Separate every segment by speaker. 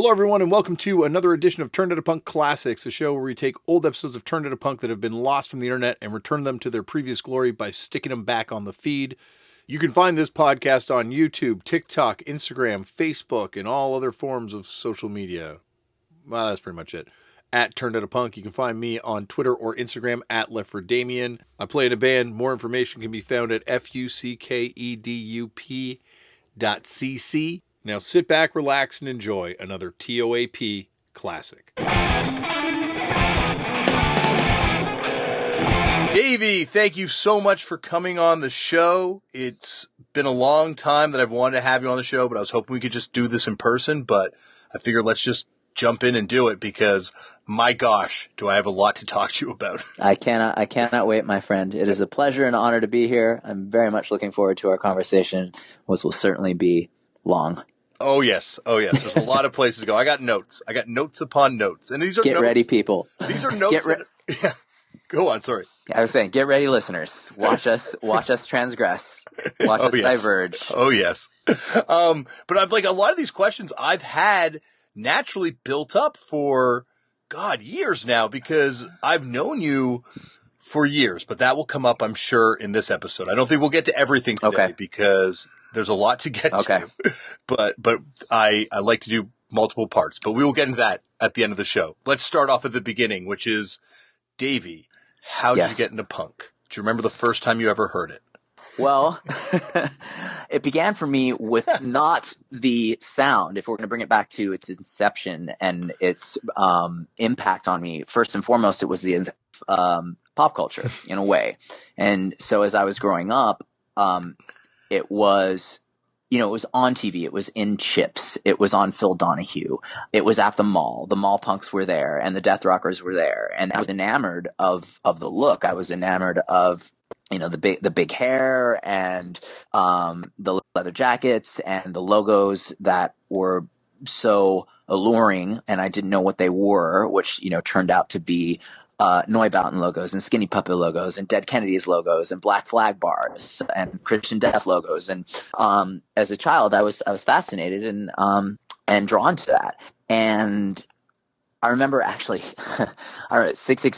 Speaker 1: Hello, everyone, and welcome to another edition of Turned Out a Punk Classics, a show where we take old episodes of Turned Out a Punk that have been lost from the internet and return them to their previous glory by sticking them back on the feed. You can find this podcast on YouTube, TikTok, Instagram, Facebook, and all other forms of social media. Well, that's pretty much it. At Turned Out a Punk. You can find me on Twitter or Instagram at Left for Damian. I play in a band. More information can be found at fuckedup.cc. Now sit back, relax, and enjoy another TOAP classic. Davey, thank you so much for coming on the show. It's been a long time that I've wanted to have you on the show, but I was hoping we could just do this in person, but I figured let's just jump in and do it because, my gosh, do I have a lot to talk to you about.
Speaker 2: I cannot wait, my friend. It is a pleasure and honor to be here. I'm very much looking forward to our conversation, which will certainly be long.
Speaker 1: Oh, yes. There's a lot of places to go. I got notes upon notes. And these are
Speaker 2: Get
Speaker 1: notes.
Speaker 2: ready, people.
Speaker 1: These are notes. Yeah. Go on, sorry.
Speaker 2: I was saying, get ready, listeners. Watch us transgress. Watch us diverge.
Speaker 1: Oh, yes. But I've a lot of these questions I've had naturally built up for, years now, because I've known you for years, but that will come up, I'm sure, in this episode. I don't think we'll get to everything today because there's a lot to get to, but I like to do multiple parts, but we will get into that at the end of the show. Let's start off at the beginning, which is, Davey, how did you get into punk? Do you remember the first time you ever heard it?
Speaker 2: Well, it began for me with not the sound. If we're going to bring it back to its inception and its impact on me, first and foremost, it was the pop culture in a way. And so as I was growing up, it was, it was on TV. It was in Chips. It was on Phil Donahue. It was at the mall. The mall punks were there and the death rockers were there. And I was enamored of the look. I was enamored of, the big hair and the leather jackets and the logos that were so alluring. And I didn't know what they were, which, turned out to be Neubauten logos and Skinny Puppet logos and Dead Kennedys logos and Black Flag bars and Christian Death logos. And as a child, I was fascinated and drawn to that. And I remember actually, 6'6"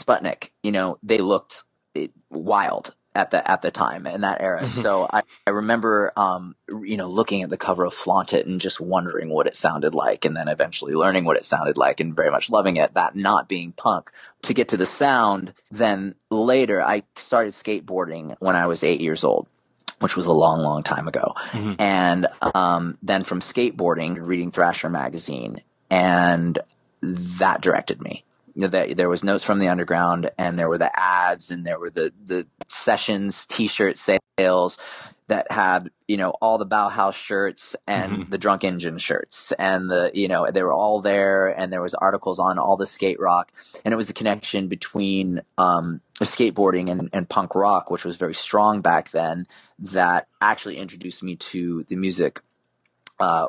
Speaker 2: Sputnik, they looked wild at the time in that era. So I remember, looking at the cover of Flaunt It and just wondering what it sounded like, and then eventually learning what it sounded like and very much loving it, that not being punk. To get to the sound, then later I started skateboarding when I was 8 years old, which was a long, long time ago. Mm-hmm. And then from skateboarding, reading Thrasher magazine, and that directed me. There was Notes from the Underground, and there were the ads, and there were the sessions T-shirt sales that had all the Bauhaus shirts and the Drunk Engine shirts, and they were all there, and there was articles on all the skate rock, and it was a connection between skateboarding and punk rock, which was very strong back then, that actually introduced me to the music,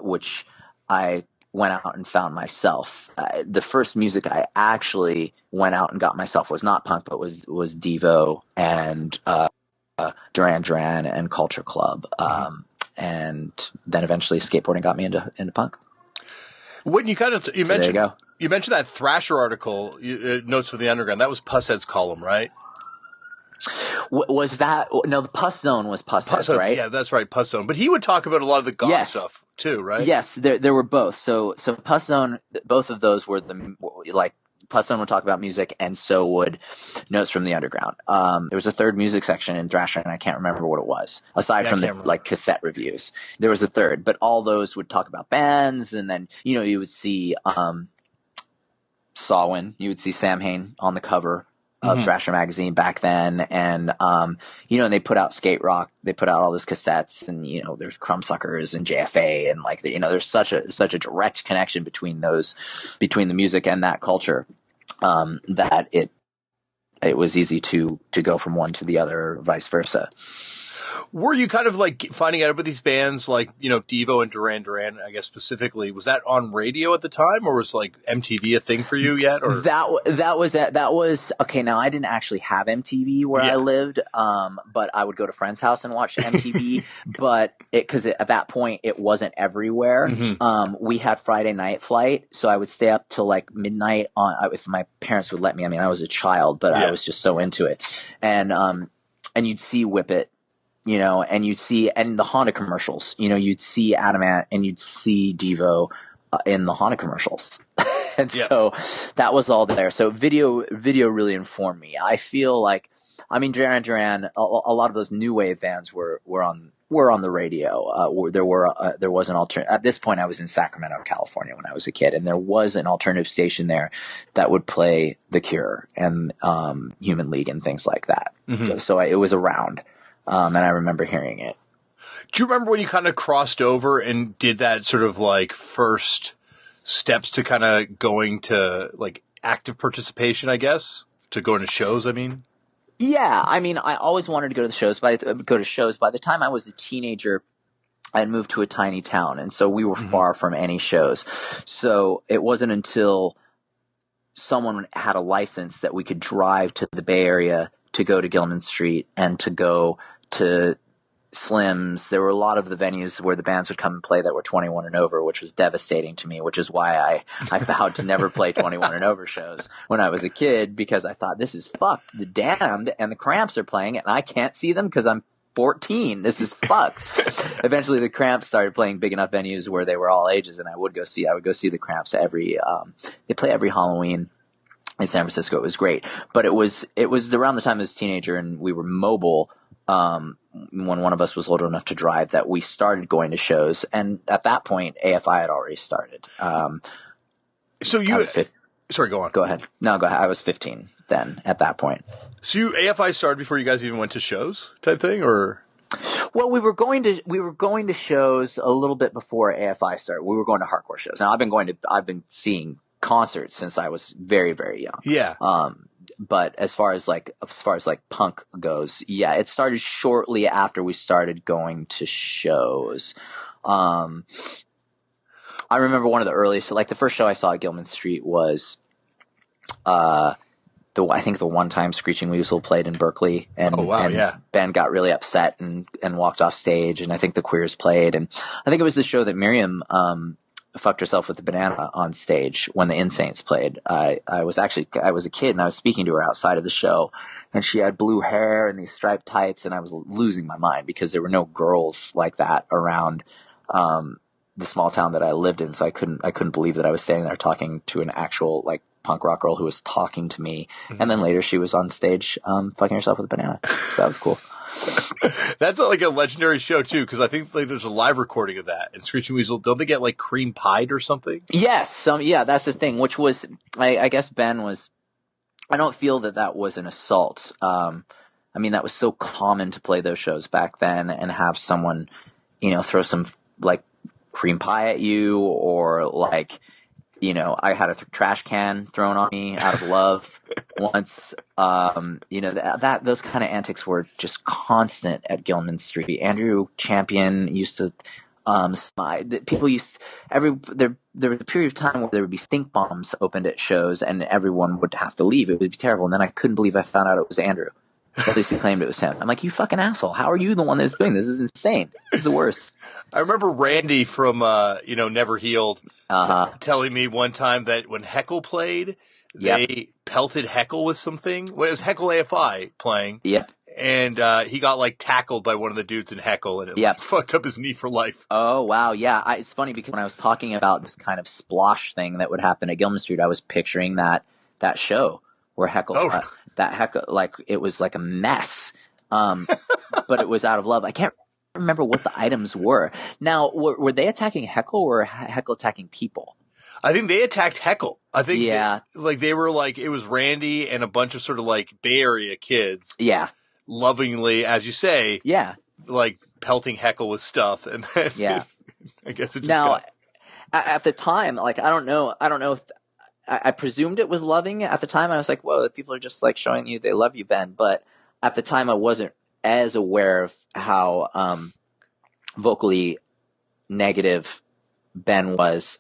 Speaker 2: which I went out and found myself. The first music I actually went out and got myself was not punk, but was Devo and Duran Duran and Culture Club. And then eventually skateboarding got me into punk.
Speaker 1: When you mentioned that Thrasher article, Notes from the Underground, that was Pushead's column, right?
Speaker 2: Was that? No, the Puss Zone was Pushead, right?
Speaker 1: Yeah, that's right, Puss Zone. But he would talk about a lot of the goth stuff too, right?
Speaker 2: Yes, there were both. So Puss Zone, both of those were Puss Zone would talk about music, and so would Notes from the Underground. There was a third music section in Thrasher, and I can't remember what it was. Aside from the cassette reviews, there was a third. But all those would talk about bands, and then you would see Sawin, you would see Sam Hain on the cover of Thrasher magazine back then, and and they put out skate rock. They put out all those cassettes, and there's Crumbsuckers and JFA, and there's such a direct connection between the music and that culture, that it was easy to go from one to the other, or vice versa.
Speaker 1: Were you kind of like finding out about these bands like, you know, Devo and Duran Duran, I guess specifically, was that on radio at the time, or was like MTV a thing for you yet? Or
Speaker 2: That was okay. Now I didn't actually have MTV where I lived, but I would go to friends' house and watch MTV. But because at that point it wasn't everywhere. We had Friday Night Flight, so I would stay up till like midnight if my parents would let me. I mean, I was a child, but I was just so into it, and you'd see Whip It. You know, and you'd see, and the Honda commercials, you know, you'd see Adamant and you'd see Devo in the Honda commercials. And so that was all there. So video really informed me. I feel like, I mean, Duran, a lot of those new wave bands were on the radio. There was an alternative. At this point, I was in Sacramento, California when I was a kid, and there was an alternative station there that would play The Cure and Human League and things like that. So it was around. And I remember hearing it.
Speaker 1: Do you remember when you kind of crossed over and did that sort of like first steps to kind of going to like active participation, I guess, to going to shows? I mean,
Speaker 2: yeah, I mean, I always wanted to go to the shows. By the time I was a teenager, I had moved to a tiny town, and so we were far from any shows. So it wasn't until someone had a license that we could drive to the Bay Area to go to Gilman Street and to go to Slim's. There were a lot of the venues where the bands would come and play that were 21 and over, which was devastating to me, which is why I vowed to never play 21 and over shows when I was a kid, because I thought, this is fucked. The Damned and the Cramps are playing and I can't see them because I'm 14. This is fucked. Eventually the Cramps started playing big enough venues where they were all ages, and I would go see the Cramps they play every Halloween in San Francisco. It was great. But it was around the time I was a teenager and we were mobile, when one of us was old enough to drive, that we started going to shows. And at that point, AFI had already started.
Speaker 1: Sorry, go on.
Speaker 2: Go ahead. No, go ahead. I was 15 then at that point.
Speaker 1: So AFI started before you guys even went to shows type thing, or?
Speaker 2: Well, we were going to shows a little bit before AFI started. We were going to hardcore shows. Now I've been seeing concerts since I was very, very young.
Speaker 1: Yeah.
Speaker 2: But as far as like punk goes, it started shortly after we started going to shows. I remember one of the earliest, like the first show I saw at Gilman Street was, I think the one time Screeching Weasel played in Berkeley, and Ben got really upset and walked off stage, and I think the Queers played, and I think it was the show that Miriam, fucked herself with a banana on stage when the Insaints played. I was a kid and I was speaking to her outside of the show, and she had blue hair and these striped tights, and I was losing my mind because there were no girls like that around the small town that I lived in. So I couldn't believe that I was standing there talking to an actual like punk rock girl who was talking to me. And then later she was on stage fucking herself with a banana. So that was cool.
Speaker 1: That's like a legendary show too, because I think like there's a live recording of that. And Screeching Weasel, don't they get like cream pied or something?
Speaker 2: Yes, that's the thing. Which was, I guess Ben was. I don't feel that was an assault. I mean, that was so common to play those shows back then, and have someone, throw some like cream pie at you, or like, I had a trash can thrown on me out of love once. Those kind of antics were just constant at Gilman Street. Andrew Champion used to, people used there was a period of time where there would be stink bombs opened at shows and everyone would have to leave. It would be terrible. And then I couldn't believe I found out it was Andrew. At least he claimed it was him. I'm like, you fucking asshole. How are you the one that's doing this? This is insane. This is the worst.
Speaker 1: I remember Randy from, Never Healed telling me one time that when Heckle played, they pelted Heckle with something. Well, it was Heckle AFI playing.
Speaker 2: Yep.
Speaker 1: And he got like tackled by one of the dudes in Heckle, and it like, fucked up his knee for life.
Speaker 2: Oh, wow. Yeah. It's funny because when I was talking about this kind of splosh thing that would happen at Gilman Street, I was picturing that show where Heckle, like it was like a mess. But it was out of love. I can't remember what the items were. Now, were they attacking Heckle or Heckle attacking people?
Speaker 1: I think they attacked Heckle. I think they were like, it was Randy and a bunch of sort of like Bay Area kids.
Speaker 2: Yeah.
Speaker 1: Lovingly, as you say.
Speaker 2: Yeah. Like
Speaker 1: pelting Heckle with stuff. And then I guess it just
Speaker 2: at the time, like, I don't know if I presumed it was loving at the time. I was like, whoa, people are just like showing you they love you, Ben. But at the time I wasn't as aware of how vocally negative Ben was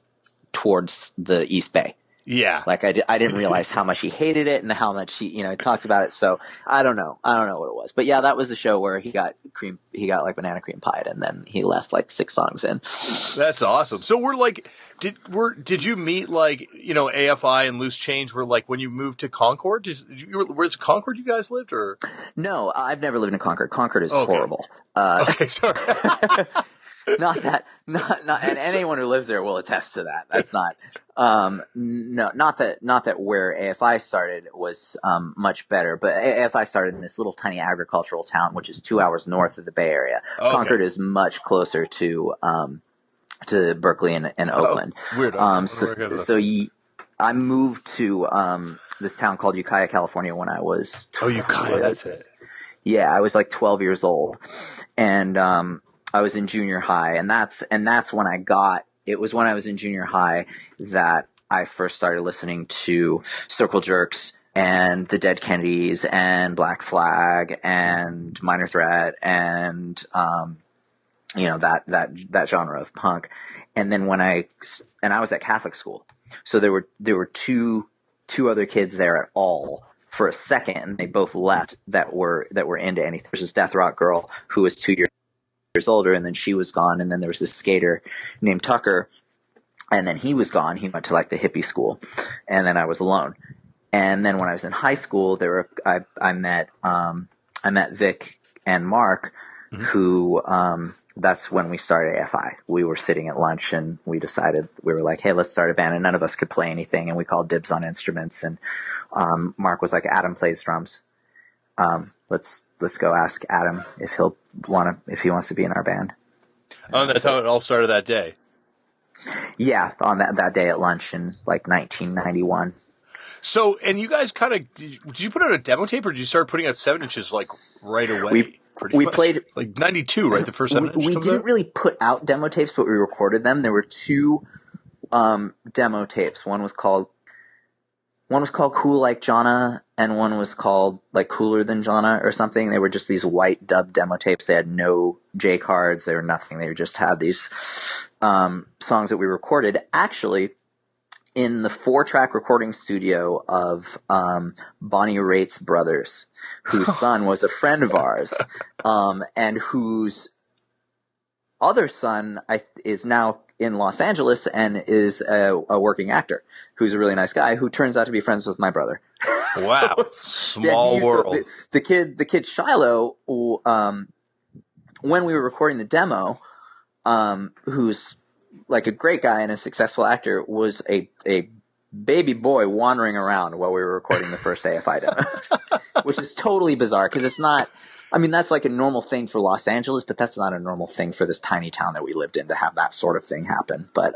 Speaker 2: towards the East Bay.
Speaker 1: Yeah.
Speaker 2: Like I didn't realize how much he hated it and how much he, talked about it. So I don't know what it was, but yeah, that was the show where he got like banana cream pie, and then he left like 6 songs in.
Speaker 1: That's awesome. So we're like, did you meet like, AFI and Loose Change were like when you moved to Concord? Where's Concord you guys lived, or?
Speaker 2: No, I've never lived in Concord. Concord is horrible.
Speaker 1: Okay, sorry.
Speaker 2: And anyone who lives there will attest to that. That's not, not that where AFI started was, much better, but AFI started in this little tiny agricultural town, which is 2 hours north of the Bay Area. Okay. Concord is much closer to Berkeley and Oakland.
Speaker 1: Weird.
Speaker 2: I moved to, this town called Yukaya, California when I was 12.
Speaker 1: Yukaya, that's it.
Speaker 2: Yeah, I was like 12 years old, and, I was in junior high, and that's when it was when I was in junior high that I first started listening to Circle Jerks and the Dead Kennedys and Black Flag and Minor Threat and, that genre of punk. And then I was at Catholic school. So there were two other kids there at all for a second, and they both left that were into anything. There's this death rock girl who was 2 years older, and then she was gone, and then there was this skater named Tucker, and then he was gone. He went to like the hippie school, and then I was alone. And then when I was in high school, I met Vic and Mark, who that's when we started AFI. We were sitting at lunch, and we decided, we were like, hey, let's start a band, and none of us could play anything, and we called dibs on instruments, and Mark was like, Adam plays drums. Let's go ask Adam if he wants to be in our band.
Speaker 1: Oh, that's how it all started that day.
Speaker 2: Yeah, on that day at lunch in like 1991.
Speaker 1: So, and you guys did you put out a demo tape, or did you start putting out 7 inches like right away? We played
Speaker 2: like
Speaker 1: 92, right? The first 7 inches.
Speaker 2: We didn't really put out demo tapes, but we recorded them. There were 2 demo tapes. One was called Cool Like Jonna, and one was called like Cooler Than Jonna or something. They were just these white dub demo tapes. They had no J cards. They were nothing. They just had these songs that we recorded actually in the 4-track recording studio of Bonnie Raitt's brothers, whose son was a friend of ours, and whose other son is now in Los Angeles and is a working actor who's a really nice guy who turns out to be friends with my brother.
Speaker 1: Wow. Small world.
Speaker 2: The kid Shiloh, when we were recording the demo, who's like a great guy and a successful actor, was a baby boy wandering around while we were recording the first AFI demos, which is totally bizarre because it's not, I mean, that's like a normal thing for Los Angeles, but that's not a normal thing for this tiny town that we lived in to have that sort of thing happen. But,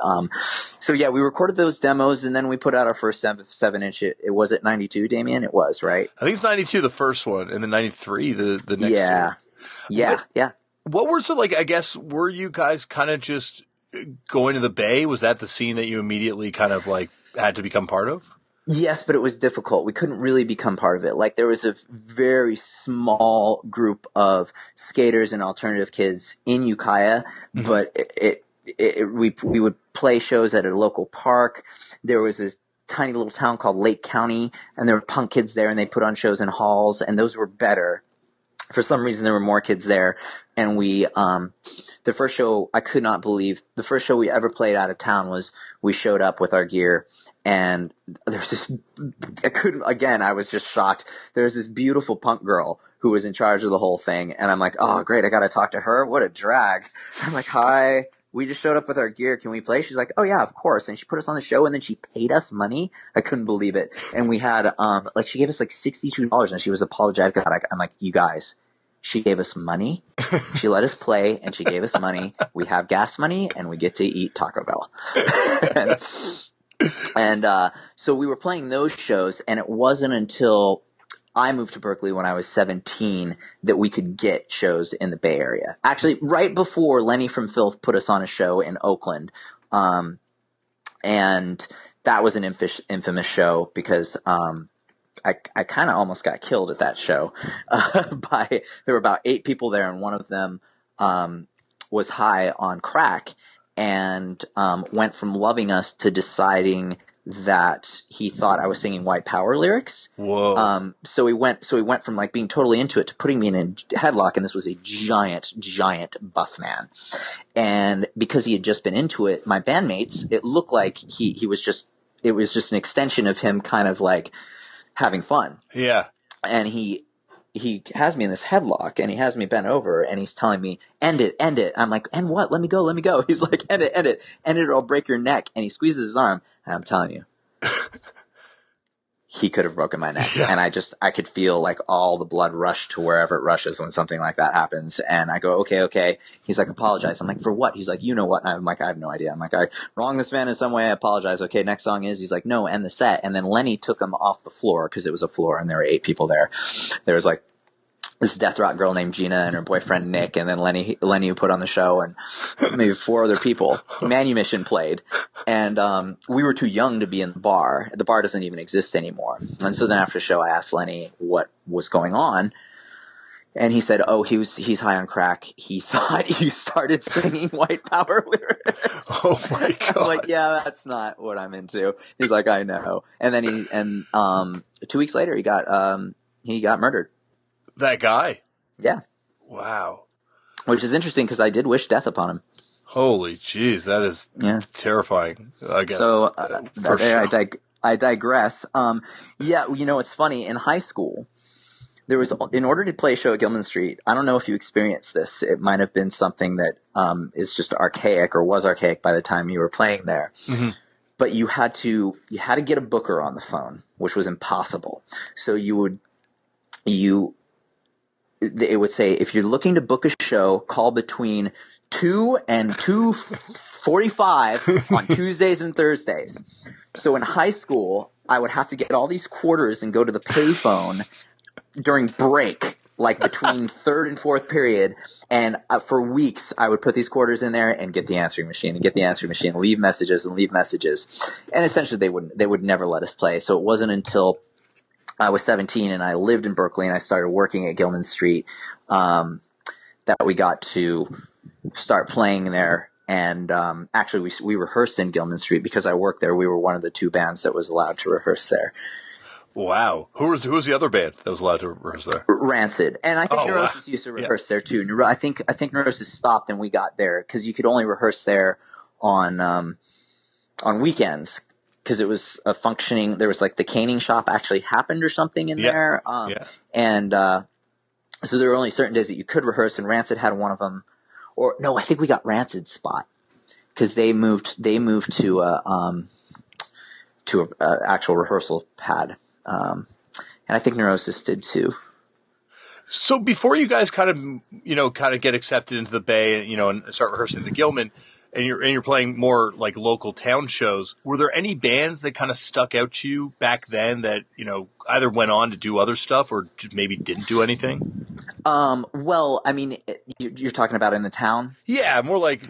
Speaker 2: so yeah, we recorded those demos, and then we put out our first 7-inch. It was at 92, Damian? It was, right?
Speaker 1: I think it's 92, the first one, and then 93, the next
Speaker 2: yeah.
Speaker 1: two.
Speaker 2: Yeah.
Speaker 1: What were, so like, I guess, were you guys kind of just going to the Bay? Was that the scene that you immediately kind of like had to become part of?
Speaker 2: Yes, but it was difficult. We couldn't really become part of it. Like, there was a very small group of skaters and alternative kids in Ukiah, but we would play shows at a local park. There was this tiny little town called Lake County, and there were punk kids there, and they put on shows in halls, and those were better. For some reason, there were more kids there, and we, the first show, I could not believe, the first show we ever played out of town was, we showed up with our gear, and there's this, I was just shocked. There's this beautiful punk girl who was in charge of the whole thing, and I'm like, oh, great, I gotta talk to her? What a drag. I'm like, hi, we just showed up with our gear, can we play? She's like, oh yeah, of course, and she put us on the show, and then she paid us money. I couldn't believe it. And we had, she gave us like $62, and she was apologetic about it. I'm like, you guys, she gave us money, she let us play, and she gave us money. We have gas money, and we get to eat Taco Bell. and so we were playing those shows, and it wasn't until I moved to Berkeley when I was 17 that we could get shows in the Bay Area. Actually, right before Lenny from Filth put us on a show in Oakland. And that was an infamous show because I kind of almost got killed at that show. There were about 8 people there, and one of them was high on crack and went from loving us to deciding that he thought I was singing white power lyrics.
Speaker 1: Whoa.
Speaker 2: So he went from like being totally into it to putting me in a headlock, and this was a giant buff man. And because he had just been into it, my bandmates, it looked like it was just an extension of him kind of like having fun.
Speaker 1: Yeah.
Speaker 2: And he has me in this headlock, and he has me bent over, and he's telling me, end it. I'm like, end what? Let me go. He's like, end it, or I'll break your neck. And he squeezes his arm, and I'm telling you, he could have broken my neck. Yeah. And I could feel like all the blood rush to wherever it rushes when something like that happens. And I go, okay. He's like, apologize. I'm like, for what? He's like, you know what? And I'm like, I have no idea. I'm like, I wronged this man in some way. I apologize. Okay, next song is, he's like, no, end the set. And then Lenny took him off the floor, because it was a floor and there were 8 people there. There was like this death rock girl named Gina and her boyfriend Nick, and then Lenny who put on the show, and maybe 4 other people. Manumission played, and we were too young to be in the bar. The bar doesn't even exist anymore. And so then after the show, I asked Lenny what was going on, and he said, "Oh, he's high on crack. He thought you started singing white power lyrics."
Speaker 1: Oh my god!
Speaker 2: I'm like, yeah, that's not what I'm into. He's like, I know. And then 2 weeks later, he got murdered.
Speaker 1: That guy?
Speaker 2: Yeah.
Speaker 1: Wow.
Speaker 2: Which is interesting, because I did wish death upon him.
Speaker 1: Holy jeez, that is terrifying, I guess.
Speaker 2: So
Speaker 1: sure.
Speaker 2: I digress. Yeah, it's funny. In high school, there was, in order to play a show at Gilman Street, I don't know if you experienced this. It might have been something that is just archaic, or was archaic by the time you were playing there. Mm-hmm. But you had to get a booker on the phone, which was impossible. So it would say, if you're looking to book a show, call between 2 and 2:45 on Tuesdays and Thursdays. So in high school, I would have to get all these quarters and go to the payphone during break, like between 3rd and 4th period. And for weeks, I would put these quarters in there and get the answering machine, leave messages. And essentially they would never let us play. So it wasn't until I was 17 and I lived in Berkeley and I started working at Gilman Street that we got to start playing there. And actually we rehearsed in Gilman Street because I worked there. We were one of the 2 bands that was allowed to rehearse there.
Speaker 1: Wow. Who was the other band that was allowed to rehearse there?
Speaker 2: Rancid. And I think Neurosis used to rehearse there too. I think Neurosis stopped and we got there because you could only rehearse there on weekends. Because it was a functioning, there was like the caning shop actually happened or something in there. And so there were only certain days that you could rehearse, and Rancid had one of them. Or no, I think we got Rancid's spot because they moved to a actual rehearsal pad. And I think Neurosis did too.
Speaker 1: So before you guys kind of get accepted into the Bay, and start rehearsing the Gilman, and you're playing more like local town shows, were there any bands that kind of stuck out to you back then that, either went on to do other stuff or maybe didn't do anything?
Speaker 2: Well, I mean, you're talking about in the town?
Speaker 1: Yeah, more like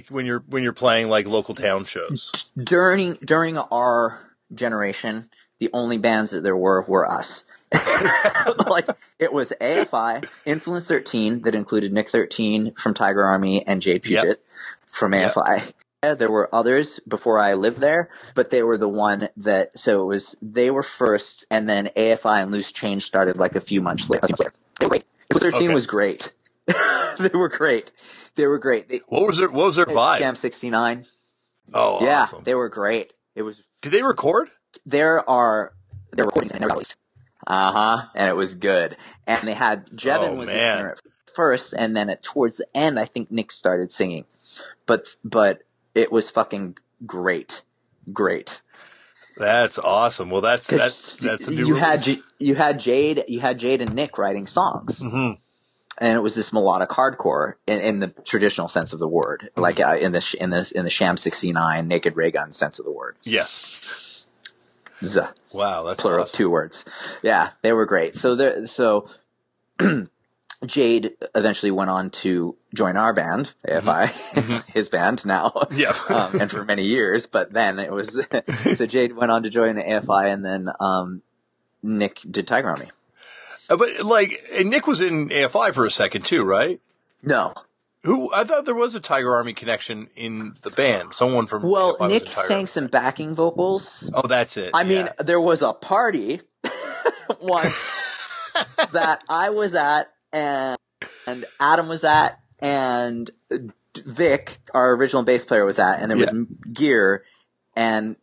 Speaker 1: when you're playing like local town shows.
Speaker 2: During our generation, the only bands that there were us. Like, it was AFI, Influence 13, that included Nick 13 from Tiger Army and Jade Puget from AFI. Yep. There were others before I lived there, but they were the one that, so they were first, and then AFI and Loose Change started like a few months later. They were great. Influence 13 was great. They were great. What was their
Speaker 1: vibe?
Speaker 2: Jam 69.
Speaker 1: Oh,
Speaker 2: yeah,
Speaker 1: awesome.
Speaker 2: They were great.
Speaker 1: Did they record?
Speaker 2: There are recordings and they're released. And it was good. And they had Jevin was the singer at first, and then towards the end, I think Nick started singing. But it was fucking great.
Speaker 1: That's awesome. Well, that's a new.
Speaker 2: You had Jade and Nick writing songs, and it was this melodic hardcore in the traditional sense of the word, like in the Sham 69 Naked Ray Gun sense of the word.
Speaker 1: Yes. Wow, that's
Speaker 2: plural,
Speaker 1: awesome.
Speaker 2: 2 words. Yeah, they were great. So Jade eventually went on to join our band, AFI, his band now, and for many years. But then it was so Jade went on to join the AFI, and then Nick did Tiger Army.
Speaker 1: But like, and Nick was in AFI for a second too, right?
Speaker 2: No.
Speaker 1: Who? I thought there was a Tiger Army connection in the band. Someone from AFI
Speaker 2: Nick
Speaker 1: was in Tiger
Speaker 2: sang
Speaker 1: Army.
Speaker 2: some backing vocals.
Speaker 1: Oh, that's it.
Speaker 2: I mean, there was a party once that I was at, and Adam was at, and Vic, our original bass player, was at, and there was gear, and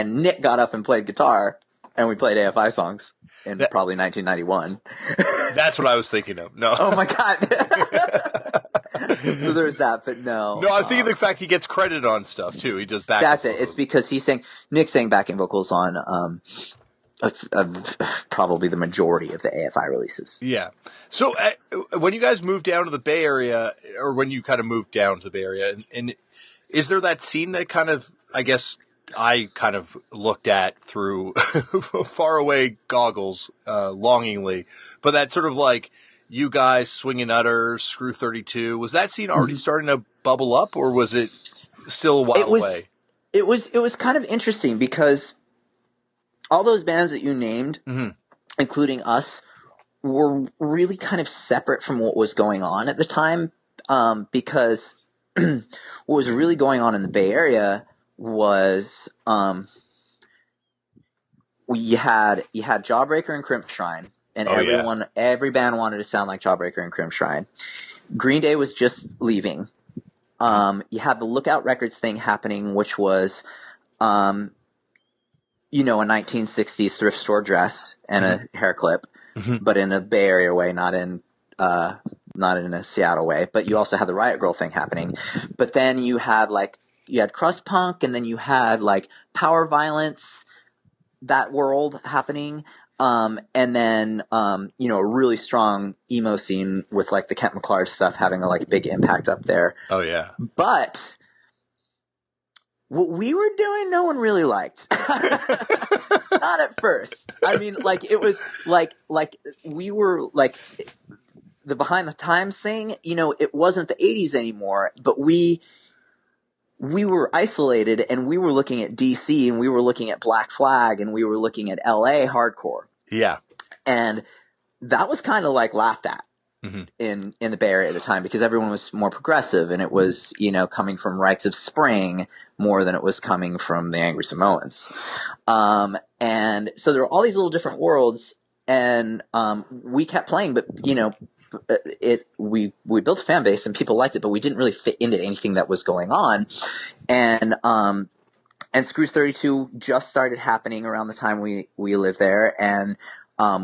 Speaker 2: Nick got up and played guitar, and we played AFI songs in probably 1991.
Speaker 1: That's what I was thinking of. No.
Speaker 2: Oh my God. So there's that, but no.
Speaker 1: No, I was thinking the fact he gets credit on stuff too. He does backing.
Speaker 2: That's it. It's because Nick sang backing vocals on probably the majority of the AFI releases.
Speaker 1: Yeah. So when you guys moved down to the Bay Area, or when you kind of moved down to the Bay Area, and is there that scene that kind of, I guess, I kind of looked at through faraway goggles, longingly, but that sort of like you guys, Swingin' Utters, Screw 32, was that scene already starting to bubble up, or was it still a while away?
Speaker 2: It was kind of interesting because all those bands that you named, including us, were really kind of separate from what was going on at the time, because what was really going on in the Bay Area was you had Jawbreaker and Crimp Shrine, and every band wanted to sound like Jawbreaker and Crimp Shrine. Green Day was just leaving. You had the Lookout Records thing happening, which was a 1960s thrift store dress and a hair clip, but in a Bay Area way, not in a Seattle way. But you also had the Riot Girl thing happening. But then you had crust punk, and then you had like power violence, that world happening. And then a really strong emo scene with like the Kent McClure stuff having a big impact up there.
Speaker 1: Oh yeah.
Speaker 2: But what we were doing, no one really liked. Not at first. I mean, it was we were the Behind the Times thing, it wasn't the 80s anymore, but we were isolated, and we were looking at DC, and we were looking at Black Flag, and we were looking at LA hardcore.
Speaker 1: Yeah.
Speaker 2: And that was kind of laughed at in the Bay Area at the time, because everyone was more progressive, and it was, coming from Rites of Spring more than it was coming from the Angry Samoans. And so there were all these little different worlds, and we kept playing, but, we built a fan base and people liked it, but we didn't really fit into anything that was going on. And Screw 32 just started happening around the time we lived there. And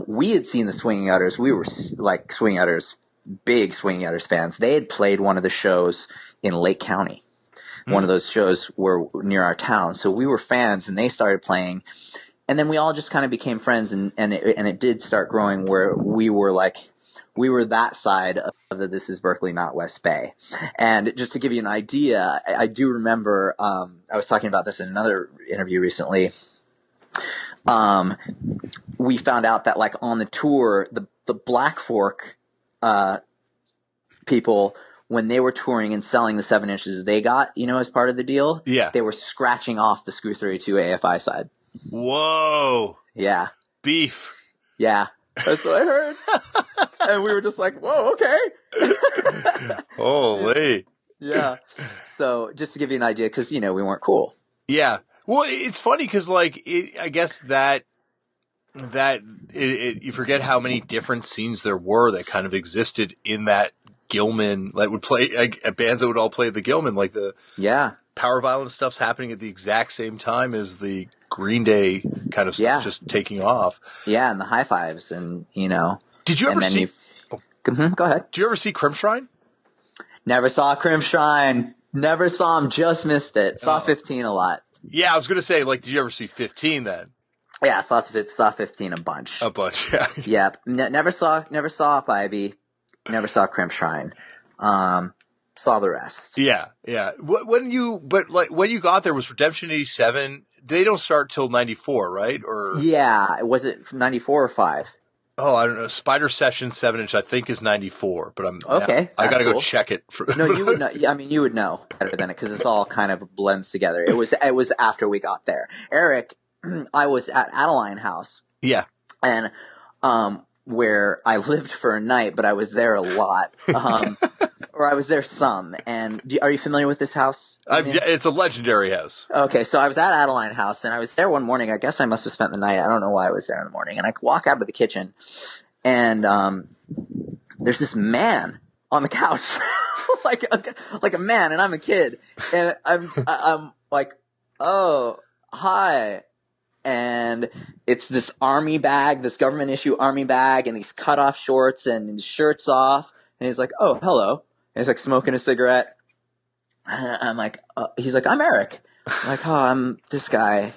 Speaker 2: we had seen the Swinging Utters. We were Swinging Utters, big Swinging Utters fans. They had played one of the shows in Lake County. One of those shows were near our town. So we were fans, and they started playing. And then we all just kind of became friends, and it did start growing where we were we were that side of the This Is Berkeley, Not West Bay. And just to give you an idea, I do remember, I was talking about this in another interview recently. We found out that on the tour, the Black Fork, people, when they were touring and selling the 7 inches they got, as part of the deal, they were scratching off the Screw 32 AFI side.
Speaker 1: Whoa.
Speaker 2: Yeah.
Speaker 1: Beef.
Speaker 2: Yeah. That's what I heard. And we were just whoa, okay.
Speaker 1: Holy.
Speaker 2: Yeah. So just to give you an idea, because, we weren't cool.
Speaker 1: Yeah. Well, it's funny because, I guess that you forget how many different scenes there were that kind of existed in that Gilman, that would play, bands that would all play the Gilman, power violence stuff's happening at the exact same time as the Green Day kind of stuff just taking off. Yeah,
Speaker 2: and the high fives, and
Speaker 1: Did you ever see?
Speaker 2: Go ahead.
Speaker 1: Did you ever see Crimp Shrine?
Speaker 2: Never saw Crimp Shrine. Never saw him. Just missed it. Saw 15 a lot.
Speaker 1: Yeah, I was gonna say, did you ever see 15 then?
Speaker 2: Yeah, saw 15 a bunch.
Speaker 1: A bunch, yeah.
Speaker 2: Yep. Never saw Ivy. Never saw Crimp Shrine. Saw the rest.
Speaker 1: Yeah, yeah. When you got there, was Redemption 87? They don't start till 94, right? Or
Speaker 2: yeah, was it 94 or 5?
Speaker 1: Oh, I don't know. Spider Session 7-inch, I think, is 94, but I'm
Speaker 2: okay.
Speaker 1: I gotta go check it.
Speaker 2: No, you would know. I mean, you would know better than it because it's all kind of blends together. It was after we got there. Eric, I was at Adeline House.
Speaker 1: Yeah.
Speaker 2: and where I lived for a night, but I was there a lot. Or I was there some. And are you familiar with this house?
Speaker 1: It's a legendary house.
Speaker 2: Okay, so I was at Adeline House, and I was there one morning. I guess I must have spent the night. I don't know why I was there in the morning. And I walk out of the kitchen, and there's this man on the couch, like a man, and I'm a kid, and I'm like, oh, hi. And it's this army bag, this government issue army bag, and these cut off shorts and his shirt's off. And he's like, oh, hello. And he's like smoking a cigarette. And I'm like, he's like, I'm Eric. I'm like, oh, I'm this guy.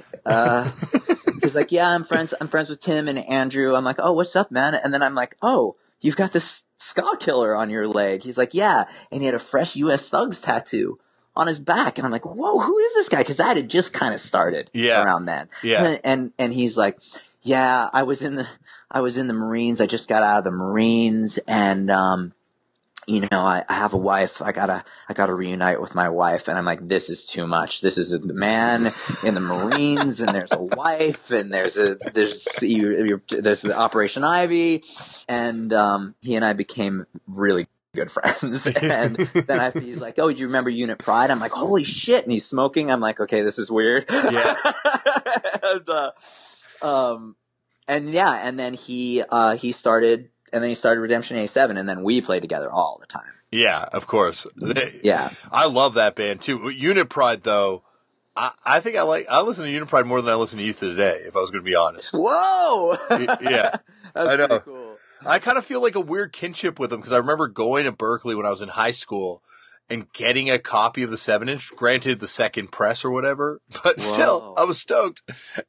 Speaker 2: He's like, yeah, I'm friends with Tim and Andrew. I'm like, oh, what's up, man? And then I'm like, oh, you've got this ska killer on your leg. He's like, yeah. And he had a fresh US Thugs tattoo on his back. And I'm like, whoa, who is this guy? Because that had just kind of started around then.
Speaker 1: Yeah.
Speaker 2: And he's like, yeah, I was in the Marines. I just got out of the Marines, and I have a wife. I gotta reunite with my wife. And I'm like, this is too much. This is a man in the Marines, and there's a wife, and there's the Operation Ivy, and he and I became really good friends. And then he's like, oh, do you remember Unit Pride? I'm like, holy shit. And he's smoking. I'm like, okay, this is weird.
Speaker 1: Yeah.
Speaker 2: and then he started Redemption 87, and then we played together all the time.
Speaker 1: Yeah, of course.
Speaker 2: Yeah.
Speaker 1: I love that band too. Unit Pride though, I think I listen to Unit Pride more than I listen to Youth of Today, if I was going to be honest.
Speaker 2: Whoa!
Speaker 1: Yeah.
Speaker 2: That's
Speaker 1: I know.
Speaker 2: pretty cool.
Speaker 1: I kind of feel like a weird kinship with them because I remember going to Berkeley when I was in high school and getting a copy of the 7-inch, granted the second press or whatever, but still, I was stoked.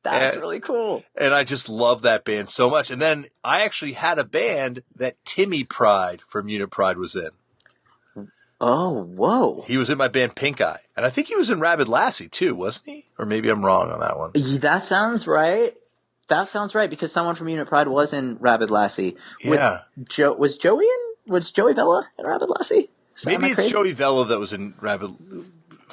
Speaker 2: That's really cool.
Speaker 1: And I just love that band so much. And then I actually had a band that Timmy Pride from Unit Pride was in.
Speaker 2: Oh, whoa.
Speaker 1: He was in my band Pink Eye. And I think he was in Rabid Lassie too, wasn't he? Or maybe I'm wrong on that one.
Speaker 2: That sounds right. That sounds right, because someone from Unit Pride was in Rabid Lassie.
Speaker 1: Yeah.
Speaker 2: Was Joey Vella in Rabid Lassie?
Speaker 1: Maybe it's Joey Vella that was in Rabid.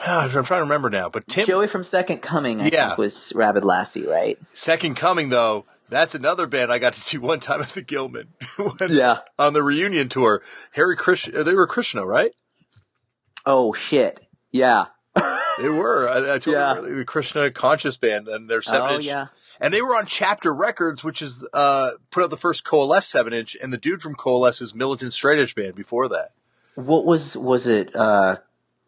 Speaker 1: I'm trying to remember now. But
Speaker 2: Joey from Second Coming, I think, was Rabid Lassie, right?
Speaker 1: Second Coming, though, that's another band I got to see one time at the Gilman. On the reunion tour. They were Krishna, right?
Speaker 2: Oh, shit. Yeah.
Speaker 1: They were. I told you, the Krishna Conscious Band and their 7-inch. Oh, yeah. And they were on Chapter Records, which is put out the first Coalesce 7-inch, and the dude from Coalesce's Militant Straight Edge Band before that.
Speaker 2: What was it?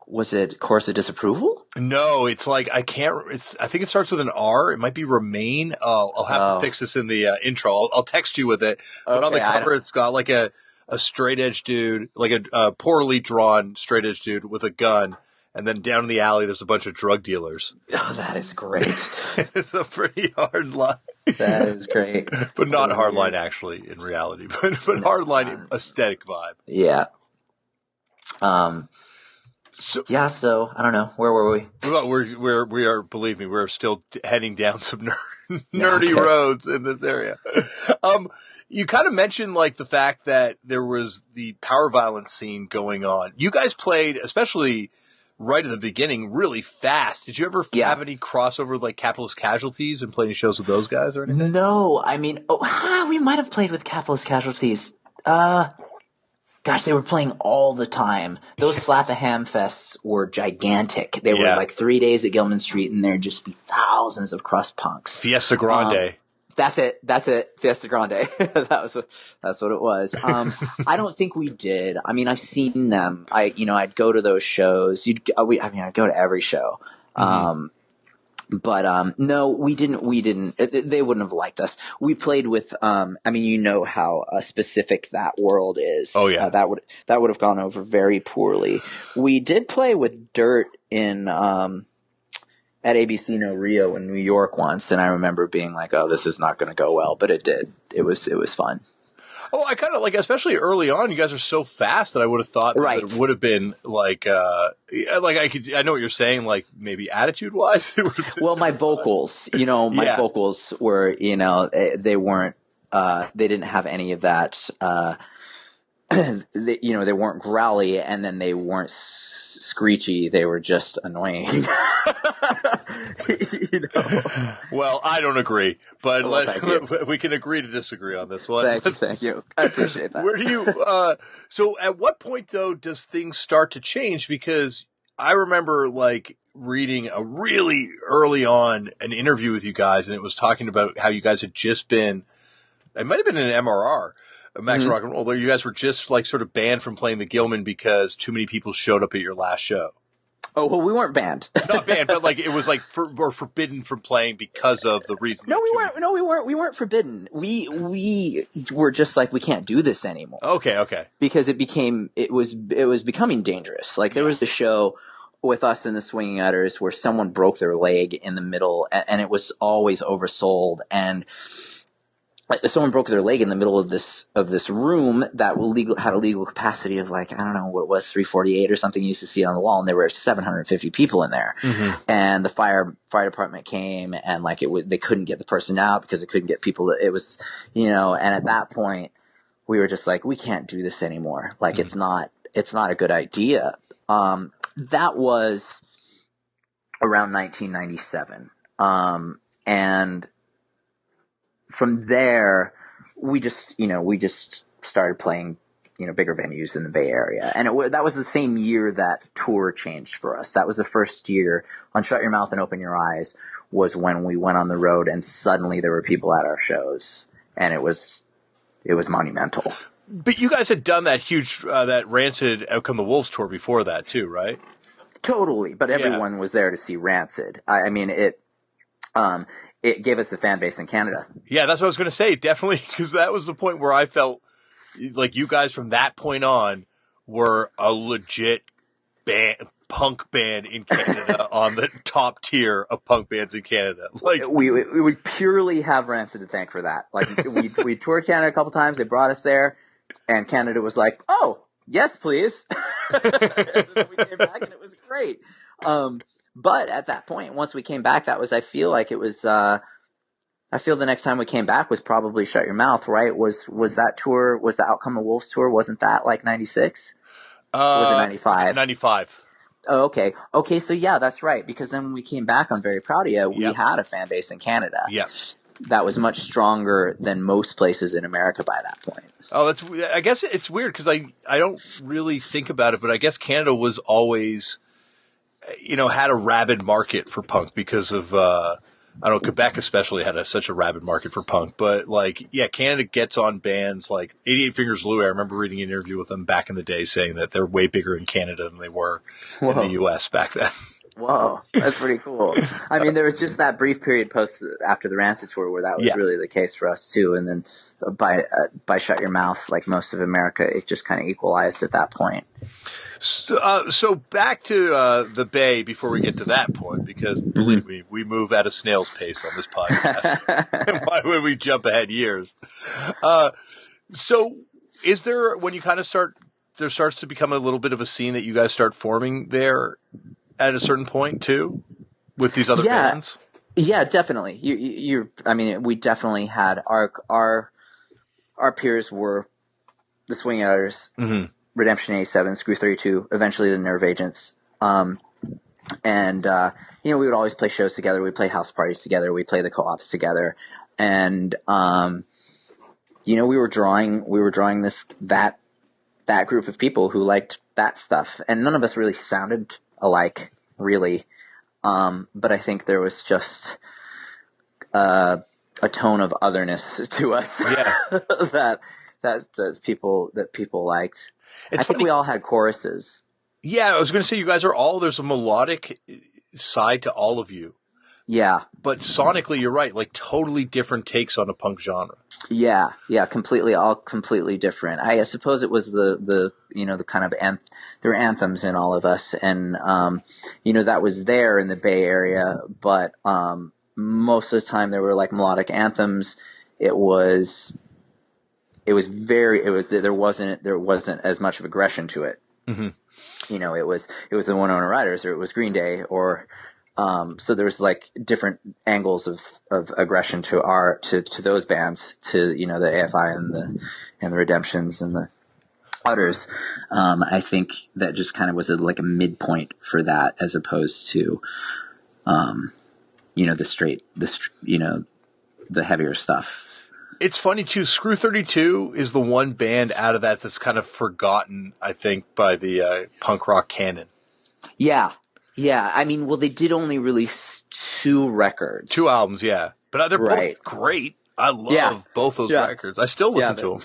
Speaker 2: Was it Course of Disapproval?
Speaker 1: No, it's like I think it starts with an R. It might be Remain. I'll have to fix this in the intro. I'll text you with it. But on the cover, it's got like a straight edge dude, like a poorly drawn straight edge dude with a gun. And then down in the alley, there's a bunch of drug dealers.
Speaker 2: Oh, that is great.
Speaker 1: It's a pretty hard line.
Speaker 2: That is great.
Speaker 1: But not hard line, actually, in reality. But hard line aesthetic vibe.
Speaker 2: Yeah. So I don't know. Where were we?
Speaker 1: Well, we are, believe me, we're still heading down some nerdy roads in this area. You kind of mentioned like the fact that there was the power violence scene going on. You guys played, especially right at the beginning, really fast. Did you ever have any crossover with like Capitalist Casualties and play any shows with those guys or anything?
Speaker 2: No, I mean, we might have played with Capitalist Casualties. Gosh, they were playing all the time. Those Slap a Ham fests were gigantic. They were like 3 days at Gilman Street, and there'd just be thousands of crust punks.
Speaker 1: Fiesta Grande.
Speaker 2: That's it. Fiesta Grande. That's what it was. I don't think we did. I mean, I've seen them. I'd go to those shows. I'd go to every show. But no, we didn't. They wouldn't have liked us. We played with. You know how specific that world is.
Speaker 1: Oh yeah,
Speaker 2: that would have gone over very poorly. We did play with Dirt in at ABC No Rio in New York once, and I remember being like, "Oh, this is not going to go well," but it did. It was fun.
Speaker 1: Oh, I kind of like, especially early on, you guys are so fast that I would have thought that it would have been like I know what you're saying, like maybe attitude wise.
Speaker 2: Well, my vocals, vocals were, they weren't, they didn't have any of that, they weren't growly, and then they weren't screechy. They were just annoying.
Speaker 1: Well, I don't agree, but we can agree to disagree on this one.
Speaker 2: Thank you. I appreciate that.
Speaker 1: Where do you? So, at what point though does things start to change? Because I remember reading a really early on an interview with you guys, and it was talking about how you guys had just been. It might have been an MRR. Max Rock and Roll, where you guys were just sort of banned from playing the Gilman because too many people showed up at your last show.
Speaker 2: Oh, well, we weren't banned.
Speaker 1: Not banned, but it was or forbidden from playing because of the reason.
Speaker 2: No, we weren't. No, we weren't. We weren't forbidden. We were just we can't do this anymore.
Speaker 1: Okay.
Speaker 2: Because it was becoming dangerous. There was a show with us in the Swinging Utters where someone broke their leg in the middle, and it was always oversold, and someone broke their leg in the middle of this room that had a legal capacity of I don't know what it was, 348 or something you used to see on the wall, and there were 750 people in there. Mm-hmm. And the fire department came, and they couldn't get the person out because they couldn't get people. It was, and at that point we were just we can't do this anymore. Mm-hmm. It's not a good idea. That was around 1997. And from there, we just started playing, bigger venues in the Bay Area. And that was the same year that tour changed for us. That was the first year on Shut Your Mouth and Open Your Eyes was when we went on the road, and suddenly there were people at our shows, and it was monumental.
Speaker 1: But you guys had done that huge, that Rancid Out Come the Wolves tour before that too, right?
Speaker 2: Totally. But everyone was there to see Rancid. I mean, it gave us a fan base in Canada. Yeah,
Speaker 1: that's what I was going to say. Definitely, because that was the point where I felt you guys from that point on were a legit punk band in Canada on the top tier of punk bands in Canada.
Speaker 2: We purely have Rancid to thank for that. We toured Canada a couple times. They brought us there, and Canada was like, "Oh, yes, please." And then we came back, and it was great. But at that point, once we came back, I feel the next time we came back was probably Shut Your Mouth, right? Was that tour, was the Out Come the Wolves tour, wasn't that 96? Or was it 95?
Speaker 1: 95.
Speaker 2: Oh, okay. Okay, so yeah, that's right. Because then when we came back on Very Proud of You, we had a fan base in Canada.
Speaker 1: Yeah.
Speaker 2: That was much stronger than most places in America by that point.
Speaker 1: Oh, I guess it's weird because I don't really think about it, but I guess Canada was always, had a rabid market for punk because of, Quebec especially had such a rabid market for punk. But Canada gets on bands like 88 Fingers Louie. I remember reading an interview with them back in the day saying that they're way bigger in Canada than they were in the U.S. back then.
Speaker 2: Whoa, that's pretty cool. I mean, there was just that brief period after the Rancid tour where that was really the case for us too. And then by Shut Your Mouth, like most of America, it just kind of equalized at that point.
Speaker 1: So back to the Bay before we get to that point, because believe me, we move at a snail's pace on this podcast. Why would we jump ahead years? So is there, when you kind of there starts to become a little bit of a scene that you guys start forming there at a certain point too, with these other bands?
Speaker 2: Yeah, definitely. We definitely had our peers were the Swing Outers, Redemption 87, Screw 32, eventually the Nerve Agents. We would always play shows together. We'd play house parties together. We'd play the co-ops together. And, we were drawing that group of people who liked that stuff. And none of us really sounded alike, really. But I think there was just a tone of otherness to us that people liked. I think we all had choruses.
Speaker 1: Yeah, I was going to say you guys there's a melodic side to all of you.
Speaker 2: Yeah.
Speaker 1: But sonically, you're right, totally different takes on a punk genre.
Speaker 2: Yeah, completely different. I suppose it was the kind of there were anthems in all of us, and that was there in the Bay Area, but most of the time there were melodic anthems. There wasn't as much of aggression to it. Mm-hmm. It was the Winona Riders, or it was Green Day, or so there was different angles of aggression to those bands, to the AFI and the Redemptions and the Utters. I think that just kind of was like a midpoint for that, as opposed to, the heavier stuff.
Speaker 1: It's funny too. Screw 32 is the one band out of that's kind of forgotten, I think, by the punk rock canon.
Speaker 2: Yeah. I mean, well, they did only release 2 records.
Speaker 1: 2 albums, yeah. But they're both great. I love both those records. I still listen to them.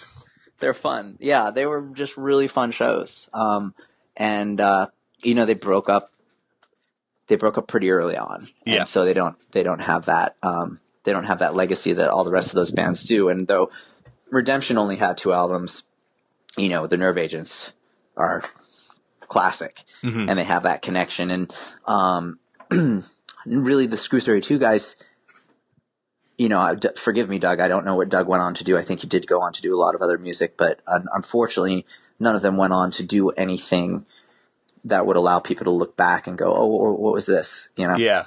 Speaker 2: They're fun. Yeah, they were just really fun shows. They broke up. They broke up pretty early on.
Speaker 1: Yeah.
Speaker 2: And so they don't have that. They don't have that legacy that all the rest of those bands do. And though Redemption only had 2 albums, the Nerve Agents are classic, and they have that connection. And really, the Screw 32 guys. Forgive me, Doug. I don't know what Doug went on to do. I think he did go on to do a lot of other music, but unfortunately, none of them went on to do anything that would allow people to look back and go, "Oh, what was this?"
Speaker 1: Yeah.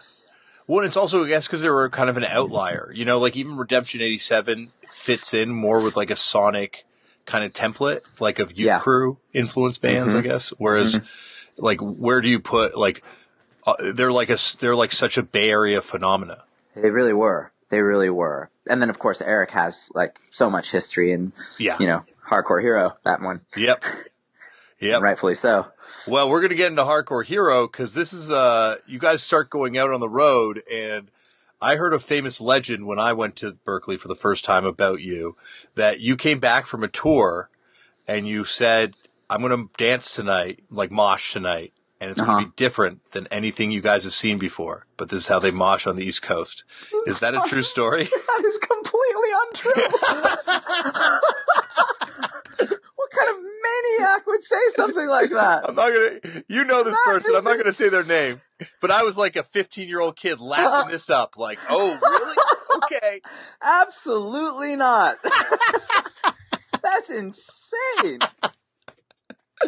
Speaker 1: Well, and it's also, I guess, because they were kind of an outlier. Like even Redemption 87 fits in more with like a sonic kind of template, like of Youth Crew influenced bands, I guess. Whereas, like, where do you put like they're like such a Bay Area phenomena.
Speaker 2: They really were. And then, of course, Eric has like so much history and, Hardcore Hero, that one.
Speaker 1: Yep.
Speaker 2: And rightfully so.
Speaker 1: Well, we're going to get into Hardcore Hero because this is, you guys start going out on the road, and I heard a famous legend when I went to Berkeley for the first time about you, that you came back from a tour and you said, I'm going to dance tonight, like mosh tonight. And it's going to be different than anything you guys have seen before. But this is how they mosh on the East Coast. Is that a true story?
Speaker 2: That is completely untrue. What kind of maniac would say something like that?
Speaker 1: I'm not going to, this person. I'm not going to say their name. But I was like a 15-year-old kid lapping this up. Like, oh, really? Okay.
Speaker 2: Absolutely not. That's insane.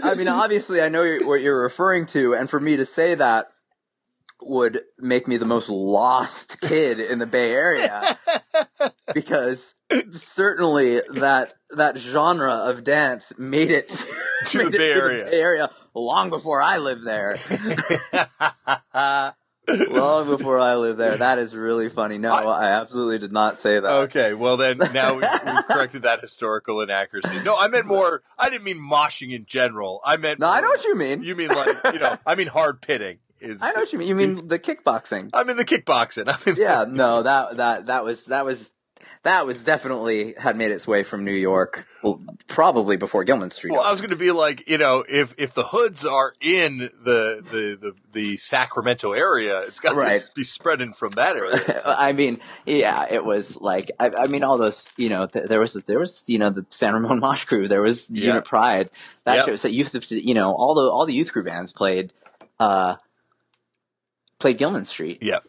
Speaker 2: I mean, obviously, I know what you're referring to, and for me to say that would make me the most lost kid in the Bay Area, because certainly that genre of dance made it
Speaker 1: to the Bay
Speaker 2: Area long before I lived there. Long before I lived there. That is really funny. No, I absolutely did not say that.
Speaker 1: Okay, well then, now we've corrected that historical inaccuracy. No, I meant more, I didn't mean moshing in general. I meant...
Speaker 2: No, I know what you mean.
Speaker 1: You mean like, I mean hard pitting.
Speaker 2: I know what you mean. You mean the kickboxing.
Speaker 1: I mean the kickboxing.
Speaker 2: Yeah, no, that was definitely had made its way from New York, well, probably before Gilman Street.
Speaker 1: Well, I was going to be like, if the hoods are in the Sacramento area, it's got to be spreading from that area.
Speaker 2: I mean, yeah, it was like, I mean, all those, there was the San Ramon Mosh Crew, there was Unit Pride. That shows that all the youth crew bands played Gilman Street.
Speaker 1: Yep.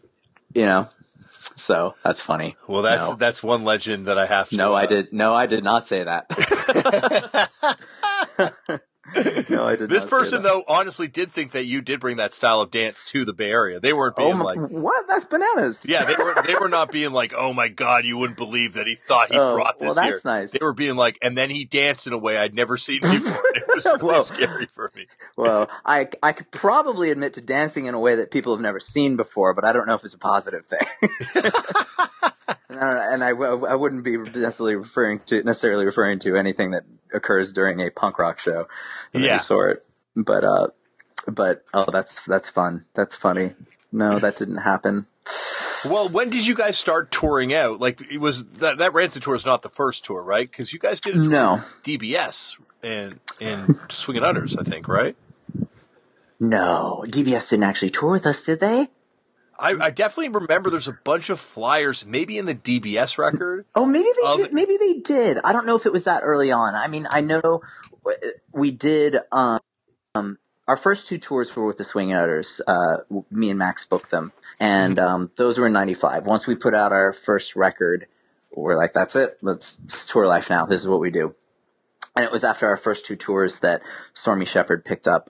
Speaker 2: So that's funny.
Speaker 1: Well, that's one legend that I have to.
Speaker 2: No, I did not say that. No, I did.
Speaker 1: This person, though, honestly did think that you did bring that style of dance to the Bay Area. They weren't being
Speaker 2: what? That's bananas.
Speaker 1: Yeah, they were not being like, oh my God, you wouldn't believe that he thought he brought this
Speaker 2: well,
Speaker 1: here.
Speaker 2: That's nice.
Speaker 1: They were being like, and then he danced in a way I'd never seen before. It was really scary for me.
Speaker 2: Well, I could probably admit to dancing in a way that people have never seen before, but I don't know if it's a positive thing. And I wouldn't be necessarily referring to anything that occurs during a punk rock show of any sort. But that's fun. That's funny. No, that didn't happen.
Speaker 1: Well, when did you guys start touring out? Like, it was that Rancid tour is not the first tour, right? Because you guys did a tour with DBS and Swingin' Utters, I think, right?
Speaker 2: No, DBS didn't actually tour with us, did they?
Speaker 1: I definitely remember there's a bunch of flyers, maybe in the DBS record.
Speaker 2: Oh, maybe they did. Maybe they did. I don't know if it was that early on. I mean, I know we did. Our first 2 tours were with the Swingin' Utters. Me and Max booked them, and those were in '95. Once we put out our first record, we're like, "That's it. Let's tour life now. This is what we do." And it was after our first 2 tours that Stormy Shepherd picked up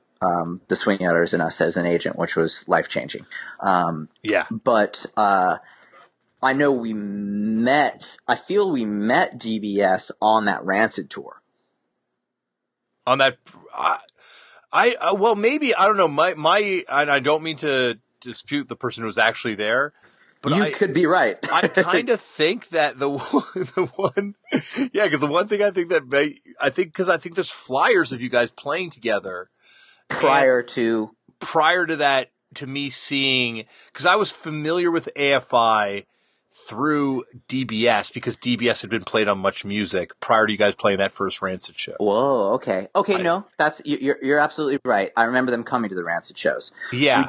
Speaker 2: the Swingin' Utters and us as an agent, which was life-changing. But I know I feel we met DBS on that Rancid tour.
Speaker 1: on that. Well, maybe, I don't know. And I don't mean to dispute the person who was actually there, but
Speaker 2: you could be right.
Speaker 1: I kind of think that the one, because the one thing I think because I think there's flyers of you guys playing together
Speaker 2: prior to
Speaker 1: that, to me seeing, because I was familiar with AFI through DBS, because DBS had been played on Much Music prior to you guys playing that first Rancid show.
Speaker 2: Whoa, okay. No, that's, you're absolutely right. I remember them coming to the Rancid shows.
Speaker 1: Yeah.
Speaker 2: We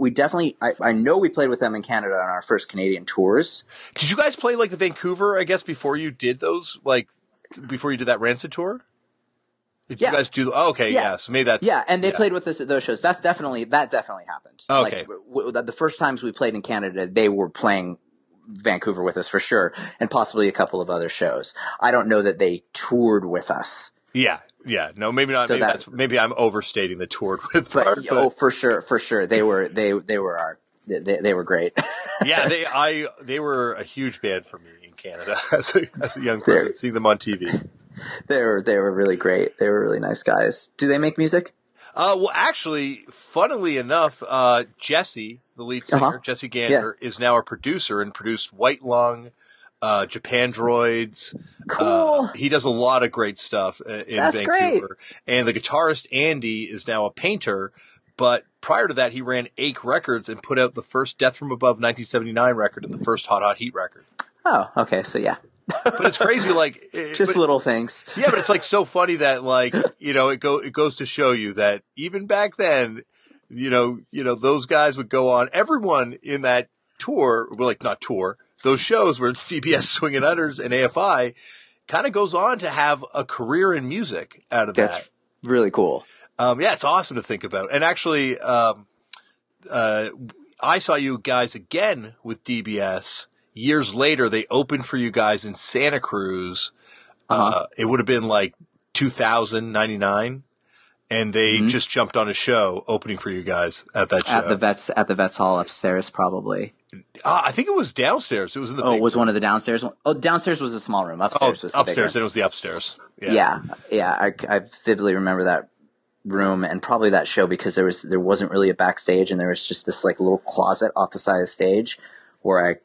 Speaker 2: definitely, I know we played with them in Canada on our first Canadian tours.
Speaker 1: Did you guys play like the Vancouver, I guess, before you did those, like, before you did that Rancid tour? Did you guys do? Oh, okay, yeah. So maybe that's
Speaker 2: and they played with us at those shows. That definitely happened.
Speaker 1: Okay,
Speaker 2: like, the first times we played in Canada, they were playing Vancouver with us for sure, and possibly a couple of other shows. I don't know that they toured with us.
Speaker 1: Yeah. No, maybe not. So maybe I'm overstating the toured with part.
Speaker 2: Oh, for sure. They were great.
Speaker 1: Yeah, they were a huge band for me in Canada as a young person, seeing them on TV.
Speaker 2: They were really great. They were really nice guys. Do they make music?
Speaker 1: Well, actually, funnily enough, Jesse, the lead singer, Jesse Gander, is now a producer and produced White Lung, Japan Droids.
Speaker 2: Cool.
Speaker 1: He does a lot of great stuff in
Speaker 2: That's
Speaker 1: Vancouver.
Speaker 2: Great.
Speaker 1: And the guitarist, Andy, is now a painter. But prior to that, he ran Ache Records and put out the first Death From Above 1979 record and the first Hot Hot Heat record.
Speaker 2: Oh, okay. So, yeah.
Speaker 1: But it's crazy, like
Speaker 2: little things.
Speaker 1: Yeah, but it's like so funny that, like, it goes to show you that even back then, those guys would go on. Everyone in that tour, well, like not tour, those shows where it's DBS, Swingin' Utters, and AFI, kind of goes on to have a career in music out of that.
Speaker 2: That's really cool.
Speaker 1: It's awesome to think about. And actually, I saw you guys again with DBS. Years later, they opened for you guys in Santa Cruz. It would have been like 2099, and they just jumped on a show opening for you guys at that show.
Speaker 2: At the Vets Hall upstairs, probably.
Speaker 1: I think it was downstairs. It was in the.
Speaker 2: It was one of the downstairs. Downstairs was a small room. Upstairs was the
Speaker 1: upstairs,
Speaker 2: big room.
Speaker 1: And it was the upstairs.
Speaker 2: Yeah. I vividly remember that room and probably that show because there wasn't really a backstage, and there was just this like little closet off the side of the stage where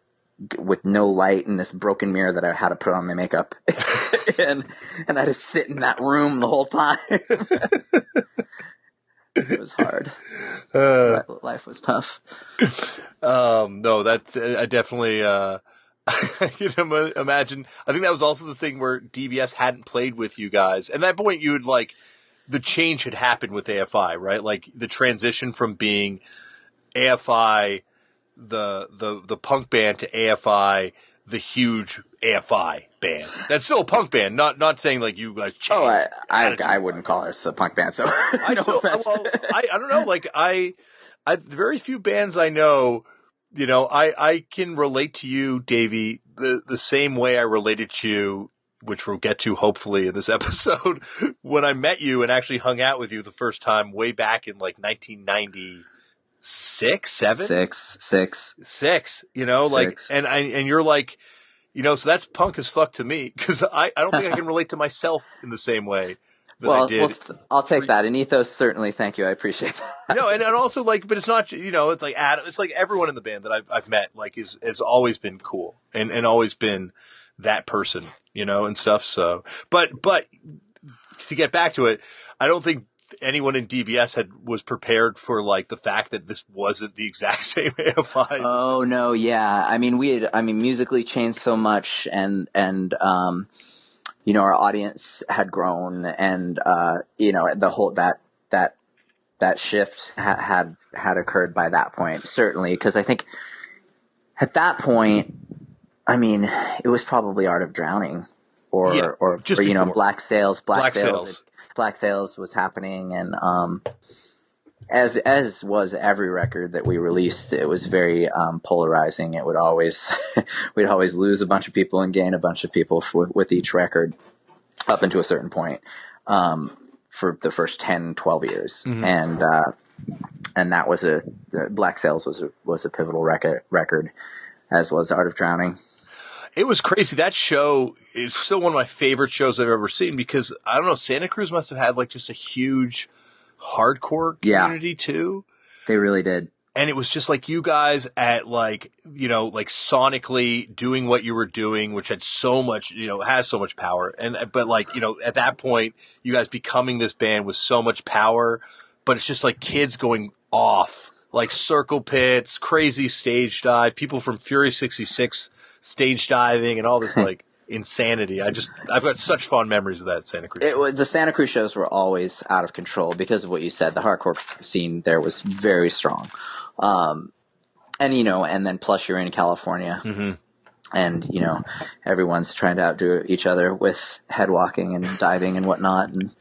Speaker 2: with no light and this broken mirror that I had to put on my makeup and I had to sit in that room the whole time. It was hard. Life was tough.
Speaker 1: No, that's, I definitely, I can imagine. I think that was also the thing where DBS hadn't played with you guys. And at that point you would the change had happened with AFI, right? Like the transition from being AFI, the punk band, to AFI, the huge AFI band. That's still a punk band. Not saying like you guys changed.
Speaker 2: I wouldn't call us a punk band. So I
Speaker 1: don't know. Like I very few bands I know. I can relate to you, Davey, the same way I related to you, which we'll get to hopefully in this episode, when I met you and actually hung out with you the first time way back in like 1990. Six, and you're like, so that's punk as fuck to me, because I don't think I can relate to myself in the same way that I did. Well,
Speaker 2: I'll take that. In ethos, certainly. Thank you. I appreciate that.
Speaker 1: No, and also but it's not, it's like Adam, it's like everyone in the band that I've met, like has always been cool and always been that person, and stuff. So, but to get back to it, I don't think anyone in DBS was prepared for like the fact that this wasn't the exact same AFI.
Speaker 2: Oh no, yeah. I mean, musically changed so much, and our audience had grown, and the whole that shift had occurred by that point, certainly, because I think at that point, it was probably Art of Drowning or Black Sails. Black Sails was happening, and as was every record that we released, it was very polarizing. It would always we'd always lose a bunch of people and gain a bunch of people with each record up into a certain point for the first 10, 12 years, and that was Black Sails was a pivotal record, as was Art of Drowning.
Speaker 1: It was crazy. That show is still one of my favorite shows I've ever seen because, I don't know, Santa Cruz must have had like just a huge hardcore community too.
Speaker 2: They really did.
Speaker 1: And it was just like you guys at like, you know, like sonically doing what you were doing, which had so much, you know, has so much power. But like, you know, at that point, you guys becoming this band with so much power, but it's just like kids going off, like circle pits, crazy stage dive, people from Fury 66 stage diving and all this like insanity. I've got such fond memories of that Santa Cruz show.
Speaker 2: The Santa Cruz shows were always out of control because of what you said. The hardcore scene there was very strong. And, you know, and then plus you're in California and, you know, everyone's trying to outdo each other with head walking and diving and whatnot and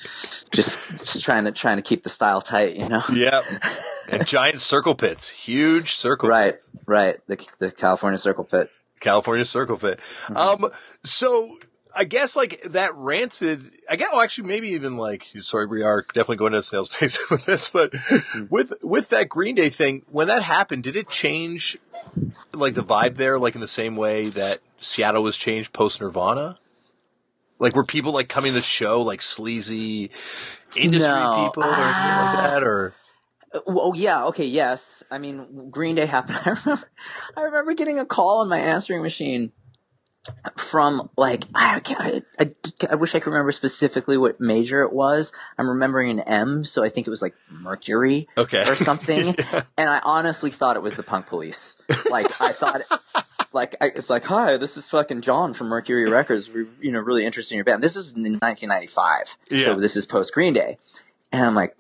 Speaker 2: just trying to keep the style tight, you know?
Speaker 1: Yeah. And giant circle pits, huge circle pits.
Speaker 2: Right. The California circle pit.
Speaker 1: California circle pit. So I guess like that Rancid, actually maybe even like, sorry, we are definitely going to a sales space with this, but with that Green Day thing, when that happened, did it change like the vibe there, like in the same way that Seattle was changed post Nirvana? Like were people like coming to the show like sleazy industry people or anything like that, or?
Speaker 2: Oh yeah, okay, yes. I mean, Green Day happened. I remember getting a call on my answering machine from like I wish I could remember specifically what major it was. I'm remembering an M, so I think it was like Mercury or something. Yeah. And I honestly thought it was the Punk Police. Like I thought, it's like, hi, this is fucking John from Mercury Records. We're really interested in your band. This is in 1995, so this is post Green Day, and I'm like.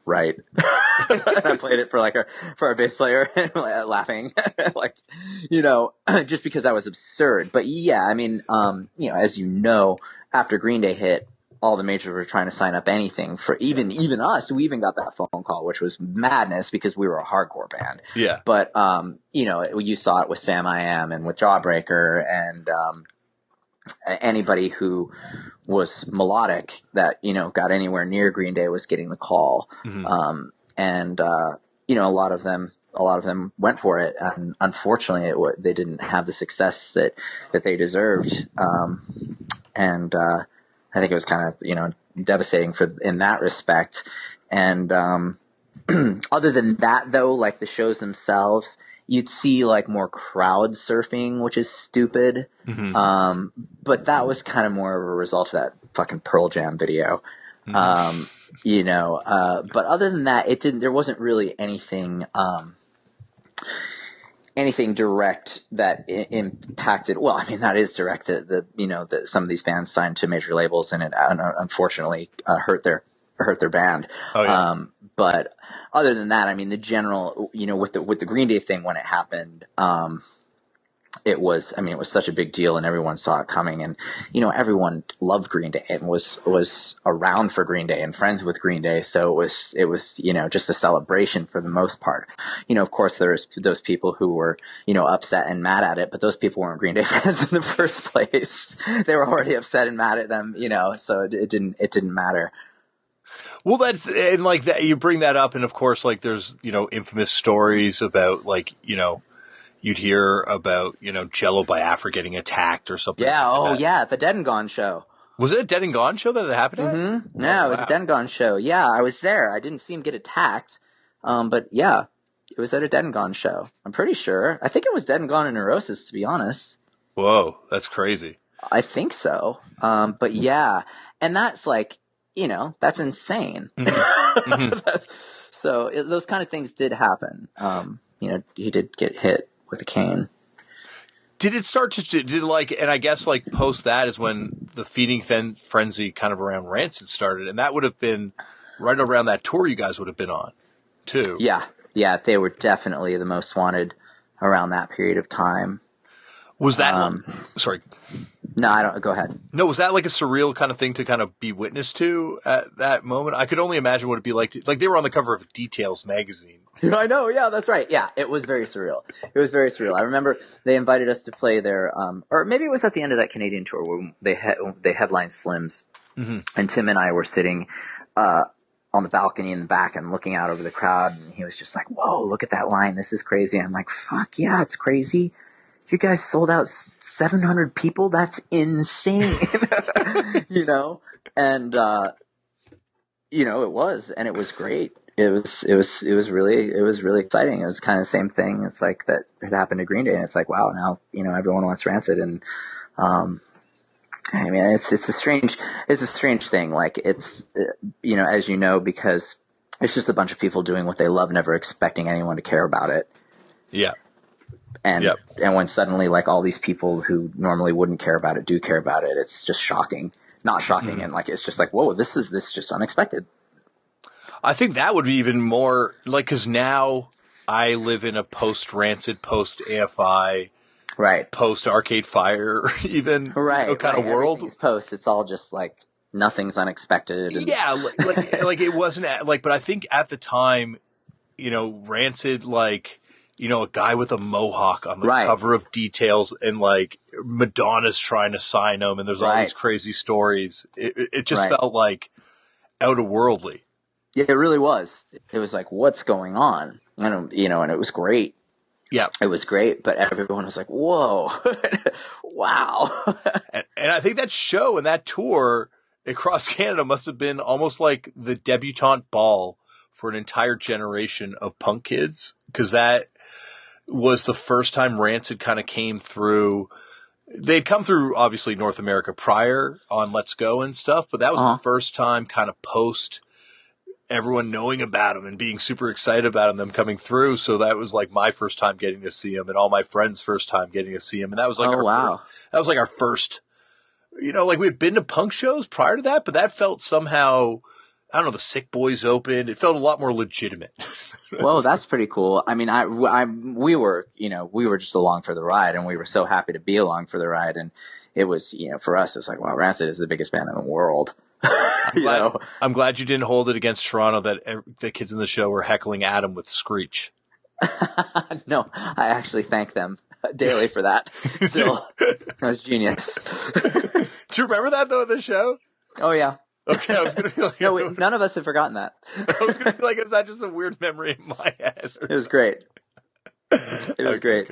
Speaker 2: Right. And I played it for our bass player and laughing, like, just because that was absurd. But yeah, I mean, as you know, after Green Day hit, all the majors were trying to sign up anything for even us. We even got that phone call, which was madness because we were a hardcore band.
Speaker 1: Yeah.
Speaker 2: But, you saw it with Sam I Am and with Jawbreaker and, anybody who was melodic that, got anywhere near Green Day was getting the call. And a lot of them went for it. And unfortunately they didn't have the success that they deserved. And I think it was kind of, devastating in that respect. And, other than that though, like the shows themselves, you'd see like more crowd surfing, which is stupid. But that was kind of more of a result of that fucking Pearl Jam video. But other than that, there wasn't really anything direct that impacted. Well, I mean, that is direct. That some of these bands signed to major labels and it unfortunately hurt their band. Oh, yeah. But other than that, I mean, the general, with the Green Day thing when it happened, it was such a big deal and everyone saw it coming and, everyone loved Green Day and was around for Green Day and friends with Green Day. So it was, just a celebration for the most part. Of course there's those people who were, upset and mad at it, but those people weren't Green Day fans in the first place. They were already upset and mad at them, so it didn't matter.
Speaker 1: Well, and like that, you bring that up, and of course, like there's infamous stories about like you'd hear about Jello Biafra getting attacked or something.
Speaker 2: Yeah,
Speaker 1: like that.
Speaker 2: The Dead and Gone show.
Speaker 1: Was it a Dead and Gone show that it happened at?
Speaker 2: Yeah, it was a Dead and Gone show. Yeah, I was there. I didn't see him get attacked, but yeah, it was at a Dead and Gone show. I'm pretty sure. I think it was Dead and Gone and Neurosis, to be honest.
Speaker 1: Whoa, that's crazy.
Speaker 2: I think so. But yeah, and that's like. That's insane. So those kind of things did happen. He did get hit with a cane.
Speaker 1: Did it start and I guess like post that is when the feeding frenzy kind of around Rancid started, and that would have been right around that tour you guys would have been on too.
Speaker 2: Yeah, they were definitely the most wanted around that period of time.
Speaker 1: Was that sorry?
Speaker 2: No, I don't. Go ahead.
Speaker 1: No, was that like a surreal kind of thing to kind of be witness to at that moment? I could only imagine what it'd be like. Like they were on the cover of Details magazine.
Speaker 2: I know. Yeah, that's right. Yeah, it was very surreal. I remember they invited us to play their, or maybe it was at the end of that Canadian tour where they headlined Slims, and Tim and I were sitting on the balcony in the back and looking out over the crowd, and he was just like, "Whoa, look at that line! This is crazy." I'm like, "Fuck yeah, it's crazy." you guys sold out 700 people? That's insane. You know? And, you know, it was great. It was really exciting. It was kind of the same thing. It's like that had happened to Green Day, and it's like, wow, now, you know, everyone wants Rancid. And, I mean, it's a strange thing. Like, it's, you know, as you know, because it's just a bunch of people doing what they love, never expecting anyone to care about it.
Speaker 1: Yeah.
Speaker 2: And when suddenly, like, all these people who normally wouldn't care about it do care about it, it's just shocking. Not shocking, and like, it's just like, whoa, this is just unexpected.
Speaker 1: I think that would be even more like, because now I live in a post-Rancid, post-AFI,
Speaker 2: right,
Speaker 1: post-Arcade Fire, even,
Speaker 2: right,
Speaker 1: you know, kind of world.
Speaker 2: Everything's post. It's all just like nothing's unexpected. And
Speaker 1: yeah, like it wasn't like, but I think at the time, you know, Rancid, like, you know, a guy with a mohawk on the cover of Details, and like Madonna's trying to sign him, and there's all these crazy stories. It just felt like out of worldly.
Speaker 2: Yeah, it really was. It was like, what's going on? And, you know, and it was great.
Speaker 1: Yeah.
Speaker 2: It was great, but everyone was like, whoa, wow.
Speaker 1: And I think that show and that tour across Canada must have been almost like the debutante ball for an entire generation of punk kids, because that was the first time Rancid kind of came through. They'd come through, obviously, North America prior on Let's Go and stuff, but that was the first time kind of post everyone knowing about them and being super excited about them coming through. So that was like my first time getting to see them, and all my friends' first time getting to see them. And that was like our first, you know, like we had been to punk shows prior to that, but that felt somehow, I don't know, the Sick Boys opened. It felt a lot more legitimate.
Speaker 2: Well, that's pretty cool. I mean, we were just along for the ride, and we were so happy to be along for the ride. And it was, you know, for us, it's like, wow, Rancid is the biggest band in the world.
Speaker 1: I'm glad you didn't hold it against Toronto that the kids in the show were heckling Adam with Screech.
Speaker 2: No, I actually thank them daily for that. Still, that was genius.
Speaker 1: Do you remember that, though, at the show?
Speaker 2: Oh, yeah.
Speaker 1: Okay, I was going to be like...
Speaker 2: No, none of us have forgotten that.
Speaker 1: I was going to be like, is that just a weird memory in my head?
Speaker 2: It was great. It was great.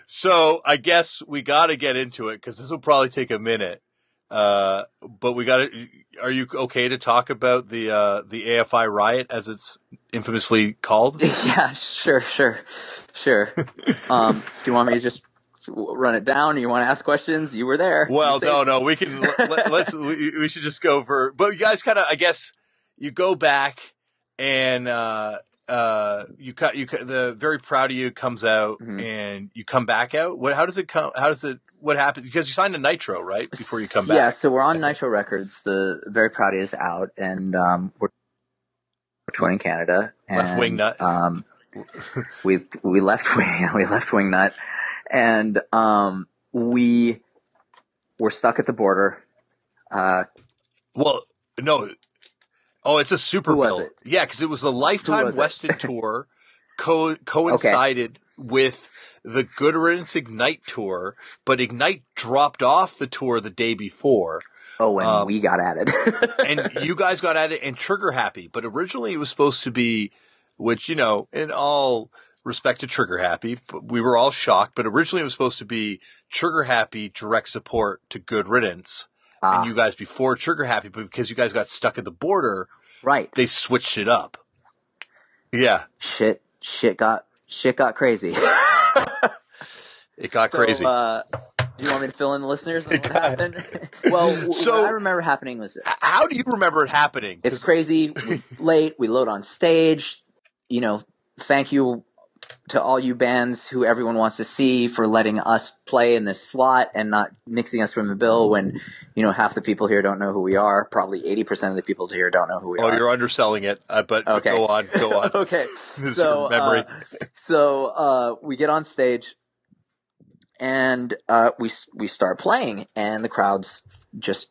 Speaker 1: So I guess we got to get into it, because this will probably take a minute. But we got to. Are you okay to talk about the AFI riot, as it's infamously called?
Speaker 2: Yeah, sure. Do you want me to just run it down? You want to ask questions? You were there.
Speaker 1: Well, no, we can. We should just go for. But you guys kind of, I guess, you go back and the Very Proud of You comes out, and you come back out. What happened? Because you signed a Nitro, right? Before you come back.
Speaker 2: Yeah, so we're on Nitro Records. The Very Proud of You is out, and we're touring in Canada. And,
Speaker 1: Left Wing Nut.
Speaker 2: we left Wing Nut, and we were stuck at the border.
Speaker 1: Well, no. Oh, it's a super
Speaker 2: Who
Speaker 1: bill.
Speaker 2: was it?
Speaker 1: Yeah, because it was the Lifetime Weston tour coincided with the Good Riddance Ignite tour, but Ignite dropped off the tour the day before.
Speaker 2: Oh, and we got at it.
Speaker 1: And you guys got at it, and Trigger Happy. But originally it was supposed to be, which, you know, in all respect to Trigger Happy, we were all shocked, but originally it was supposed to be Trigger Happy direct support to Good Riddance. And you guys before Trigger Happy, but because you guys got stuck at the border,
Speaker 2: right,
Speaker 1: they switched it up. Yeah.
Speaker 2: Shit got crazy.
Speaker 1: It got crazy.
Speaker 2: Do you want me to fill in the listeners on what happened? Well, what I remember happening was this.
Speaker 1: How do you remember it happening?
Speaker 2: It's crazy. We're late. We load on stage. You know, thank you to all you bands who everyone wants to see for letting us play in this slot and not nixing us from the bill when, you know, half the people here don't know who we are. Probably 80% of the people here don't know who we are.
Speaker 1: Oh, you're underselling it. But go on.
Speaker 2: Okay.
Speaker 1: This is your memory.
Speaker 2: So we get on stage and we start playing, and the crowd's just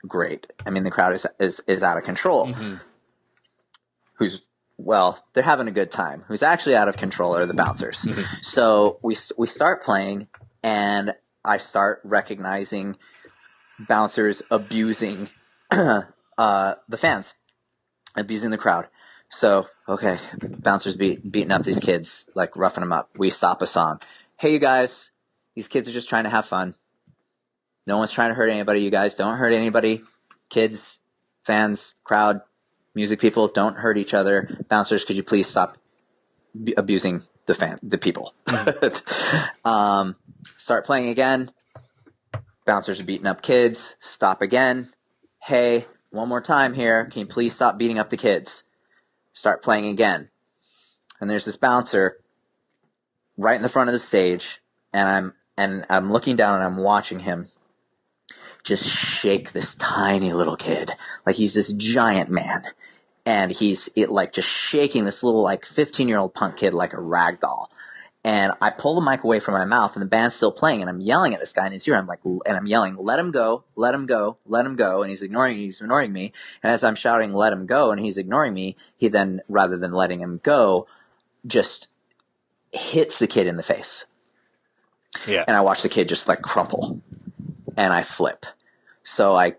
Speaker 2: great. I mean, the crowd is out of control. Mm-hmm. They're having a good time. Who's actually out of control are the bouncers. So we start playing, and I start recognizing bouncers abusing the fans, abusing the crowd. So, okay, bouncers beating up these kids, like roughing them up. We stop a song. hey, you guys, these kids are just trying to have fun. No one's trying to hurt anybody. You guys don't hurt anybody. Kids, fans, crowd, music people, don't hurt each other. Bouncers, could you please stop abusing the people? Start playing again. Bouncers are beating up kids. Stop again. Hey, one more time here. Can you please stop beating up the kids? Start playing again. And there's this bouncer right in the front of the stage, and I'm looking down and I'm watching him just shake this tiny little kid. Like he's this giant man. And he's just shaking this little 15-year-old punk kid like a rag doll. And I pull the mic away from my mouth, and the band's still playing, and I'm yelling at this guy in his ear. I'm yelling, let him go, let him go, let him go. And he's ignoring me. And as I'm shouting, let him go, and he's ignoring me, he then, rather than letting him go, just hits the kid in the face.
Speaker 1: Yeah.
Speaker 2: And I watch the kid just crumple. And I flip. So I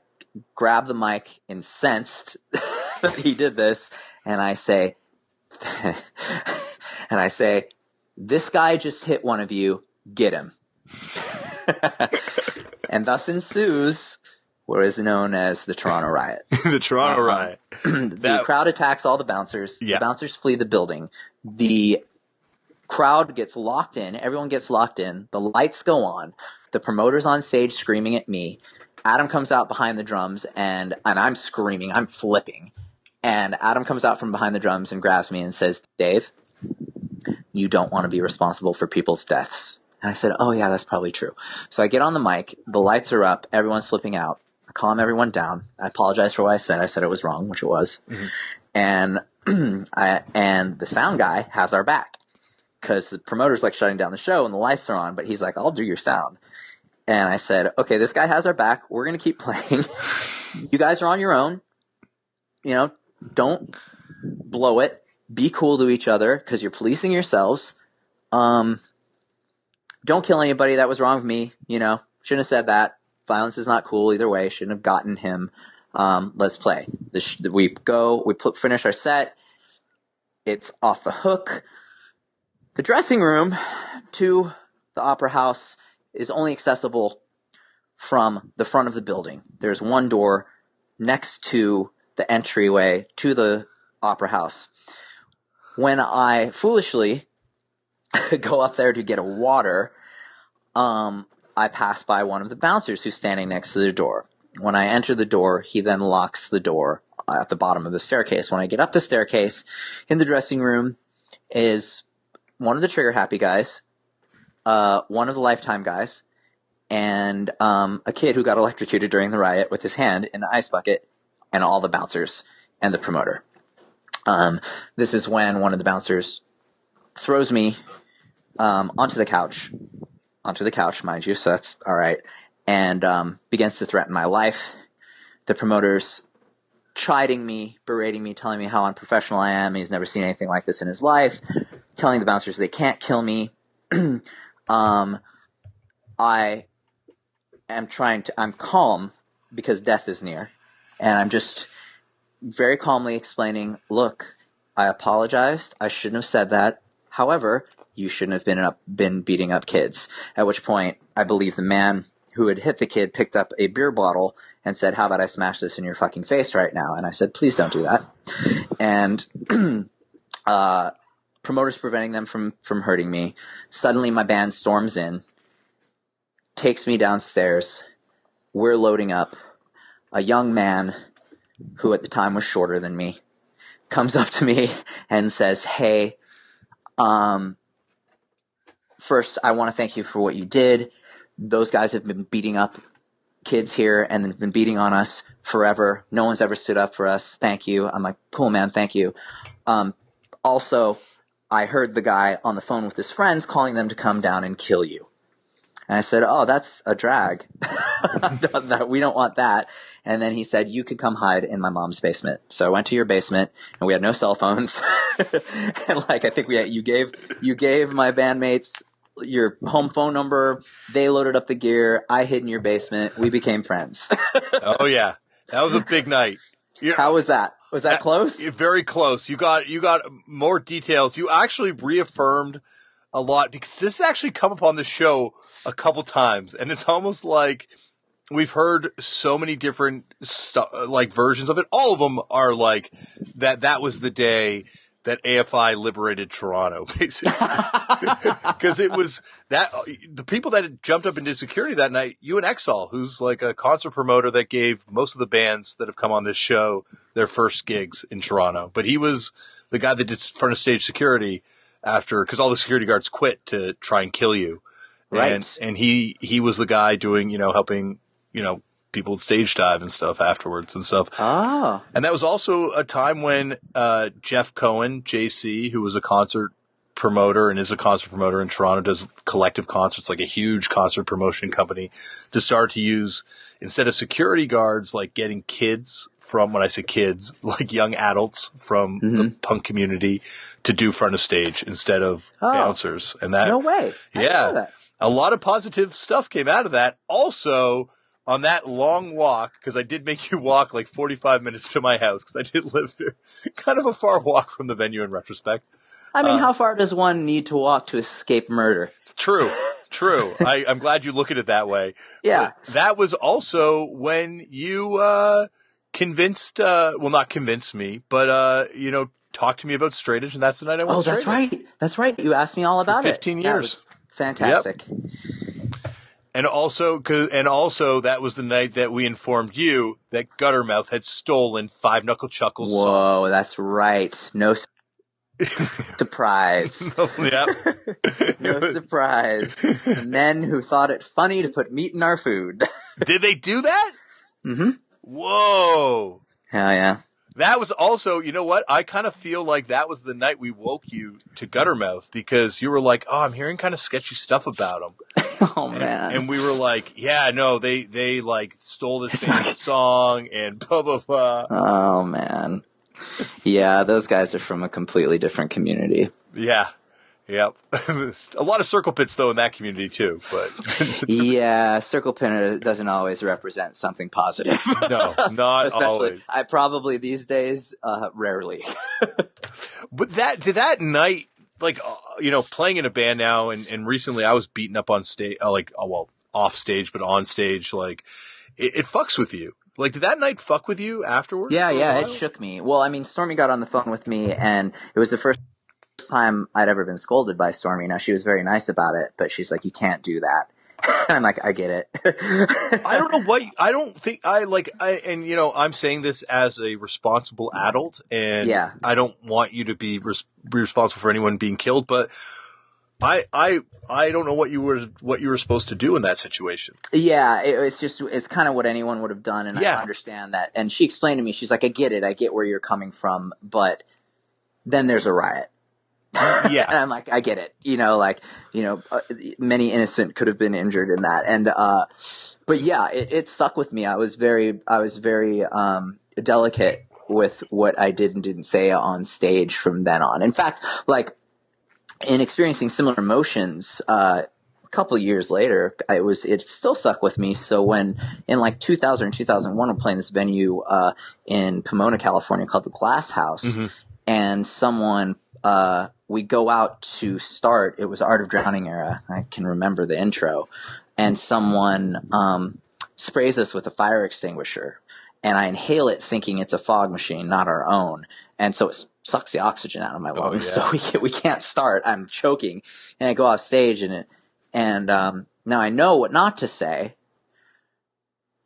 Speaker 2: grab the mic, incensed that he did this, and I say, this guy just hit one of you, get him. And thus ensues what is known as the Toronto Riot.
Speaker 1: The Toronto Riot.
Speaker 2: The crowd attacks all the bouncers.
Speaker 1: Yeah.
Speaker 2: The bouncers flee the building. The crowd gets locked in. Everyone gets locked in. The lights go on. The promoter's on stage screaming at me. Adam comes out behind the drums, and I'm screaming. I'm flipping. And Adam comes out from behind the drums and grabs me and says, Dave, you don't want to be responsible for people's deaths. And I said, oh, yeah, that's probably true. So I get on the mic. The lights are up. Everyone's flipping out. I calm everyone down. I apologize for what I said. I said it was wrong, which it was. Mm-hmm. And the sound guy has our back because the promoter's shutting down the show and the lights are on. But he's like, I'll do your sound. And I said, okay, this guy has our back. We're going to keep playing. You guys are on your own. Don't blow it. Be cool to each other because you're policing yourselves. Don't kill anybody. That was wrong with me. Shouldn't have said that. Violence is not cool either way. Shouldn't have gotten him. Let's play. We finish our set. It's off the hook. The dressing room to the opera house is only accessible from the front of the building. There's one door next to the entryway to the opera house. When I foolishly go up there to get a water, I pass by one of the bouncers who's standing next to the door. When I enter the door, he then locks the door at the bottom of the staircase. When I get up the staircase, in the dressing room is one of the Trigger Happy guys, one of the Lifetime guys, and a kid who got electrocuted during the riot with his hand in the ice bucket, and all the bouncers and the promoter. This is when one of the bouncers throws me onto the couch, mind you, so that's all right, and begins to threaten my life. The promoter's chiding me, berating me, telling me how unprofessional I am. He's never seen anything like this in his life, telling the bouncers they can't kill me. I'm calm because death is near, and I'm just very calmly explaining, look, I apologized. I shouldn't have said that. However, you shouldn't have been beating up kids. At which point, I believe the man who had hit the kid picked up a beer bottle and said, how about I smash this in your fucking face right now? And I said, please don't do that. And promoters preventing them from hurting me. Suddenly my band storms in, takes me downstairs. We're loading up. A young man who at the time was shorter than me comes up to me and says, hey, first, I want to thank you for what you did. Those guys have been beating up kids here and been beating on us forever. No one's ever stood up for us. Thank you. I'm like, cool, man. Thank you. Also, I heard the guy on the phone with his friends calling them to come down and kill you. And I said, oh, that's a drag. We don't want that. And then he said, you could come hide in my mom's basement. So I went to your basement, and we had no cell phones. And I think you gave my bandmates your home phone number. They loaded up the gear. I hid in your basement. We became friends.
Speaker 1: Oh yeah, that was a big night.
Speaker 2: How was that? Was that close?
Speaker 1: Very close. You got more details. You actually reaffirmed a lot because this has actually come up on the show a couple times, and it's almost like we've heard so many different like versions of it. All of them are like that was the day that AFI liberated Toronto, basically. Because it was that the people that had jumped up and did security that night, you and Exall, who's like a concert promoter that gave most of the bands that have come on this show their first gigs in Toronto. But he was the guy that did front of stage security after, because all the security guards quit to try and kill you.
Speaker 2: Right.
Speaker 1: And he was the guy doing, helping, people stage dive and stuff afterwards and stuff.
Speaker 2: Oh.
Speaker 1: And that was also a time when Jeff Cohen, JC, who was a concert promoter and is a concert promoter in Toronto, does collective concerts, like a huge concert promotion company, to start to use, instead of security guards, like getting kids from, when I say kids, like young adults from the punk community to do front of stage instead of bouncers. And that,
Speaker 2: no way. I didn't know that.
Speaker 1: A lot of positive stuff came out of that. Also, on that long walk, because I did make you walk like 45 minutes to my house, because I did live there, kind of a far walk from the venue in retrospect.
Speaker 2: I mean, how far does one need to walk to escape murder?
Speaker 1: True. I'm glad you look at it that way.
Speaker 2: Yeah.
Speaker 1: But that was also when you convinced, well, not convinced me, but, talked to me about straight edge, and that's the night I went straight edge.
Speaker 2: Right. That's right. You asked me all about
Speaker 1: 15
Speaker 2: it.
Speaker 1: 15 years.
Speaker 2: Fantastic.
Speaker 1: Yep. And also that was the night that we informed you that Guttermouth had stolen Five Knuckle Chuckle's song.
Speaker 2: Whoa, that's right. No surprise. No surprise. The men who thought it funny to put meat in our food.
Speaker 1: Did they do that?
Speaker 2: Mm-hmm.
Speaker 1: Whoa.
Speaker 2: Hell yeah.
Speaker 1: That was also, you know what? I kind of feel like that was the night we woke you to Guttermouth, because you were like, oh, I'm hearing kind of sketchy stuff about him.
Speaker 2: Oh, man.
Speaker 1: And we were like, yeah, no, they like stole this band's song and blah, blah, blah.
Speaker 2: Oh, man. Yeah, those guys are from a completely different community.
Speaker 1: Yeah. Yep. A lot of circle pits, though, in that community, too. But
Speaker 2: yeah, circle pit doesn't always represent something positive.
Speaker 1: No, not always.
Speaker 2: I probably these days, rarely.
Speaker 1: But that night, like, playing in a band now, and recently I was beaten up on stage, off stage, but on stage, like, it fucks with you. Like, did that night fuck with you afterwards?
Speaker 2: Yeah, it shook me. Well, I mean, Stormy got on the phone with me, and it was the first time I'd ever been scolded by Stormy. Now, she was very nice about it, but she's like, you can't do that. And I'm like, I get it.
Speaker 1: I don't know what, I don't think I'm saying this as a responsible adult, and I don't want you to be responsible for anyone being killed, but I don't know what you were supposed to do in that situation.
Speaker 2: Yeah, it's kind of what anyone would have done, and I understand that. And she explained to me, she's like, I get it. I get where you're coming from, but then there's a riot.
Speaker 1: Yeah.
Speaker 2: And I'm like, I get it. Many innocent could have been injured in that. And, but yeah, it stuck with me. I was very delicate with what I did and didn't say on stage from then on. In fact, like, in experiencing similar emotions, a couple of years later, it still stuck with me. So when in like 2000 or 2001, I'm playing this venue, in Pomona, California called the Glass House, and someone, we go out to start, it was Art of Drowning era. I can remember the intro, and someone, sprays us with a fire extinguisher, and I inhale it thinking it's a fog machine, not our own. And so it sucks the oxygen out of my lungs. So we can't start. I'm choking, and I go off stage and now I know what not to say,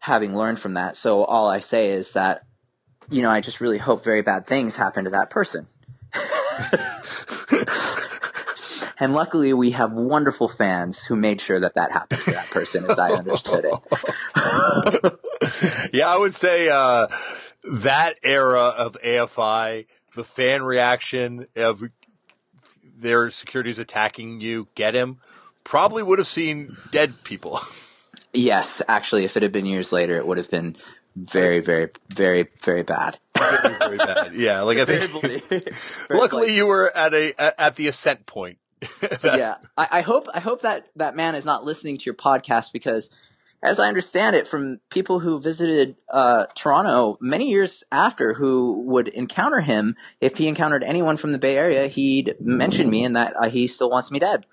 Speaker 2: having learned from that. So all I say is that, I just really hope very bad things happen to that person. And luckily we have wonderful fans who made sure that happened to that person, as I understood it.
Speaker 1: Yeah, I would say, that era of AFI, the fan reaction of their securities attacking you, get him, probably would have seen dead people.
Speaker 2: Yes, actually, if it had been years later, it would have been very, very, very, very bad.
Speaker 1: Very, very bad. Yeah, like I think. Luckily, you were at the ascent point.
Speaker 2: Yeah, I hope that man is not listening to your podcast, because as I understand it, from people who visited Toronto many years after, who would encounter him, if he encountered anyone from the Bay Area, he'd mention me and that he still wants me dead.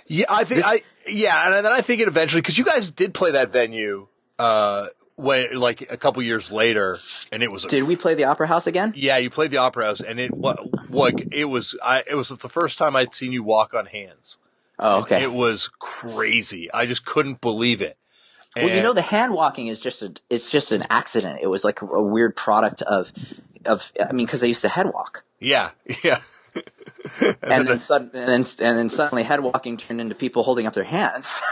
Speaker 1: Yeah, and then I think it eventually, because you guys did play that venue when like a couple years later, and it was.
Speaker 2: Did we play the Opera House again?
Speaker 1: Yeah, you played the Opera House, and it was the first time I'd seen you walk on hands.
Speaker 2: Oh, okay.
Speaker 1: And it was crazy. I just couldn't believe it.
Speaker 2: Well, you know, the hand walking is just an accident. It was like a weird product of I mean, because I used to head walk.
Speaker 1: Yeah.
Speaker 2: and then suddenly head walking turned into people holding up their hands.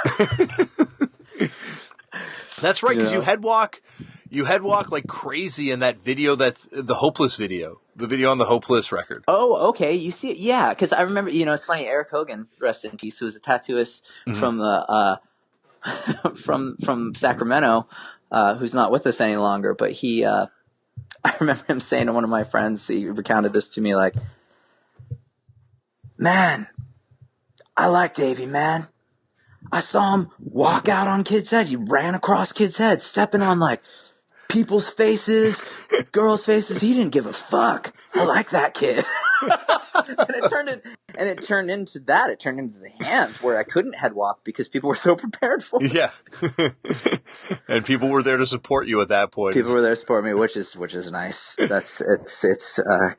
Speaker 1: That's right, because you head walk like crazy in that video. That's the Hopeless video, the video on the Hopeless record.
Speaker 2: Oh, okay. You see it, yeah. Because I remember, you know, it's funny. Eric Hogan, rest in peace, who was a tattooist from the from Sacramento, who's not with us any longer. But he, I remember him saying to one of my friends, he recounted this to me, like, "Man, I like Davey, man. I saw him walk out on kids' head. He ran across kids' heads, stepping on like people's faces, girls' faces. He didn't give a fuck. I like that kid." and it turned into that. It turned into the hands, where I couldn't head walk because people were so prepared for it.
Speaker 1: Yeah. And people were there to support you at that point.
Speaker 2: People were there to support me, which is nice. It's a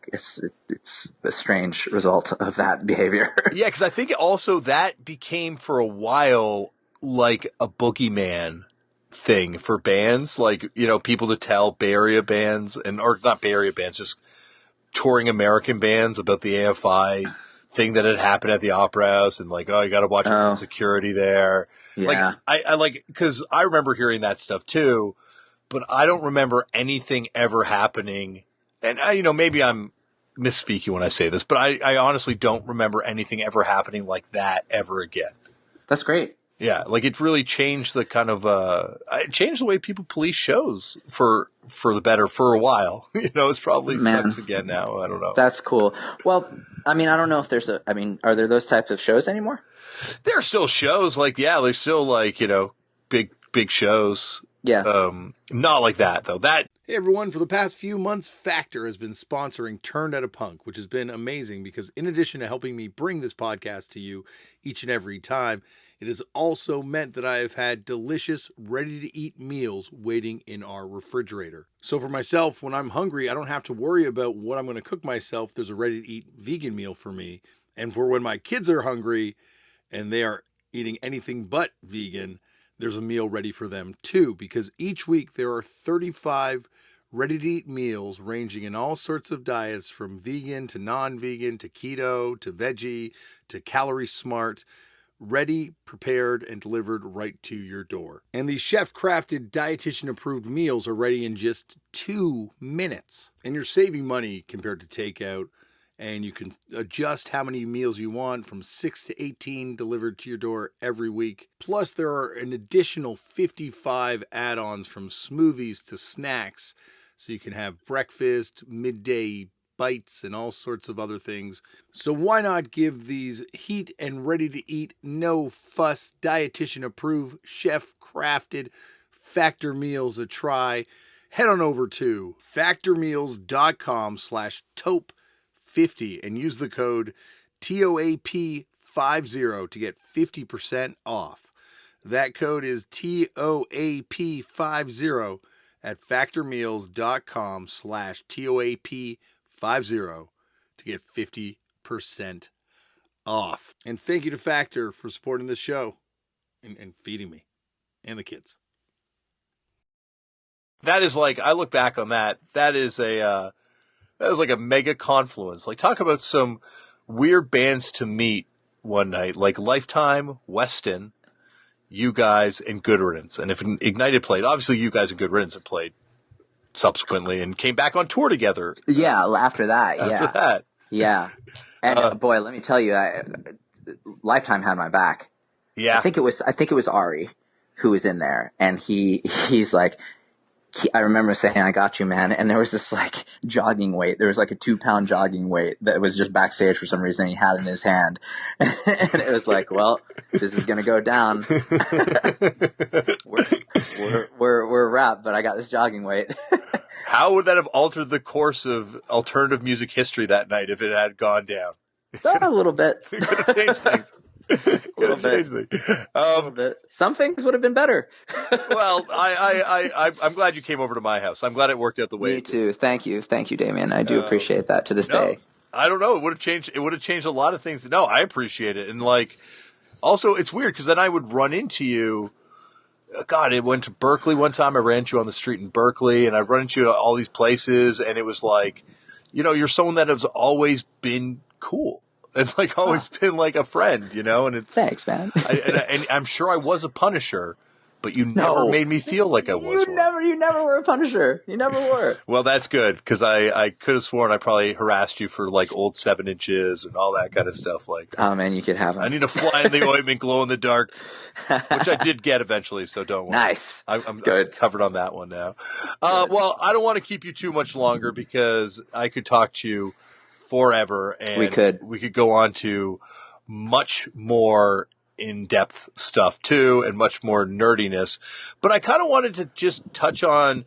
Speaker 2: strange result of that behavior.
Speaker 1: Yeah, because I think also that became for a while like a boogeyman thing for bands, like, you know, people to tell Bay Area bands or not Bay Area bands, just touring American bands about the AFI thing that had happened at the Opera House, and like, oh, you got to watch out for the security there.
Speaker 2: Yeah.
Speaker 1: Like, I like, because I remember hearing that stuff too, but I don't remember anything ever happening. And you know, maybe I'm misspeaking when I say this, but I honestly don't remember anything ever happening like that ever again.
Speaker 2: That's great.
Speaker 1: Yeah, like it really changed the kind of it changed the way people police shows for the better for a while. You know, it's probably sucks again now. I don't know.
Speaker 2: That's cool. Well, I mean, I don't know if are there those types of shows anymore?
Speaker 1: There are still shows like, yeah, there's still like, you know, big shows.
Speaker 2: Yeah.
Speaker 1: Not like that though. Hey everyone, for the past few months, Factor has been sponsoring Turned Out a Punk, which has been amazing because in addition to helping me bring this podcast to you each and every time, it has also meant that I have had delicious, ready-to-eat meals waiting in our refrigerator. So for myself, when I'm hungry, I don't have to worry about what I'm going to cook myself. There's a ready-to-eat vegan meal for me. And for when my kids are hungry and they are eating anything but vegan, there's a meal ready for them too, because each week there are 35 ready-to-eat meals ranging in all sorts of diets, from vegan to non-vegan to keto to veggie to calorie smart, ready, prepared, and delivered right to your door. And these chef-crafted, dietitian-approved meals are ready in just 2 minutes. And you're saving money compared to takeout, and you can adjust how many meals you want, from 6 to 18 delivered to your door every week. Plus, there are an additional 55 add-ons, from smoothies to snacks, so you can have breakfast, midday bites, and all sorts of other things. So why not give these heat and ready-to-eat, no-fuss, dietitian-approved, chef-crafted Factor meals a try? Head on over to factormeals.com/TOAP50 and use the code TOAP50 to get 50% off. That code is TOAP50 at factormeals.com/TOAP50 to get 50% off. And thank you to Factor for supporting this show and feeding me and the kids. That is like, I look back on that. That is like a mega confluence. Like, talk about some weird bands to meet one night, like Lifetime, Weston, you guys, and Good Riddance. And if Ignited played, obviously you guys and Good Riddance have played subsequently and came back on tour together.
Speaker 2: Yeah, after that. Yeah. And boy, let me tell you, Lifetime had my back.
Speaker 1: Yeah.
Speaker 2: I think it was Ari who was in there, and he's like, I remember saying, "I got you, man." And there was this like jogging weight. There was like a 2-pound jogging weight that was just backstage for some reason. He had in his hand, and it was like, well, this is gonna go down. crap, but I got this jogging weight.
Speaker 1: How would that have altered the course of alternative music history that night if it had gone down?
Speaker 2: A little bit.
Speaker 1: It could have changed things.
Speaker 2: A little bit. Some things would have been better.
Speaker 1: Well, I'm glad you came over to my house. I'm glad it worked out the way
Speaker 2: Me
Speaker 1: it did.
Speaker 2: too. Thank you, Damian. I do appreciate that to this day.
Speaker 1: I don't know. It would have changed. It would have changed a lot of things. No, I appreciate it. And like, also, it's weird because then I would run into you. God, it went to Berkeley one time. I ran into you on the street in Berkeley, and I run into you at all these places, and it was like, you're someone that has always been cool and like always been like a friend, and it's
Speaker 2: thanks, man.
Speaker 1: and I'm sure I was a Punisher, but you never made me feel like I was.
Speaker 2: You never were a Punisher. You never were.
Speaker 1: Well, that's good because I could have sworn I probably harassed you for like old 7 inches and all that kind of stuff. Like,
Speaker 2: oh man, you could have them.
Speaker 1: I need a fly in the ointment, glow in the dark, which I did get eventually. So don't worry.
Speaker 2: Nice.
Speaker 1: I'm
Speaker 2: good.
Speaker 1: Covered on that one now. Well, I don't want to keep you too much longer because I could talk to you forever, and we could go on to much more in-depth stuff too, and much more nerdiness. But I kind of wanted to just touch on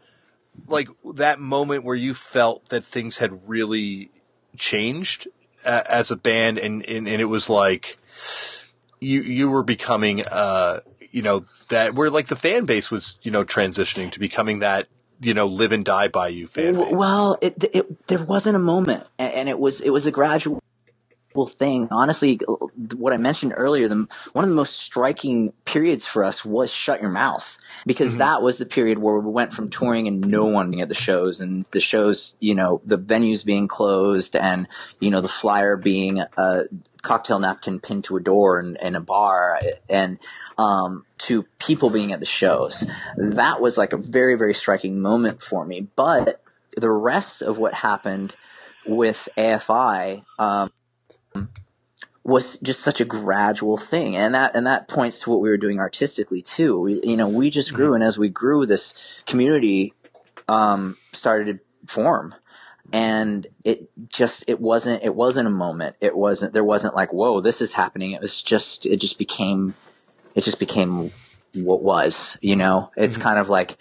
Speaker 1: like that moment where you felt that things had really changed as a band, and it was like you were becoming that where like the fan base was transitioning to becoming that live and die by you fan base.
Speaker 2: Well, there wasn't a moment, and it was a gradual thing. Honestly, what I mentioned earlier, one of the most striking periods for us was Shut Your Mouth, because that was the period where we went from touring and no one being at the shows, and the shows, the venues being closed, and the flyer being a cocktail napkin pinned to a door in a bar, and to people being at the shows. That was like a very, very striking moment for me. But the rest of what happened with AFI was just such a gradual thing, and that points to what we were doing artistically too. We just grew, and as we grew, this community started to form, and it wasn't a moment. There wasn't like, whoa, this is happening. It just became what was. It's kind of like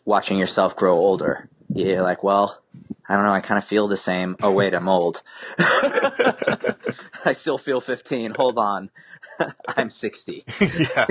Speaker 2: watching yourself grow older. You're like, well, I don't know, I kind of feel the same. Oh, wait, I'm old. I still feel 15. Hold on. I'm 60.
Speaker 1: Yeah.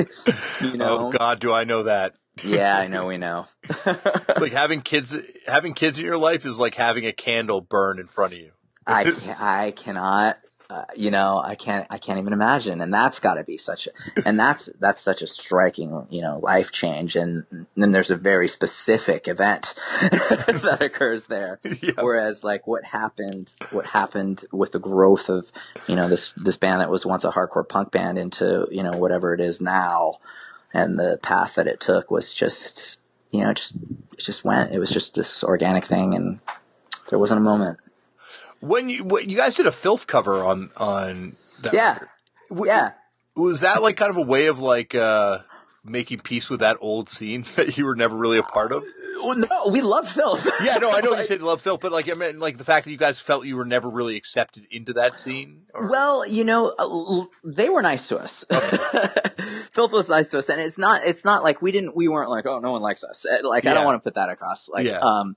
Speaker 1: Oh, God, do I know that.
Speaker 2: Yeah, I know, we know.
Speaker 1: It's like having kids in your life is like having a candle burn in front of you.
Speaker 2: I cannot. I can't even imagine, and that's got to be such a striking, life change, and then there's a very specific event that occurs there. Yeah. Whereas, like, what happened with the growth of, this band that was once a hardcore punk band into, whatever it is now, and the path that it took was just, it just went. It was just this organic thing, and there wasn't a moment.
Speaker 1: When you guys did a Filth cover on that record.
Speaker 2: Yeah.
Speaker 1: Was that like kind of a way of like making peace with that old scene that you were never really a part of?
Speaker 2: No, we love Filth.
Speaker 1: Yeah, no, I know you said you love Filth, but like I mean, like the fact that you guys felt you were never really accepted into that scene. Or?
Speaker 2: Well, they were nice to us. Filth was nice to us, and it's not like we weren't like, oh, no one likes us. Like, I don't want to put that across. Like, and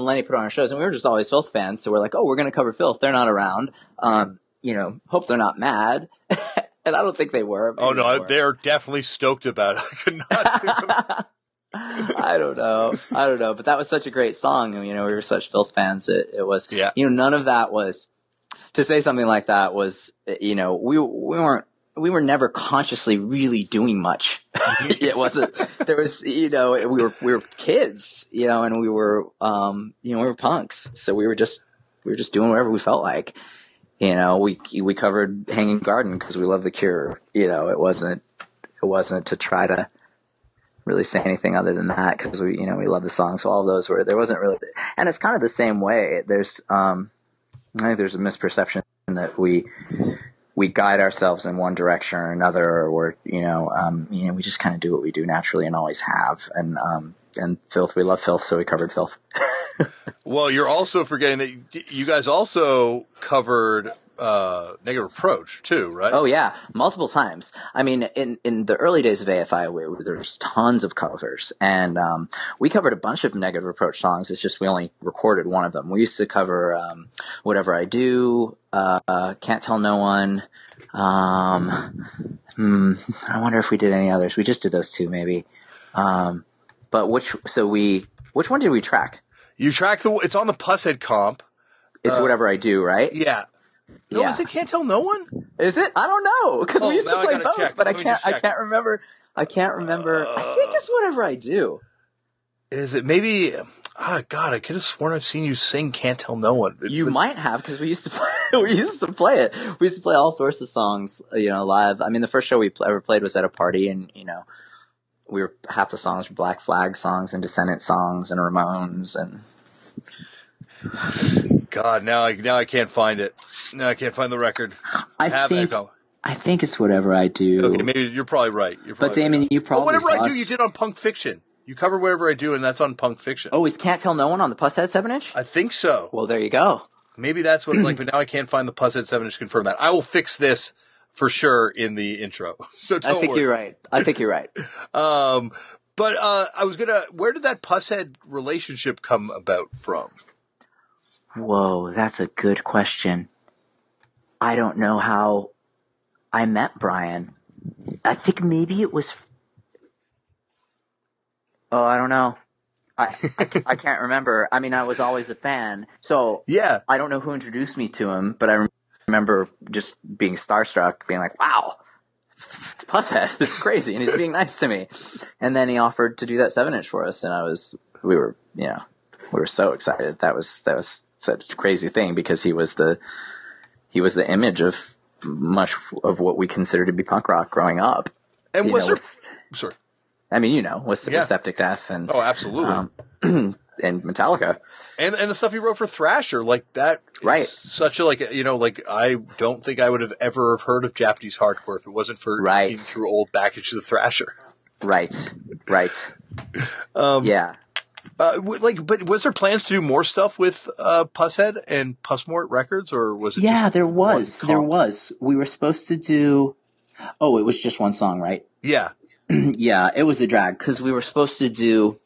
Speaker 2: Lenny put on our shows, and we were just always Filth fans, so we're like, oh, we're going to cover Filth. They're not around. Hope they're not mad. And I don't think they were.
Speaker 1: Oh no, they're definitely stoked about it. I could not do them.
Speaker 2: I don't know, but that was such a great song. We were such Filth fans. It was, none of that was, to say something like that was, we were never consciously really doing much. It wasn't, there was, we were kids, and we were punks. So we were just doing whatever we felt like. We covered Hanging Garden because we love The Cure. It wasn't to try to really say anything other than that, because we love the song. So all of those there wasn't really, and it's kind of the same way. There's, I think there's a misperception that we guide ourselves in one direction or another, or we just kind of do what we do naturally and always have. And Filth, we love Filth, so we covered Filth.
Speaker 1: Well, you're also forgetting that you guys also covered negative approach too, right?
Speaker 2: Oh yeah, multiple times. I mean, in the early days of AFI, there's tons of covers, and we covered a bunch of negative approach songs. It's just we only recorded one of them. We used to cover "Whatever I Do," "Can't Tell No One." I wonder if we did any others. We just did those two, maybe. But which one did we track?
Speaker 1: You tracked it's on the Pushead comp.
Speaker 2: It's "Whatever I Do," right?
Speaker 1: Yeah. No,
Speaker 2: yeah.
Speaker 1: Is it "Can't Tell No One"?
Speaker 2: Is it? I don't know, because we used to play both,
Speaker 1: check.
Speaker 2: but I can't remember. I think it's "Whatever I Do."
Speaker 1: Is it maybe? God, I could have sworn I've seen you sing "Can't Tell No One."
Speaker 2: You might have, because we used to play. We used to play it. We used to play all sorts of songs, live. I mean, the first show we ever played was at a party, and half the songs were Black Flag songs and Descendant songs and Ramones and.
Speaker 1: God, now I can't find it. Now I can't find the record.
Speaker 2: I think it's "Whatever I Do."
Speaker 1: Okay, maybe you're probably right.
Speaker 2: But Damien, you probably
Speaker 1: "Whatever I Do" you did on Punk Fiction. You covered "Whatever I Do," and that's on Punk Fiction.
Speaker 2: Oh, is "Can't Tell No One" on the Pushead 7-inch?
Speaker 1: I think so.
Speaker 2: Well, there you go.
Speaker 1: Maybe that's what. But now I can't find the Pushead 7-inch to confirm that. I will fix this for sure in the intro. So don't worry.
Speaker 2: I think you're right.
Speaker 1: But I was where did that Pushead relationship come about from?
Speaker 2: Whoa, that's a good question. I don't know how I met Brian. I think maybe it was. Oh, I don't know. I can't remember. I mean, I was always a fan, so
Speaker 1: yeah.
Speaker 2: I don't know who introduced me to him, but I remember just being starstruck, being like, "Wow, it's Pushead. This is crazy," and he's being nice to me. And then he offered to do that 7-inch for us, and we were so excited. That was such a crazy thing, because he was the image of much of what we consider to be punk rock growing up.
Speaker 1: And sorry.
Speaker 2: I mean, with Septic Death and
Speaker 1: absolutely,
Speaker 2: and Metallica,
Speaker 1: and the stuff he wrote for Thrasher, like that,
Speaker 2: right?
Speaker 1: Such a I don't think I would have ever heard of Japanese hardcore if it wasn't for looking through old package of the Thrasher.
Speaker 2: Right. Yeah.
Speaker 1: But was there plans to do more stuff with Pushead and Pussmort Records, or was it?
Speaker 2: Yeah, there was. We were supposed to do. Oh, it was just one song, right?
Speaker 1: Yeah.
Speaker 2: Yeah, it was a drag, because we were supposed to do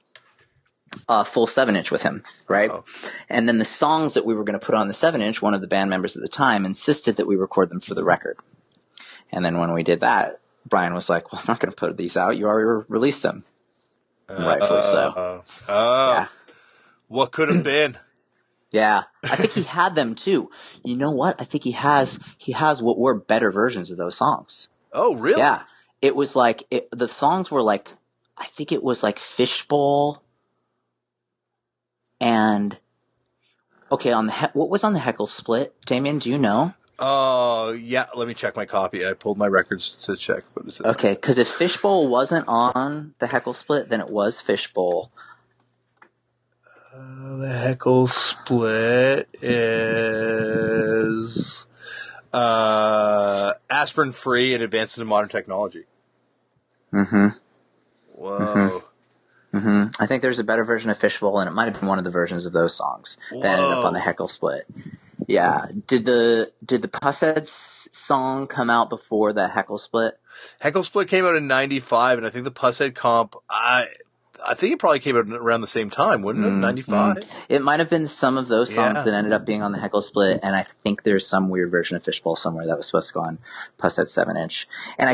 Speaker 2: a full 7-inch with him, right? Oh. And then the songs that we were going to put on the 7-inch, one of the band members at the time insisted that we record them for the record. And then when we did that, Brian was like, "Well, I'm not going to put these out. You already released them." Rightfully so.
Speaker 1: Yeah. What could have been?
Speaker 2: Yeah, I think he had them too. You know what? I think he has what were better versions of those songs.
Speaker 1: Oh, really?
Speaker 2: Yeah. It was like the songs were like, I think it was like Fishbowl, and okay, what was on the Heckle Split? Damien, do you know?
Speaker 1: Yeah. Let me check my copy. I pulled my records to check. What is it?
Speaker 2: Okay, because if Fishbowl wasn't on the Heckle Split, then it was Fishbowl.
Speaker 1: The Heckle Split is Aspirin Free and Advances in Modern Technology.
Speaker 2: Mm-hmm.
Speaker 1: Whoa.
Speaker 2: Mm-hmm. I think there's a better version of Fishbowl, and it might have been one of the versions of those songs that ended up on the Heckle Split. Yeah. Did the Pushead song come out before the Heckle Split?
Speaker 1: Heckle Split came out in 95, and I think the Pushead comp, I think it probably came out around the same time, wouldn't it? 95?
Speaker 2: It might have been some of those songs that ended up being on the Heckle Split, and I think there's some weird version of Fishbowl somewhere that was supposed to go on Pushead 7-inch. And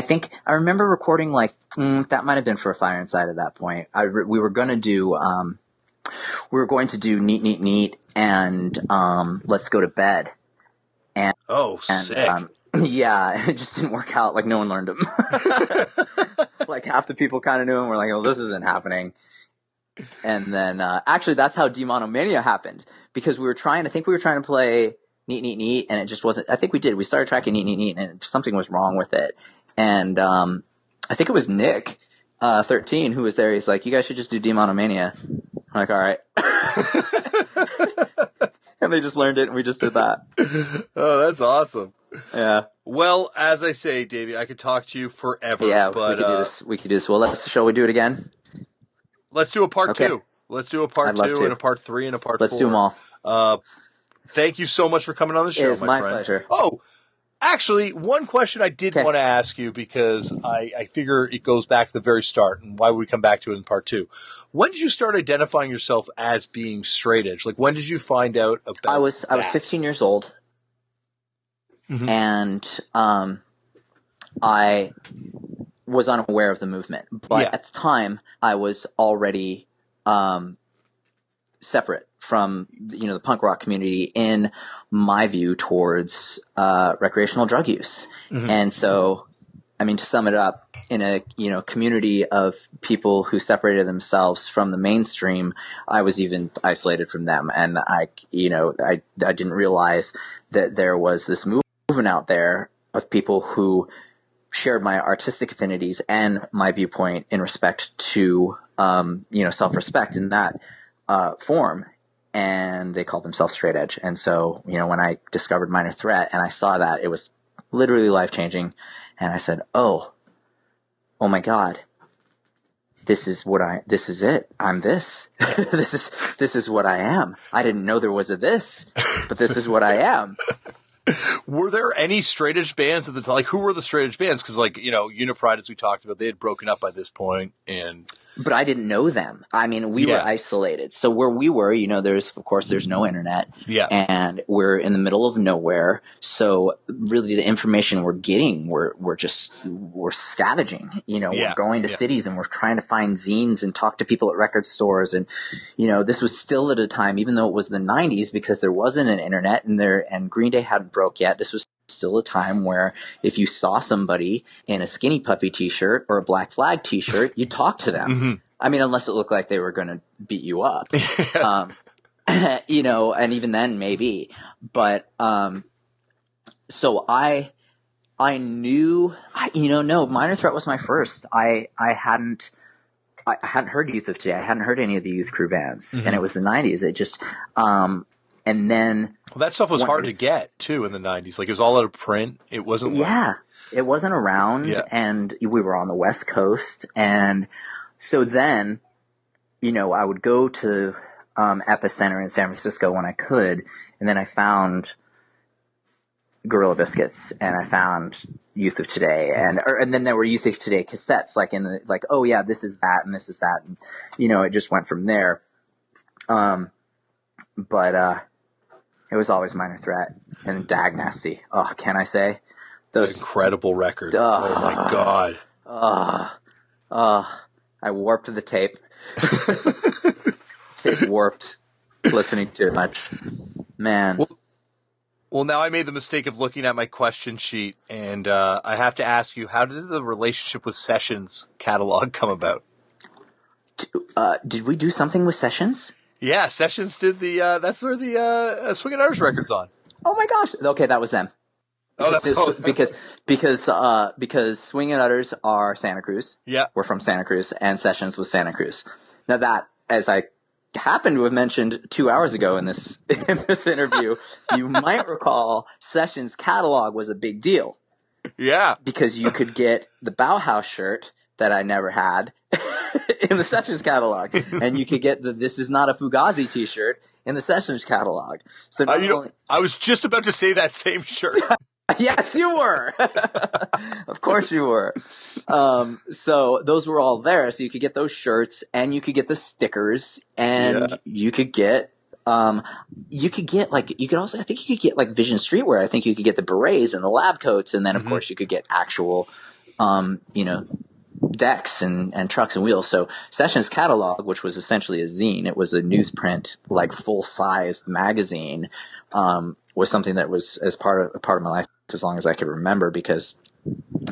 Speaker 2: I remember recording that might have been for a Fire Inside at that point. We were going to do Neat Neat Neat and Let's Go to Bed.
Speaker 1: Sick.
Speaker 2: Yeah, it just didn't work out. Like, no one learned them. Like, half the people kind of knew him. We're like, "Oh, this isn't happening." And then, actually, that's how Demonomania happened, because we were trying to play Neat Neat Neat, and it just wasn't. I think we did. We started tracking Neat Neat Neat, and something was wrong with it. And I think it was Nick, 13, who was there. He's like, "You guys should just do Demonomania." I'm like, "All right." And they just learned it, and we just did that.
Speaker 1: Oh, that's awesome.
Speaker 2: Yeah.
Speaker 1: Well, as I say, Davey, I could talk to you forever.
Speaker 2: Yeah,
Speaker 1: but
Speaker 2: we could do this. Well, shall we do it again?
Speaker 1: Let's do a part 2. Let's do a part 2 and a part 3 and a part 4.
Speaker 2: Let's do them all.
Speaker 1: thank you so much for coming on the show,
Speaker 2: It is my
Speaker 1: friend.
Speaker 2: pleasure.
Speaker 1: Oh, actually, one question I did want to ask you, because I figure it goes back to the very start, and why would we come back to it in part 2? When did you start identifying yourself as being straight edge? Like, when did you find out about
Speaker 2: I was 15 years old, and I was unaware of the movement. But at the time, I was already separate from the punk rock community in my view towards recreational drug use. And so, I mean, to sum it up, in a community of people who separated themselves from the mainstream, I was even isolated from them, and I didn't realize that there was this movement out there of people who shared my artistic affinities and my viewpoint in respect to self-respect in that form, and they called themselves straight edge. And so, when I discovered Minor Threat and I saw that, it was literally life-changing, and I said, oh my God, this is it. I'm this. this is what I am. I didn't know there was a this, but this is what I am.
Speaker 1: Were there any straight edge bands at the time? Like, who were the straight edge bands? Because, Unipride, as we talked about, they had broken up by this point,
Speaker 2: but I didn't know them. I mean, we were isolated. So where we were, there's no internet.
Speaker 1: Yeah.
Speaker 2: And we're in the middle of nowhere. So really the information we're getting, we're scavenging, we're going to cities and we're trying to find zines and talk to people at record stores. And, this was still at a time, even though it was the 90s, because there wasn't an internet and Green Day hadn't broke yet. This was still a time where if you saw somebody in a Skinny Puppy t-shirt or a Black Flag t-shirt, you talk to them. I mean, unless it looked like they were going to beat you up, and even then maybe. But so I knew, no, Minor Threat was my first. I hadn't heard Youth of Today. I hadn't heard any of the youth crew bands, and it was the 90s. It just and then
Speaker 1: that stuff was hard to get too in the 90s. Like, it was all out of print. It wasn't.
Speaker 2: It wasn't around, and we were on the West Coast, and so then, I would go to Epicenter in San Francisco when I could, and then I found Gorilla Biscuits, and I found Youth of Today, and then there were Youth of Today cassettes, oh yeah, this is that, and this is that, and it just went from there. But it was always Minor Threat and Dag Nasty. Oh, can I say those
Speaker 1: incredible record? Oh my God.
Speaker 2: I warped the tape. Tape warped listening to it much. Man.
Speaker 1: Well, now I made the mistake of looking at my question sheet, and I have to ask you, how did the relationship with Sessions catalog come about?
Speaker 2: Did we do something with Sessions?
Speaker 1: Yeah, Sessions did that's where the Swingin' Utters record's on.
Speaker 2: Oh my gosh. Okay, that was them. Because Swingin' Utters are Santa Cruz.
Speaker 1: Yeah.
Speaker 2: We're from Santa Cruz, and Sessions was Santa Cruz. Now that, as I happened to have mentioned 2 hours ago in this interview, you might recall Sessions catalog was a big deal.
Speaker 1: Yeah.
Speaker 2: Because you could get the Bauhaus shirt that I never had in the Sessions catalog, and you could get the This Is Not a Fugazi t-shirt in the Sessions catalog. So
Speaker 1: I was just about to say that same shirt.
Speaker 2: Yes, you were. Of course you were. So those were all there. So you could get those shirts, and you could get the stickers, and you could get I think you could get like Vision Streetwear. I think you could get the berets and the lab coats, and then of course you could get actual decks and trucks and wheels. So Sessions catalog, which was essentially a zine, it was a newsprint, like full-sized magazine, was something that was a part of my life as long as I could remember, because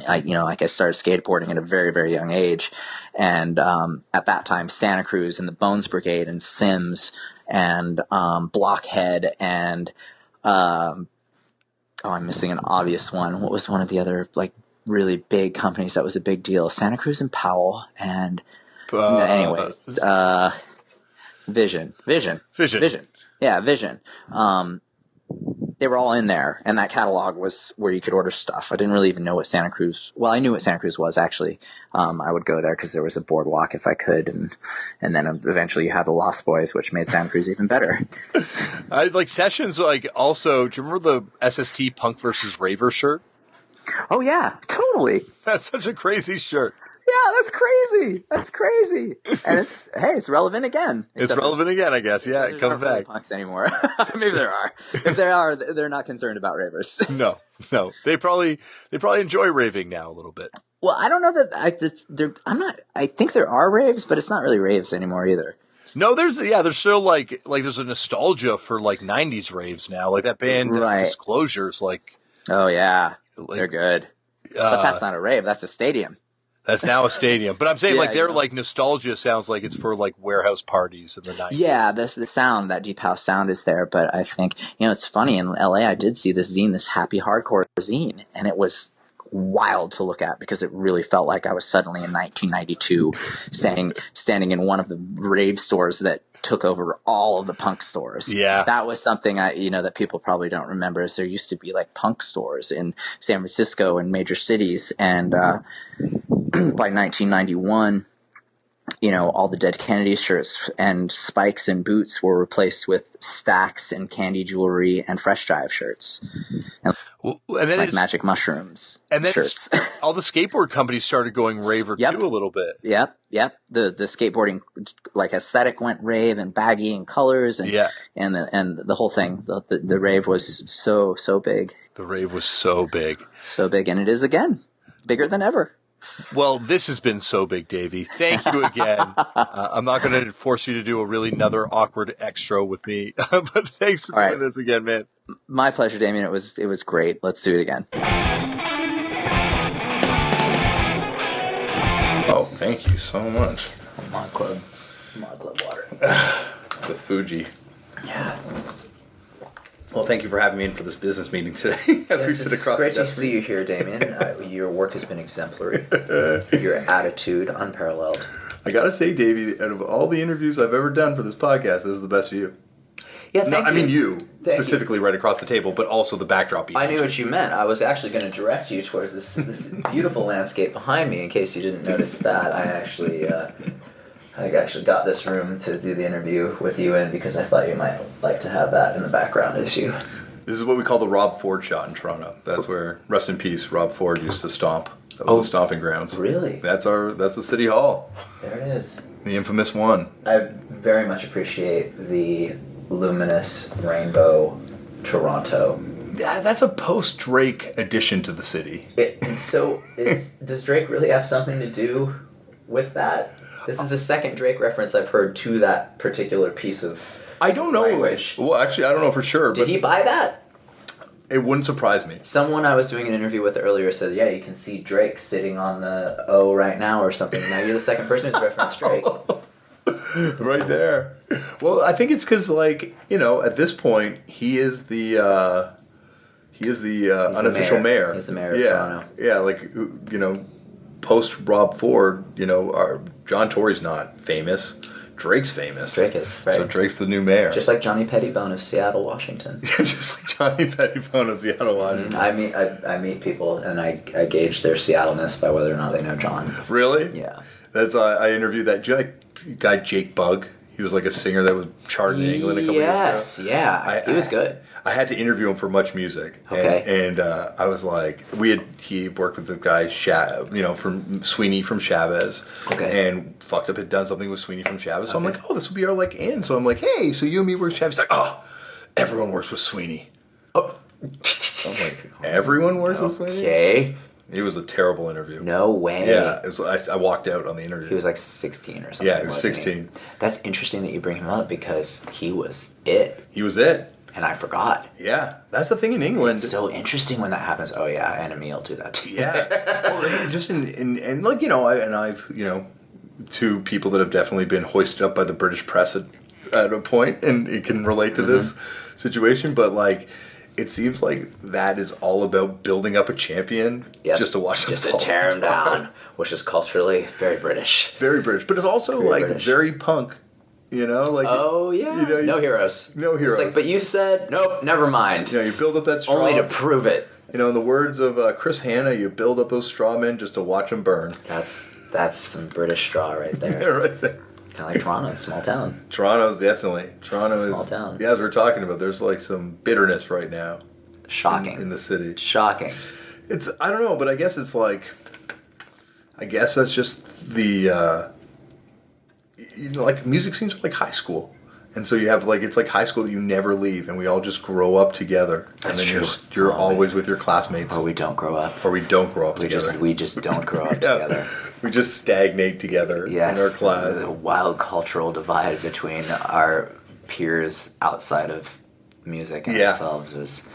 Speaker 2: I started skateboarding at a very, very young age. And at that time, Santa Cruz and the Bones Brigade and Sims and Blockhead and I'm missing an obvious one. What was one of the other really big companies that was a big deal? Santa Cruz and Powell and Vision. Yeah, Vision. they were all in there, and that catalog was where you could order stuff. I didn't really even know what Santa Cruz. Well, I knew what Santa Cruz was actually. I would go there because there was a boardwalk if I could, and then eventually you had the Lost Boys, which made Santa Cruz even better.
Speaker 1: I like Sessions. Like also, do you remember the SST Punk versus Raver shirt?
Speaker 2: Oh yeah, totally.
Speaker 1: That's such a crazy shirt.
Speaker 2: Yeah, that's crazy. That's crazy. And it's relevant again.
Speaker 1: It's relevant again, I guess. Yeah, it comes back.
Speaker 2: Punks anymore. Maybe there are. If there are, they're not concerned about ravers.
Speaker 1: No. They probably enjoy raving now a little bit.
Speaker 2: Well, I don't know that I think there are raves, but it's not really raves anymore either.
Speaker 1: No, there's still like there's a nostalgia for like 90s raves now. Like that band Disclosure's like.
Speaker 2: Oh yeah. They're good. But that's not a rave, that's a stadium.
Speaker 1: That's now a stadium. But I'm saying their like nostalgia sounds like it's for like warehouse parties in the 90s.
Speaker 2: Yeah, that's the sound, that deep house sound is there. But I think, it's funny, in LA I did see this zine, this happy hardcore zine, and it was wild to look at because it really felt like I was suddenly in 1992 standing in one of the rave stores that took over all of the punk stores.
Speaker 1: Yeah.
Speaker 2: That was something that people probably don't remember, is there used to be like punk stores in San Francisco and major cities, and by 1991, all the Dead Kennedy shirts and spikes and boots were replaced with Stacks and Candy Jewelry and Fresh Drive shirts. And then like Magic Mushrooms and then shirts.
Speaker 1: All the skateboard companies started going raver too a little bit.
Speaker 2: Yep. The skateboarding like aesthetic went rave and baggy and colors and the whole thing. The rave was so big.
Speaker 1: The rave was so big.
Speaker 2: So big, and it is again bigger than ever.
Speaker 1: Well, this has been so big, Davey. Thank you again. I'm not going to force you to do another awkward extra with me, but thanks for doing this again, man.
Speaker 2: My pleasure, Damian. It was great. Let's do it again.
Speaker 1: Oh, thank you so much.
Speaker 2: Mod Club water.
Speaker 1: The Fuji.
Speaker 2: Yeah.
Speaker 1: Well, thank you for having me in for this business meeting today. As we sit across
Speaker 2: great to see you here, Damian. Your work has been exemplary. Your attitude, unparalleled.
Speaker 1: I gotta say, Davey, out of all the interviews I've ever done for this podcast, this is the best view.
Speaker 2: Yeah, thank you.
Speaker 1: I mean you, specifically right across the table, but also the backdrop behind
Speaker 2: I knew what you meant. I was actually going to direct you towards this beautiful landscape behind me, in case you didn't notice that. I actually got this room to do the interview with you in because I thought you might like to have that in the background issue.
Speaker 1: This is what we call the Rob Ford shot in Toronto. That's where, rest in peace, Rob Ford used to stomp. That was the stomping grounds.
Speaker 2: Really?
Speaker 1: That's the city hall.
Speaker 2: There it is.
Speaker 1: The infamous one.
Speaker 2: I very much appreciate the luminous rainbow Toronto.
Speaker 1: That's a post-Drake addition to the city.
Speaker 2: Does Drake really have something to do with that? This is the second Drake reference I've heard to that particular piece of
Speaker 1: I don't know.
Speaker 2: language.
Speaker 1: Well, actually, I don't know for sure.
Speaker 2: Did he buy that?
Speaker 1: It wouldn't surprise me.
Speaker 2: Someone I was doing an interview with earlier said, yeah, you can see Drake sitting on the O right now or something. Now you're the second person who's referenced Drake.
Speaker 1: Right there. Well, I think it's because, at this point, he is the unofficial mayor.
Speaker 2: He's the mayor of Toronto.
Speaker 1: Yeah, post Rob Ford, John Tory's not famous. Drake's famous.
Speaker 2: Drake is, right.
Speaker 1: So Drake's the new mayor.
Speaker 2: Just like Johnny Pettibone of Seattle, Washington.
Speaker 1: Just like Johnny Pettibone of Seattle, Washington.
Speaker 2: I meet people and I gauge their Seattle-ness by whether or not they know John.
Speaker 1: Really?
Speaker 2: Yeah.
Speaker 1: That's I interviewed that guy Jake Bugg. He was like a singer that was charted in England a couple years ago.
Speaker 2: Yeah. He was good.
Speaker 1: I had to interview him for Much Music.
Speaker 2: Okay.
Speaker 1: And I was like, he worked with the guy, from Sweeney from Chavez.
Speaker 2: Okay.
Speaker 1: And fucked up had done something with Sweeney from Chavez. So I'm like, this would be our in. So I'm like, hey, so you and me work with Chavez. He's like, everyone works with Sweeney. Oh. I'm like, everyone works with Sweeney?
Speaker 2: Okay.
Speaker 1: It was a terrible interview.
Speaker 2: No way.
Speaker 1: Yeah, I walked out on the interview.
Speaker 2: He was like 16 or something.
Speaker 1: Yeah, he was 16.
Speaker 2: That's interesting that you bring him up because he was it.
Speaker 1: He was it.
Speaker 2: And I forgot.
Speaker 1: Yeah, that's the thing in England.
Speaker 2: It's so interesting when that happens. Oh yeah, Enemy will do that too.
Speaker 1: Yeah. Well, just I've to people that have definitely been hoisted up by the British press at a point, and it can relate to this situation, but it seems like that is all about building up a champion just to watch them
Speaker 2: just to tear him down, which is culturally very British.
Speaker 1: Very British, but it's also very punk You know, like
Speaker 2: no heroes.
Speaker 1: No heroes.
Speaker 2: It's like, but you said nope. Never mind.
Speaker 1: You build up that straw.
Speaker 2: Only to prove it.
Speaker 1: In the words of Chris Hanna, you build up those straw men just to watch them burn.
Speaker 2: That's some British straw right there.
Speaker 1: Yeah, right there.
Speaker 2: Kind of like Toronto, small town.
Speaker 1: Toronto's definitely. Toronto is
Speaker 2: small town.
Speaker 1: Yeah, as we're talking about, there's like some bitterness right now.
Speaker 2: Shocking.
Speaker 1: In the city.
Speaker 2: Shocking.
Speaker 1: It's, I don't know, but I guess it's like, I guess that's just the, like music scenes are like high school. And so you have like, it's like high school that you never leave and we all just grow up together.
Speaker 2: That's
Speaker 1: and then
Speaker 2: true.
Speaker 1: you're always with your classmates.
Speaker 2: Or we don't grow up.
Speaker 1: Together.
Speaker 2: We just don't grow up together.
Speaker 1: We just stagnate together in our class.
Speaker 2: The wild cultural divide between our peers outside of music and ourselves is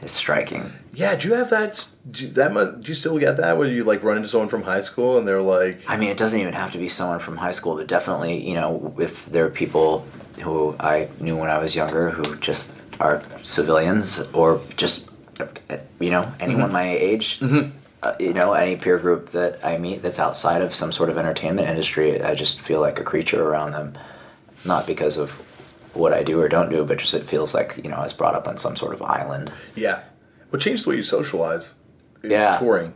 Speaker 2: striking. Yeah,
Speaker 1: do you have that? Do you still get that? Where you like run into someone from high school and they're like,
Speaker 2: I mean, it doesn't even have to be someone from high school, but definitely, if there are people who I knew when I was younger who just are civilians or just, anyone my age, any peer group that I meet that's outside of some sort of entertainment industry, I just feel like a creature around them. Not because of what I do or don't do, but just it feels like, I was brought up on some sort of island.
Speaker 1: Yeah. What changed the way you socialize?
Speaker 2: Yeah.
Speaker 1: Touring.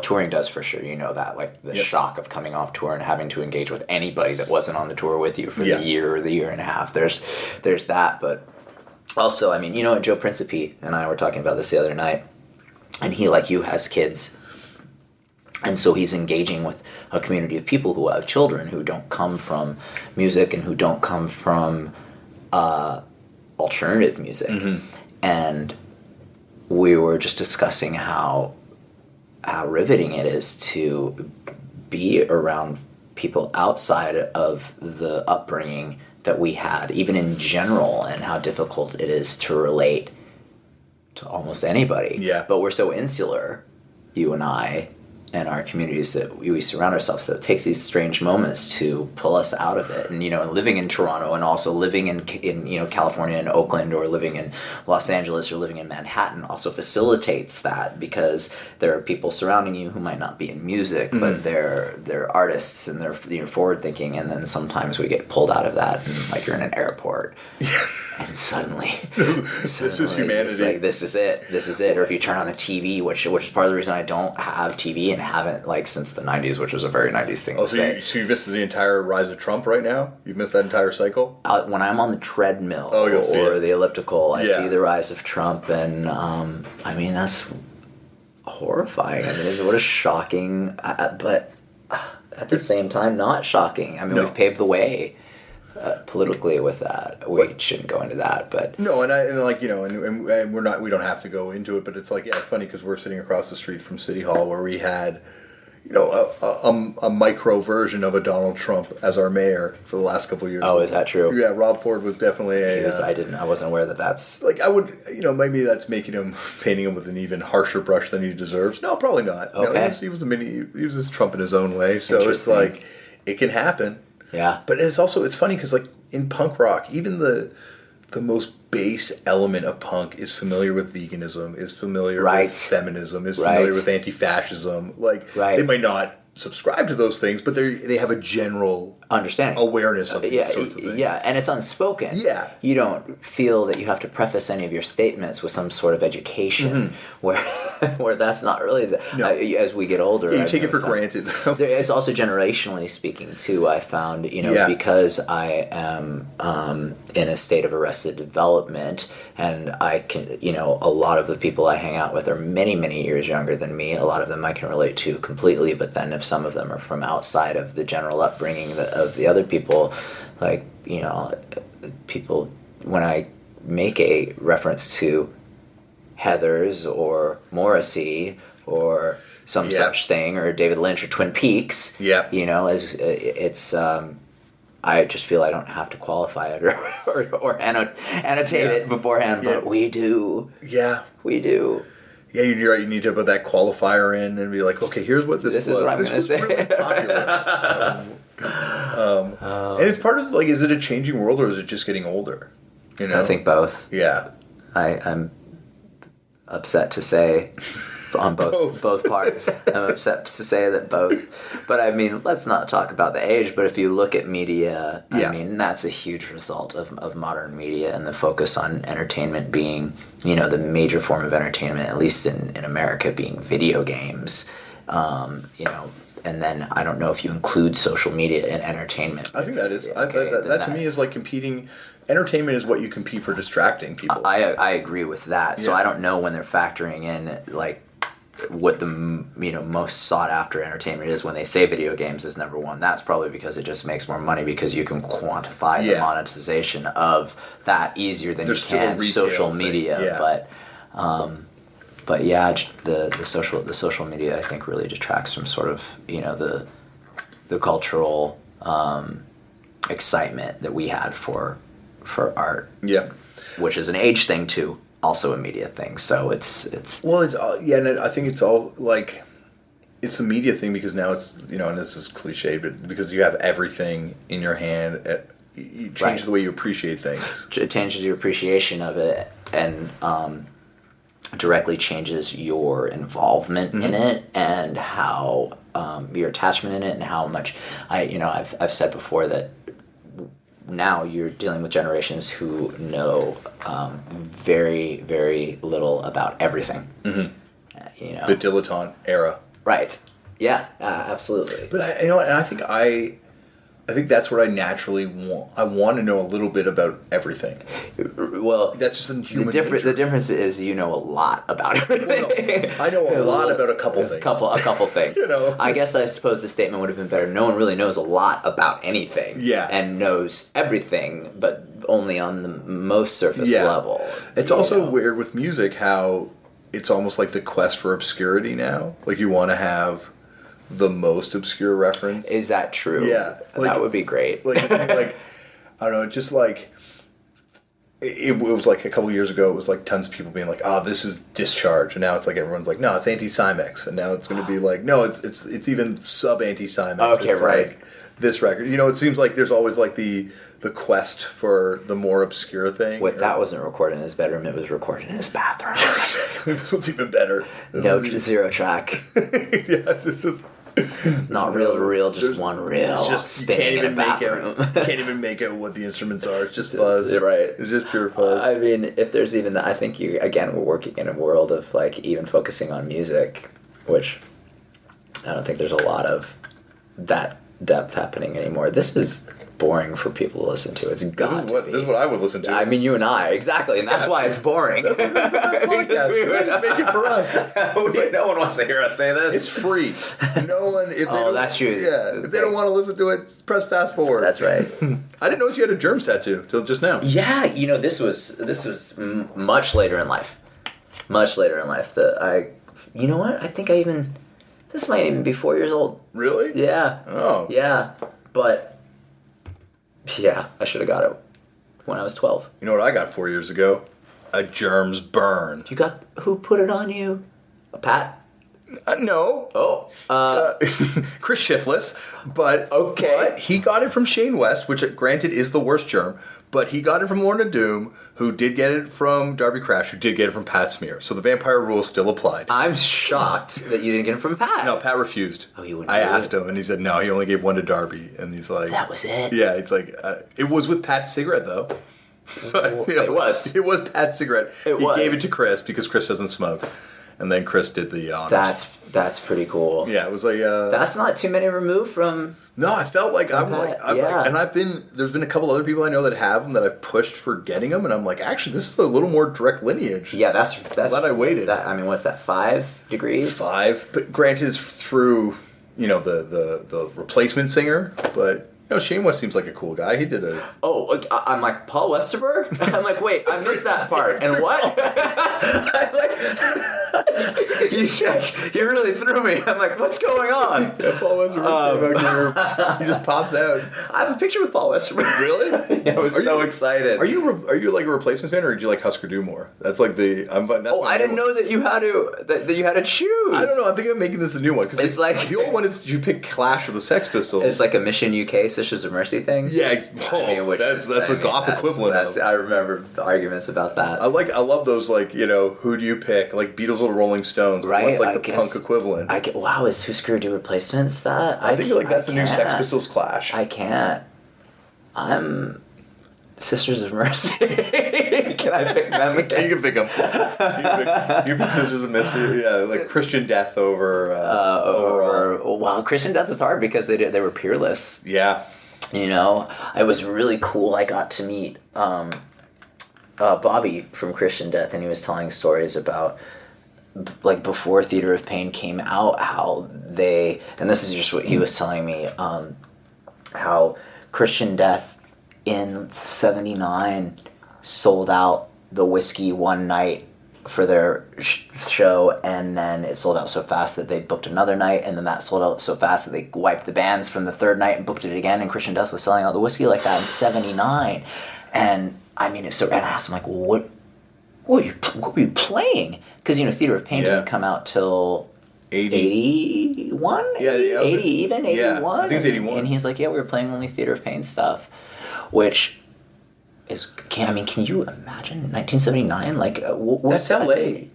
Speaker 2: Touring does for sure. You know that, like the shock of coming off tour and having to engage with anybody that wasn't on the tour with you for the year or the year and a half. There's that, but also, I mean, Joe Principe and I were talking about this the other night, and he, like you, has kids, and so he's engaging with a community of people who have children who don't come from music and who don't come from alternative music, and we were just discussing how riveting it is to be around people outside of the upbringing that we had, even in general, and how difficult it is to relate to almost anybody.
Speaker 1: Yeah.
Speaker 2: But we're so insular, you and I, and our communities that we surround ourselves, that it takes these strange moments to pull us out of it. And and living in Toronto, and also living in California and Oakland, or living in Los Angeles, or living in Manhattan also facilitates that, because there are people surrounding you who might not be in music, but they're artists and they're forward thinking. And then sometimes we get pulled out of that, and like you're in an airport. And suddenly,
Speaker 1: this is humanity.
Speaker 2: It's like, this is it. Or if you turn on a TV, which is part of the reason I don't have TV and haven't since the 90s, which was a very 90s thing to say.
Speaker 1: So you missed the entire rise of Trump right now? You've missed that entire cycle?
Speaker 2: When I'm on the treadmill
Speaker 1: or
Speaker 2: the elliptical, I see the rise of Trump, and I mean, that's horrifying. I mean, what a shocking, but at the same time, not shocking. I mean, we've paved the way. Politically with that, we shouldn't go into that, but
Speaker 1: no, and we don't have to go into it, but it's like, funny, because we're sitting across the street from City Hall, where we had, a micro version of a Donald Trump as our mayor for the last couple of years.
Speaker 2: Oh, is that true?
Speaker 1: Yeah, Rob Ford was definitely
Speaker 2: I wasn't aware that's
Speaker 1: like, I would, maybe that's painting him with an even harsher brush than he deserves. No, probably not.
Speaker 2: Okay.
Speaker 1: He was this Trump in his own way, so it's like, it can happen.
Speaker 2: Yeah.
Speaker 1: But it's funny because, like, in punk rock, even the most base element of punk is familiar with veganism, is familiar with feminism, is familiar with anti-fascism. Like, they might not subscribe to those things, but they have a general
Speaker 2: understanding,
Speaker 1: awareness of these sorts of things.
Speaker 2: Yeah, and it's unspoken.
Speaker 1: Yeah.
Speaker 2: You don't feel that you have to preface any of your statements with some sort of education, where that's not really as we get older.
Speaker 1: Yeah, you take it for granted, though.
Speaker 2: It's also generationally speaking, too, I found, because I am in a state of arrested development, and I can, a lot of the people I hang out with are many, many years younger than me. A lot of them I can relate to completely, but then if some of them are from outside of the general upbringing of the other people, like, people, when I make a reference to Heathers or Morrissey or some such thing, or David Lynch or Twin Peaks, as it's I just feel I don't have to qualify it or annotate it beforehand, but we do.
Speaker 1: Yeah.
Speaker 2: We do.
Speaker 1: Yeah, you're right. You need to put that qualifier in and be like, okay, here's what this was.
Speaker 2: This is what I'm going to say.
Speaker 1: Really popular. And it's part of, like, is it a changing world, or is it just getting older?
Speaker 2: I think both.
Speaker 1: Yeah.
Speaker 2: I'm upset to say on both parts. I'm upset to say that both. But I mean, let's not talk about the age, but if you look at media, I mean, that's a huge result of modern media and the focus on entertainment being, the major form of entertainment, at least in America, being video games. And then I don't know if you include social media in entertainment.
Speaker 1: I think that is. That to me is like competing. Entertainment is what you compete for distracting people.
Speaker 2: I agree with that. So I don't know when they're factoring in like what the most sought after entertainment is when they say video games is number one. That's probably because it just makes more money because you can quantify the monetization of that easier than you can social media. Yeah. But yeah, the social media I think really detracts from sort of the cultural excitement that we had for art. Yeah, which is an age thing too, also a media thing. So it's
Speaker 1: and I think it's all like it's a media thing because now it's and this is cliche, but because you have everything in your hand, it changes the way you appreciate things.
Speaker 2: It changes your appreciation of it and directly changes your involvement in it and how your attachment in it and how much I've said before that now you're dealing with generations who know very, very little about everything. The
Speaker 1: dilettante era.
Speaker 2: Right. Yeah, absolutely.
Speaker 1: But I think that's what I naturally want. I want to know a little bit about everything.
Speaker 2: Well,
Speaker 1: that's just in human nature.
Speaker 2: The difference is a lot about everything.
Speaker 1: I know a lot about a couple things.
Speaker 2: A couple things. I guess I suppose the statement would have been better. No one really knows a lot about anything. Yeah. And knows everything, but only on the most surface level.
Speaker 1: It's also weird with music how it's almost like the quest for obscurity now. Like you want to have the most obscure reference.
Speaker 2: Is that true?
Speaker 1: Yeah.
Speaker 2: That would be great.
Speaker 1: Like I don't know, just like it was like a couple years ago it was like tons of people being like, this is Discharge, and now it's like everyone's like, no, it's Anti-Cymex, and now it's going to be like, no, it's even sub Anti-Cymex.
Speaker 2: Okay,
Speaker 1: it's
Speaker 2: right.
Speaker 1: Like this record. It seems like there's always like the quest for the more obscure thing.
Speaker 2: Wait, that wasn't recorded in his bedroom, it was recorded in his bathroom.
Speaker 1: This one's even better.
Speaker 2: No, zero track.
Speaker 1: It's just
Speaker 2: not real, just one reel.
Speaker 1: It's just
Speaker 2: spinning in a bathroom.
Speaker 1: Can't even make out what the instruments are. It's just fuzz.
Speaker 2: Right.
Speaker 1: It's just pure fuzz.
Speaker 2: I mean, if there's even that, I think we're working in a world of like even focusing on music, which I don't think there's a lot of that depth happening anymore. This is boring for people to listen to. It's got to be.
Speaker 1: This is what I would listen to.
Speaker 2: I mean, you and I, exactly, and that's why it's boring.
Speaker 1: That's what this podcast. I just make it for us.
Speaker 2: No one wants to hear us say this.
Speaker 1: It's free. No one.
Speaker 2: That's true.
Speaker 1: Yeah, if they don't want to listen to it, press fast forward.
Speaker 2: That's right.
Speaker 1: I didn't notice you had a Germs tattoo till just now.
Speaker 2: Yeah, this was much later in life. Much later in life that you know what? I think this might even be 4 years old.
Speaker 1: Really?
Speaker 2: Yeah.
Speaker 1: Oh.
Speaker 2: Yeah, but. Yeah, I should have got it when I was 12.
Speaker 1: You know what I got 4 years ago? A Germs burn.
Speaker 2: Who put it on you? A Pat?
Speaker 1: No.
Speaker 2: Oh.
Speaker 1: Chris Shifless. But,
Speaker 2: okay.
Speaker 1: But he got it from Shane West, which granted is the worst germ. But he got it from Lorna Doom, who did get it from Darby Crash, who did get it from Pat Smear. So the vampire rule still applied.
Speaker 2: I'm shocked that you didn't get it from Pat.
Speaker 1: No, Pat refused.
Speaker 2: Oh, you wouldn't.
Speaker 1: I asked him, and he said no. He only gave one to Darby, and he's like,
Speaker 2: that was it.
Speaker 1: Yeah, it's like it was with Pat's cigarette though. So,
Speaker 2: it was.
Speaker 1: It was Pat's cigarette. He gave it to Chris because Chris doesn't smoke, and then Chris did the honors.
Speaker 2: That's pretty cool.
Speaker 1: Yeah, it was like
Speaker 2: that's not too many removed from.
Speaker 1: No, I felt like there's been a couple other people I know that have them that I've pushed for getting them, and I'm like, actually, this is a little more direct lineage.
Speaker 2: Yeah, that's.
Speaker 1: I'm glad I waited.
Speaker 2: What's that? 5 degrees.
Speaker 1: 5, but granted, it's through the replacement singer, but. Shane West seems like a cool guy. He did a...
Speaker 2: Oh, I'm like, Paul Westerberg? I'm like, wait, I missed that part. And what? I'm like... You really threw me. I'm like, what's going on?
Speaker 1: Yeah, Paul Westerberg. He just pops out.
Speaker 2: I have a picture with Paul Westerberg.
Speaker 1: Really?
Speaker 2: Yeah, I was so excited.
Speaker 1: Are you like a replacement fan, or did you like Husker Du more? That's like the...
Speaker 2: I didn't know that you had to choose.
Speaker 1: I don't know. I'm thinking of making this a new one. Because
Speaker 2: it's like...
Speaker 1: The old one is you pick Clash or the Sex Pistols.
Speaker 2: It's like a Mission UK Sisters of Mercy thing.
Speaker 1: Yeah, that's the goth equivalent.
Speaker 2: I remember the arguments about that.
Speaker 1: I love those, like, who do you pick? Like Beatles with the Rolling Stones.
Speaker 2: Right?
Speaker 1: What's like the punk equivalent?
Speaker 2: Wow, is Husker Du Replacements that?
Speaker 1: I think like that's the new Sex Pistols Clash.
Speaker 2: I can't. I'm Sisters of Mercy. Can I pick them?
Speaker 1: You can pick them. You pick Sisters of Mercy. Yeah, like Christian Death over overall.
Speaker 2: Well, Christian Death is hard because they were peerless.
Speaker 1: Yeah.
Speaker 2: You know, it was really cool. I got to meet Bobby from Christian Death, and he was telling stories about like before Theater of Pain came out, how they, and this is just what he was telling me, how Christian Death in 79 sold out the Whiskey one night for their show, and then it sold out so fast that they booked another night, and then that sold out so fast that they wiped the bands from the third night and booked it again, and Christian Death was selling out the Whiskey like that in 79. And I mean, and I asked him, like, what were you playing? Because, you know, Theater of Pain didn't come out till 81?
Speaker 1: Yeah,
Speaker 2: 80 even? 81?
Speaker 1: Yeah, I think it's 81.
Speaker 2: And he's like, yeah, we were playing only Theater of Pain stuff, which is, can you imagine 1979? Like,
Speaker 1: that's LA.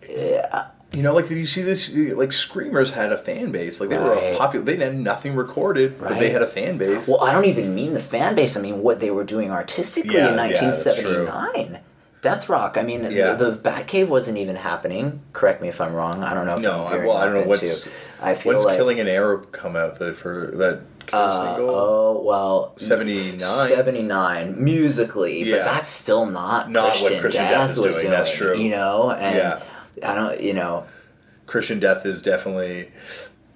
Speaker 1: You know, like, did you see this? Like, Screamers had a fan base. Like, they were a popular. They had nothing recorded, but they had a fan base.
Speaker 2: Well, I don't even mean the fan base. I mean what they were doing artistically in 1979. Death rock. I mean, the Batcave wasn't even happening. Correct me if I'm wrong. I don't know. If
Speaker 1: I don't know what's.
Speaker 2: I feel
Speaker 1: when's
Speaker 2: like
Speaker 1: Killing an Arab come out for that? Single?
Speaker 2: Oh, well,
Speaker 1: 79?
Speaker 2: 79 musically, but that's still not
Speaker 1: what Christian Death is doing. That's true.
Speaker 2: You know, and I don't, you know,
Speaker 1: Christian Death is definitely,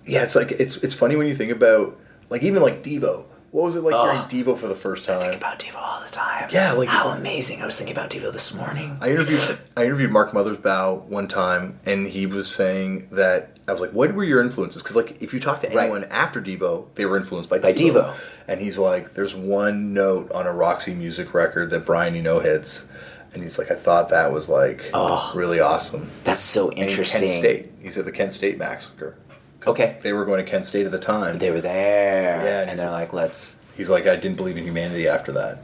Speaker 1: it's like it's funny when you think about, like, even like Devo. What was it like hearing Devo for the first time?
Speaker 2: I think about Devo all the time.
Speaker 1: Yeah, like
Speaker 2: how amazing! I was thinking about Devo this morning.
Speaker 1: I interviewed Mark Mothersbaugh one time, and he was saying that, I was like, what were your influences? Because, like, if you talk to anyone after Devo, they were influenced by Devo. And he's like, there's one note on a Roxy Music record that Brian Eno hits, and he's like, I thought that was like really awesome.
Speaker 2: That's so interesting.
Speaker 1: And Kent State. He said the Kent State Massacre. Okay. They were going to Kent State at the time.
Speaker 2: They were there. Yeah. And they're like, let's...
Speaker 1: He's like, I didn't believe in humanity after that.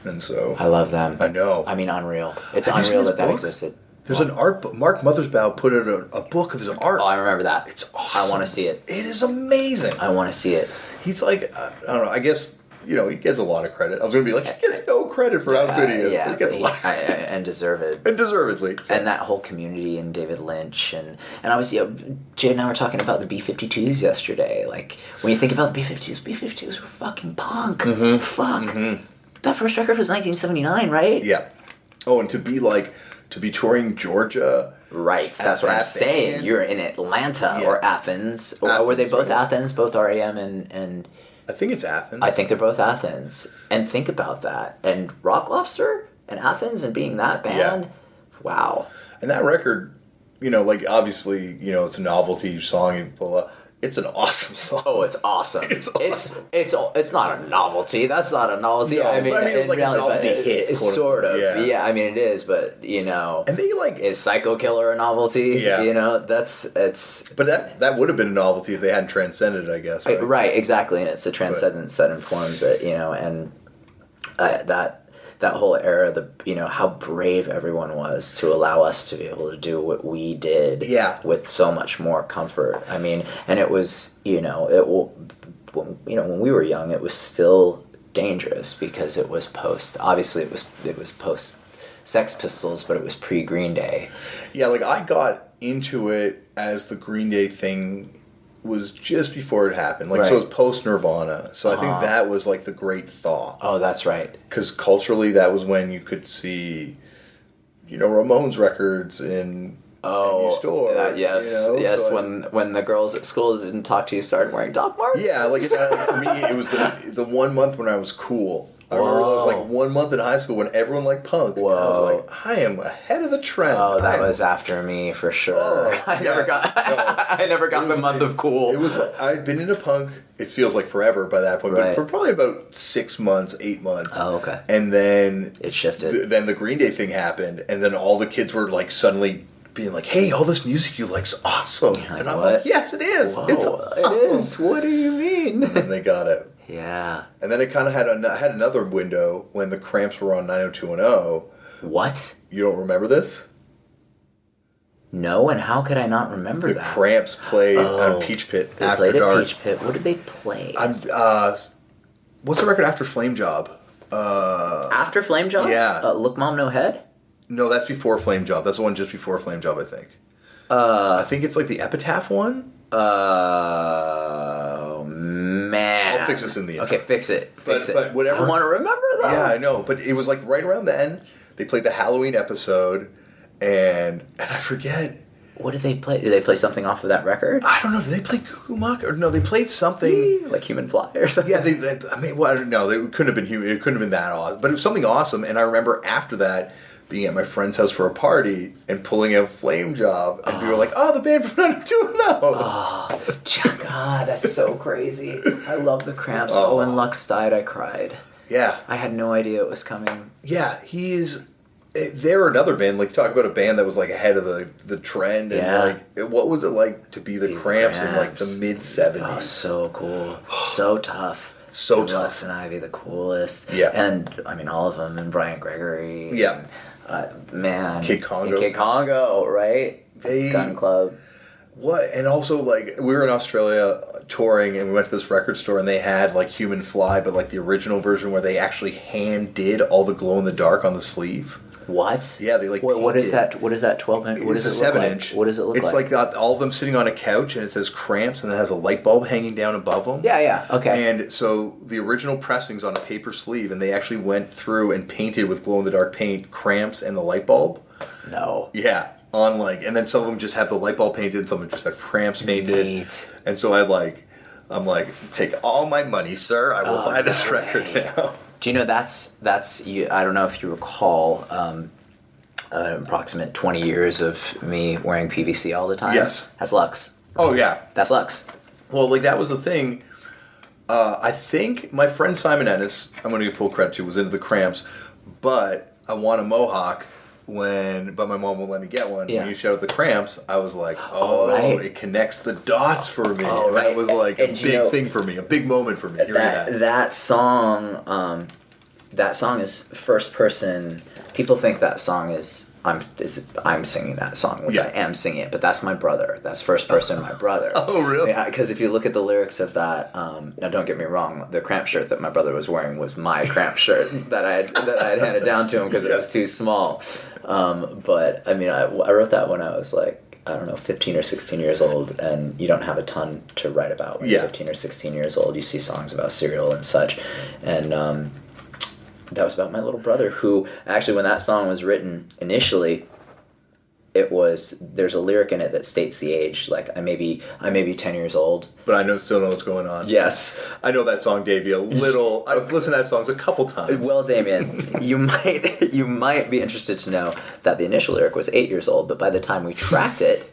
Speaker 1: And so...
Speaker 2: I love them.
Speaker 1: I know.
Speaker 2: I mean, unreal. It's unreal that existed.
Speaker 1: There's an art book. Mark Mothersbaugh put out a book of his art.
Speaker 2: Oh, I remember that.
Speaker 1: It's awesome.
Speaker 2: I want to see it.
Speaker 1: It is amazing.
Speaker 2: I want to see it.
Speaker 1: He's like, I don't know, I guess... You know, he gets a lot of credit. I was going to be like, he gets no credit for how good he is.
Speaker 2: Yeah,
Speaker 1: but he gets a lot of credit.
Speaker 2: And deserved.
Speaker 1: And deservedly. So.
Speaker 2: And that whole community and David Lynch. And obviously, Jay and I were talking about the B-52s yesterday. Like, when you think about the B-52s were fucking punk. Mm-hmm. Fuck. Mm-hmm. That first record was 1979, right?
Speaker 1: Yeah. Oh, and to be touring Georgia.
Speaker 2: Right, that's what I'm saying. You're in Atlanta or Athens. Or were they both Athens, both REM and...
Speaker 1: I think it's Athens.
Speaker 2: I think they're both Athens. And think about that. And Rock Lobster and Athens and being that band, wow.
Speaker 1: And that record, you know, like, obviously, you know, it's a novelty song. It's an awesome song.
Speaker 2: Oh, it's awesome.
Speaker 1: It's awesome.
Speaker 2: It's not a novelty. That's not a novelty.
Speaker 1: No,
Speaker 2: I mean
Speaker 1: it's like
Speaker 2: reality,
Speaker 1: a novelty hit.
Speaker 2: It's sort of. Yeah, I mean, it is, but, you know.
Speaker 1: And they, like...
Speaker 2: Is Psycho Killer a novelty?
Speaker 1: Yeah.
Speaker 2: You know, it's...
Speaker 1: But that would have been a novelty if they hadn't transcended, I guess. Right,
Speaker 2: right, exactly. And it's the transcendence that informs it, you know, and that whole era, you know, how brave everyone was to allow us to be able to do what we did with so much more comfort. I mean, and it was, you know, when we were young, it was still dangerous because it was obviously it was post Sex Pistols, but it was pre-Green Day.
Speaker 1: Yeah, like, I got into it as the Green Day thing was just before it happened. Like, so it was post-Nirvana. So I think that was, like, the great thaw.
Speaker 2: Oh, that's right.
Speaker 1: Because culturally, that was when you could see, you know, Ramones records in your store.
Speaker 2: Yes, you know? Yes. So when the girls at school that didn't talk to you started wearing Doc Martens.
Speaker 1: Yeah, like, for me, it was the 1 month when I was cool. I remember it was like 1 month in high school when everyone liked punk. Whoa. And I was like, I am ahead of the trend.
Speaker 2: Oh, that was after me for sure. I never got the month of cool.
Speaker 1: It was. I'd been into punk. It feels like forever by that point, but for probably about 6 months, 8 months.
Speaker 2: Oh, okay.
Speaker 1: And then
Speaker 2: it shifted.
Speaker 1: Then the Green Day thing happened, and then all the kids were like suddenly being like, "Hey, all this music you like's awesome," and I'm like, "Yes, it is.
Speaker 2: Whoa,
Speaker 1: it's awesome.
Speaker 2: It is. What do you mean?"
Speaker 1: And then they got it.
Speaker 2: Yeah.
Speaker 1: And then it kind of had another window when the Cramps were on 90210.
Speaker 2: What?
Speaker 1: You don't remember this?
Speaker 2: No, and how could I not remember
Speaker 1: The
Speaker 2: that?
Speaker 1: Cramps played on Peach Pit
Speaker 2: They
Speaker 1: after
Speaker 2: played
Speaker 1: dark.
Speaker 2: at Peach Pit. What did they play?
Speaker 1: What's the record after Flame Job?
Speaker 2: After Flame Job?
Speaker 1: Yeah.
Speaker 2: Look Mom No Head?
Speaker 1: No, that's before Flame Job. That's the one just before Flame Job, I think. I think it's like the Epitaph one.
Speaker 2: Oh, man.
Speaker 1: I'll fix this in the intro.
Speaker 2: Okay, fix it. Fix it.
Speaker 1: But whatever.
Speaker 2: I want to remember that.
Speaker 1: Yeah, I know. But it was like right around then. They played the Halloween episode, and I forget.
Speaker 2: What did they play? Did they play something off of that record?
Speaker 1: I don't know. Did they play Cuckoo Maka? Or no, they played something
Speaker 2: like Human Fly or something.
Speaker 1: Yeah, I mean, well, I don't know. It couldn't have been human. It couldn't have been that awesome. But it was something awesome. And I remember after that being at my friend's house for a party and pulling a Flame Job, and people were like, "Oh, the band from 90210."
Speaker 2: Oh, God, that's so crazy. I love the Cramps. Oh, when Lux died, I cried.
Speaker 1: Yeah,
Speaker 2: I had no idea it was coming.
Speaker 1: Yeah, they're another band. Like, talk about a band that was like ahead of the trend, and like, what was it like to be the Cramps in like the mid '70s?
Speaker 2: Oh, so cool, so tough.
Speaker 1: So
Speaker 2: and
Speaker 1: tough.
Speaker 2: Lux and Ivy, the coolest.
Speaker 1: Yeah,
Speaker 2: and I mean all of them, and Brian Gregory.
Speaker 1: Yeah,
Speaker 2: man,
Speaker 1: Kid
Speaker 2: Congo, right? Gun Club.
Speaker 1: What? And also, like, we were in Australia touring, and we went to this record store, and they had like Human Fly, but like the original version where they actually hand did all the glow in the dark on the sleeve.
Speaker 2: What?
Speaker 1: Yeah, they like.
Speaker 2: What is that? What is that? 12-inch? What
Speaker 1: It's
Speaker 2: does
Speaker 1: a
Speaker 2: it look
Speaker 1: 7-inch.
Speaker 2: like? What does it look like?
Speaker 1: It's like got all of them sitting on a couch, and it says Cramps, and it has a light bulb hanging down above them.
Speaker 2: Yeah, okay.
Speaker 1: And so the original pressing's on a paper sleeve, and they actually went through and painted with glow in the dark paint Cramps and the light bulb.
Speaker 2: No.
Speaker 1: Yeah, on like, and then some of them just have the light bulb painted, and some of them just have Cramps painted.
Speaker 2: Neat.
Speaker 1: And so I'm like, take all my money, sir. I will buy this record now.
Speaker 2: Do you know that's you? I don't know if you recall. Approximate 20 years of me wearing PVC all the time.
Speaker 1: Yes.
Speaker 2: That's Lux.
Speaker 1: Oh, yeah.
Speaker 2: That's Lux.
Speaker 1: Well, like, that was the thing. I think my friend Simon Ennis, I'm going to give full credit to, was into the Cramps, but I want a mohawk but my mom won't let me get one.
Speaker 2: Yeah.
Speaker 1: When you showed the Cramps, I was like,
Speaker 2: right.
Speaker 1: It connects the dots for me.
Speaker 2: Oh,
Speaker 1: and
Speaker 2: right.
Speaker 1: that was like a big thing for me, a big moment for me.
Speaker 2: That song is first person. People think that song is I'm singing that song, which I am singing it, but that's my brother. That's first person, my brother.
Speaker 1: Oh, really?
Speaker 2: Yeah, because if you look at the lyrics of that, now don't get me wrong, the Cramp shirt that my brother was wearing was my Cramp shirt that I had handed down to him because it was too small. But I mean, I wrote that when I was like, I don't know, 15 or 16 years old, and you don't have a ton to write about when you're 15 or 16 years old. You see songs about cereal and such, and that was about my little brother, who actually, when that song was written initially, there's a lyric in it that states the age. Like, I may be 10 years old,
Speaker 1: but I still know what's going on.
Speaker 2: Yes,
Speaker 1: I know that song, Davey, a little. I've listened to that song a couple times.
Speaker 2: Well, Damian, you might be interested to know that the initial lyric was 8 years old, but by the time we tracked it,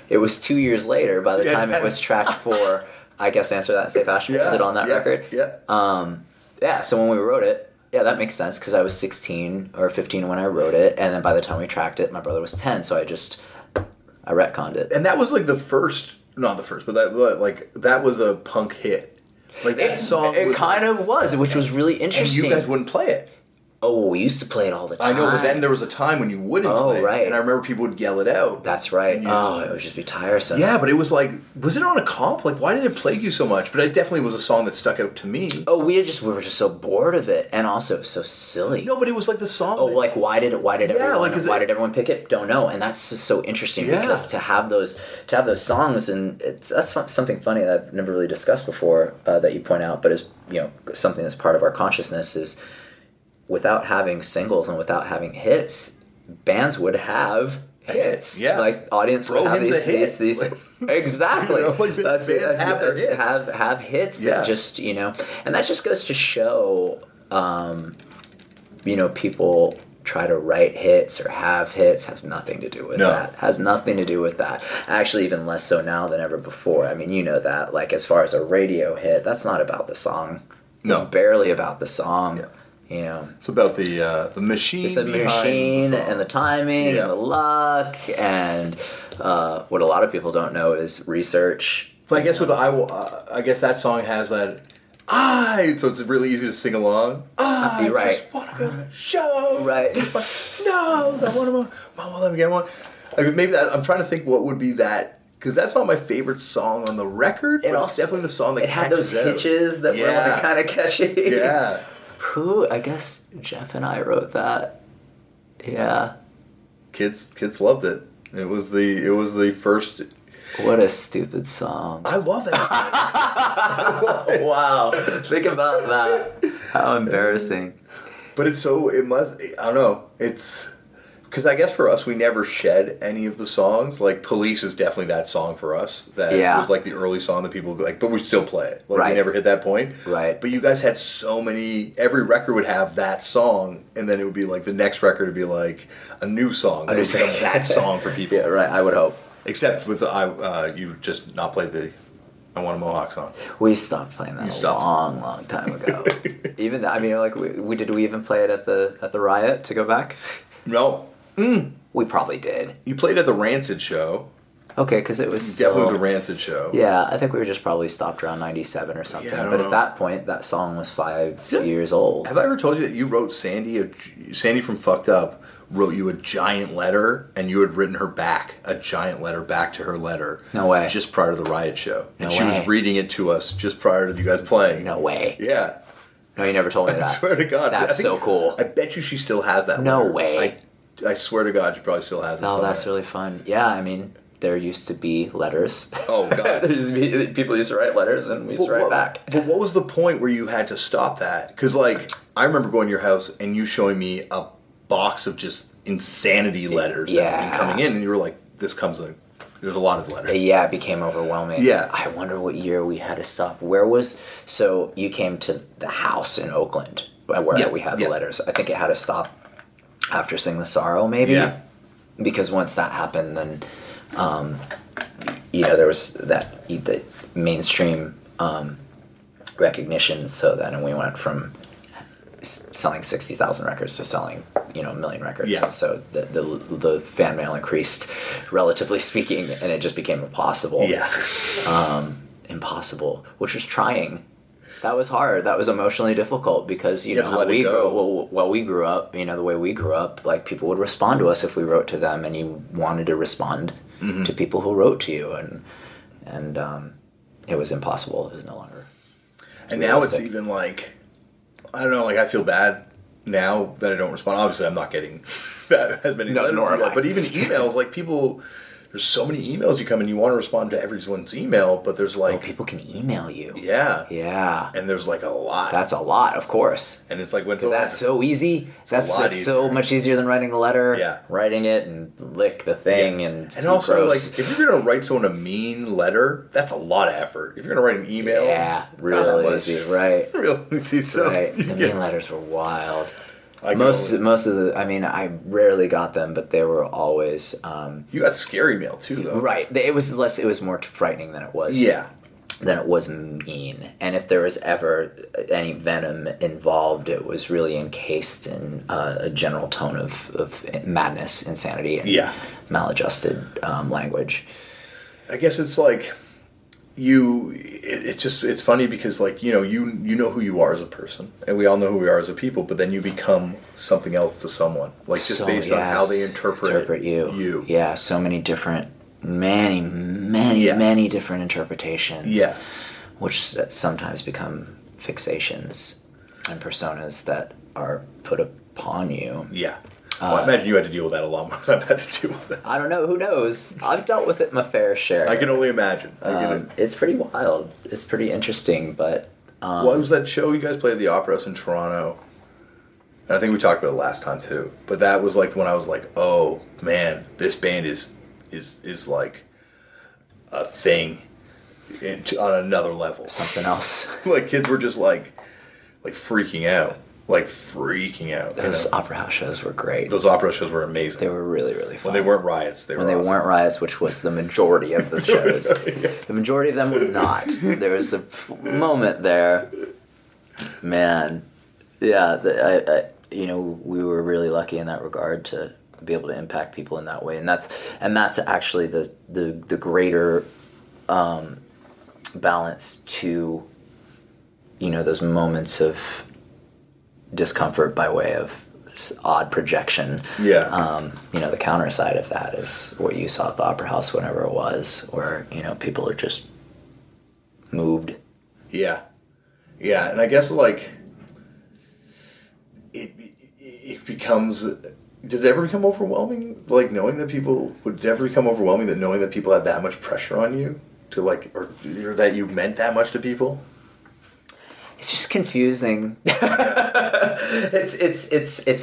Speaker 2: it was 2 years later. By the time it was tracked for, I guess, Answer That and Stay Fashion. Is it on that record?
Speaker 1: Yeah.
Speaker 2: So when we wrote it. Yeah, that makes sense, because I was 16 or 15 when I wrote it, and then by the time we tracked it, my brother was 10, so I retconned it.
Speaker 1: And that was like not the first, but that was a punk hit. Like, that song
Speaker 2: was, which was really interesting.
Speaker 1: And you guys wouldn't play it.
Speaker 2: Oh, we used to play it all the time.
Speaker 1: I know, but then there was a time when you wouldn't play it.
Speaker 2: Right.
Speaker 1: And I remember people would yell it out.
Speaker 2: That's right. It would just be tiresome.
Speaker 1: Yeah, but it was like, was it on a comp? Like, why did it plague you so much? But it definitely was a song that stuck out to me.
Speaker 2: Oh, we were just so bored of it, and also so silly.
Speaker 1: No, but it was like the song.
Speaker 2: Oh, like why did everyone pick it? Don't know. And that's so interesting because to have those songs, and that's something funny that I've never really discussed before that you point out, but is something that's part of our consciousness is. Without having singles and without having hits, bands would have hits.
Speaker 1: Yeah,
Speaker 2: like audience would have these exactly. That's have hits that just and that just goes to show, people try to write hits or have hits has nothing to do with that. Has nothing to do with that. Actually, even less so now than ever before. I mean, that. Like, as far as a radio hit, that's not about the song. It's barely about the song. Yeah.
Speaker 1: It's about the machine.
Speaker 2: It's the machine and the timing and the luck and what a lot of people don't know is research.
Speaker 1: But I guess I guess that song has that. So it's really easy to sing along.
Speaker 2: Right.
Speaker 1: Just want to go to a show.
Speaker 2: Right.
Speaker 1: No, I want to. Mom, let me get one. I mean, maybe I'm trying to think what would be that, because that's not my favorite song on the record, but it's definitely the song that
Speaker 2: it had those hitches that were like kind of catchy.
Speaker 1: Yeah.
Speaker 2: I guess Jeff and I wrote that. Yeah.
Speaker 1: Kids loved it. It was the first.
Speaker 2: What a stupid song.
Speaker 1: I love that song.
Speaker 2: Wow. Think about that. How embarrassing.
Speaker 1: But I don't know. It's because I guess for us, we never shed any of the songs. Like Police is definitely that song for us. That was like the early song that people like, but we still play it. Like we never hit that point.
Speaker 2: Right.
Speaker 1: But you guys had so many, every record would have that song, and then it would be like the next record would be like a new song. That would become that song for people.
Speaker 2: Yeah, right. I would hope.
Speaker 1: Except with you just not played the I Want a Mohawk song.
Speaker 2: We stopped playing that a long time ago. Even I mean, like did we even play it at the Riot to go back?
Speaker 1: No.
Speaker 2: We probably did.
Speaker 1: You played at the Rancid show.
Speaker 2: Okay, because it was
Speaker 1: definitely the Rancid show.
Speaker 2: Yeah, I think we were just probably stopped around 97 or something.
Speaker 1: Yeah,
Speaker 2: but at that point, that song was 5 years old.
Speaker 1: Have I ever told you that you wrote Sandy from Fucked Up wrote you a giant letter, and you had written her back a giant letter back to her letter?
Speaker 2: No way.
Speaker 1: Just prior to the Riot show, and she
Speaker 2: way.
Speaker 1: was reading it to us just prior to you guys playing.
Speaker 2: No way.
Speaker 1: Yeah.
Speaker 2: No, you never told me that.
Speaker 1: I swear to God,
Speaker 2: that's so cool.
Speaker 1: I bet you she still has that.
Speaker 2: No
Speaker 1: letter.
Speaker 2: way.
Speaker 1: I swear to God, she probably still has it.
Speaker 2: Oh,
Speaker 1: somewhere.
Speaker 2: that's really fun. Yeah, I mean, there used to be letters.
Speaker 1: Oh, God.
Speaker 2: People used to write letters, and we used to write back.
Speaker 1: But what was the point where you had to stop that? Because, like, I remember going to your house and you showing me a box of just insanity letters that were coming in, and you were like, there's a lot of letters.
Speaker 2: Yeah, it became overwhelming.
Speaker 1: Yeah.
Speaker 2: I wonder what year we had to stop. So you came to the house in Oakland where we had the letters. I think it had to stop after Sing the Sorrow, maybe.
Speaker 1: Yeah.
Speaker 2: Because once that happened, then, there was the mainstream recognition. So then we went from selling 60,000 records to selling, 1 million records.
Speaker 1: Yeah.
Speaker 2: So the fan mail increased, relatively speaking, and it just became impossible.
Speaker 1: Yeah.
Speaker 2: Impossible, which was trying. That was hard. That was emotionally difficult because how we grew up, the way we grew up, like people would respond to us if we wrote to them, and you wanted to respond to people who wrote to you, and it was impossible. It was no longer.
Speaker 1: And now it's even like, I don't know, like I feel bad now that I don't respond. Obviously, I'm not getting that as many letters, but even emails, like people. There's so many emails you come and you want to respond to everyone's email, but there's like...
Speaker 2: people can email you.
Speaker 1: Yeah.
Speaker 2: Yeah.
Speaker 1: And there's like a lot.
Speaker 2: That's a lot, of course.
Speaker 1: And it's like...
Speaker 2: Because that's so easy. That's so much easier than writing a letter.
Speaker 1: Yeah.
Speaker 2: Writing it and lick the thing and
Speaker 1: also,
Speaker 2: gross.
Speaker 1: like, if you're going to write someone a mean letter, that's a lot of effort. If you're going to write an email...
Speaker 2: Yeah, real easy, right.
Speaker 1: Real easy. So
Speaker 2: right. The mean letters were wild.
Speaker 1: Most
Speaker 2: of the, I rarely got them, but they were always.
Speaker 1: You got scary mail too, though.
Speaker 2: Right. It was more frightening than it was.
Speaker 1: Yeah.
Speaker 2: Than it was mean, and if there was ever any venom involved, it was really encased in a general tone of madness, insanity, and maladjusted language.
Speaker 1: I guess it's like. It's funny because like you know who you are as a person, and we all know who we are as a people, but then you become something else to someone, like just based on how they interpret you.
Speaker 2: Yeah, so many different, many different interpretations.
Speaker 1: Yeah,
Speaker 2: which sometimes become fixations and personas that are put upon you.
Speaker 1: Yeah. Well, I imagine you had to deal with that a lot more than I've had to deal with it.
Speaker 2: I don't know. Who knows? I've dealt with it my fair share.
Speaker 1: I can only imagine.
Speaker 2: It's pretty wild. It's pretty interesting, but...
Speaker 1: what was that show you guys played at the Opera House in Toronto? And I think we talked about it last time, too. But that was like when I was like, oh, man, this band is like a thing on another level.
Speaker 2: Something else.
Speaker 1: Like, kids were just like freaking out. Like freaking out.
Speaker 2: Those opera house shows were great.
Speaker 1: Those opera shows were amazing.
Speaker 2: They were really, really fun.
Speaker 1: When they weren't riots, they were
Speaker 2: When
Speaker 1: awesome.
Speaker 2: they weren't riots, which was the majority of the shows. The majority of them were not. There was a moment there. Man. Yeah, we were really lucky in that regard to be able to impact people in that way. And that's actually the greater balance to, those moments of discomfort by way of odd projection.
Speaker 1: Yeah.
Speaker 2: The counter side of that is what you saw at the Opera House, whenever it was, where, people are just moved.
Speaker 1: Yeah. Yeah, and I guess, like, it becomes... Does it ever become overwhelming? Like, knowing that people... Would it ever become overwhelming that knowing that people had that much pressure on you? To, like... Or that you meant that much to people?
Speaker 2: It's just confusing. It's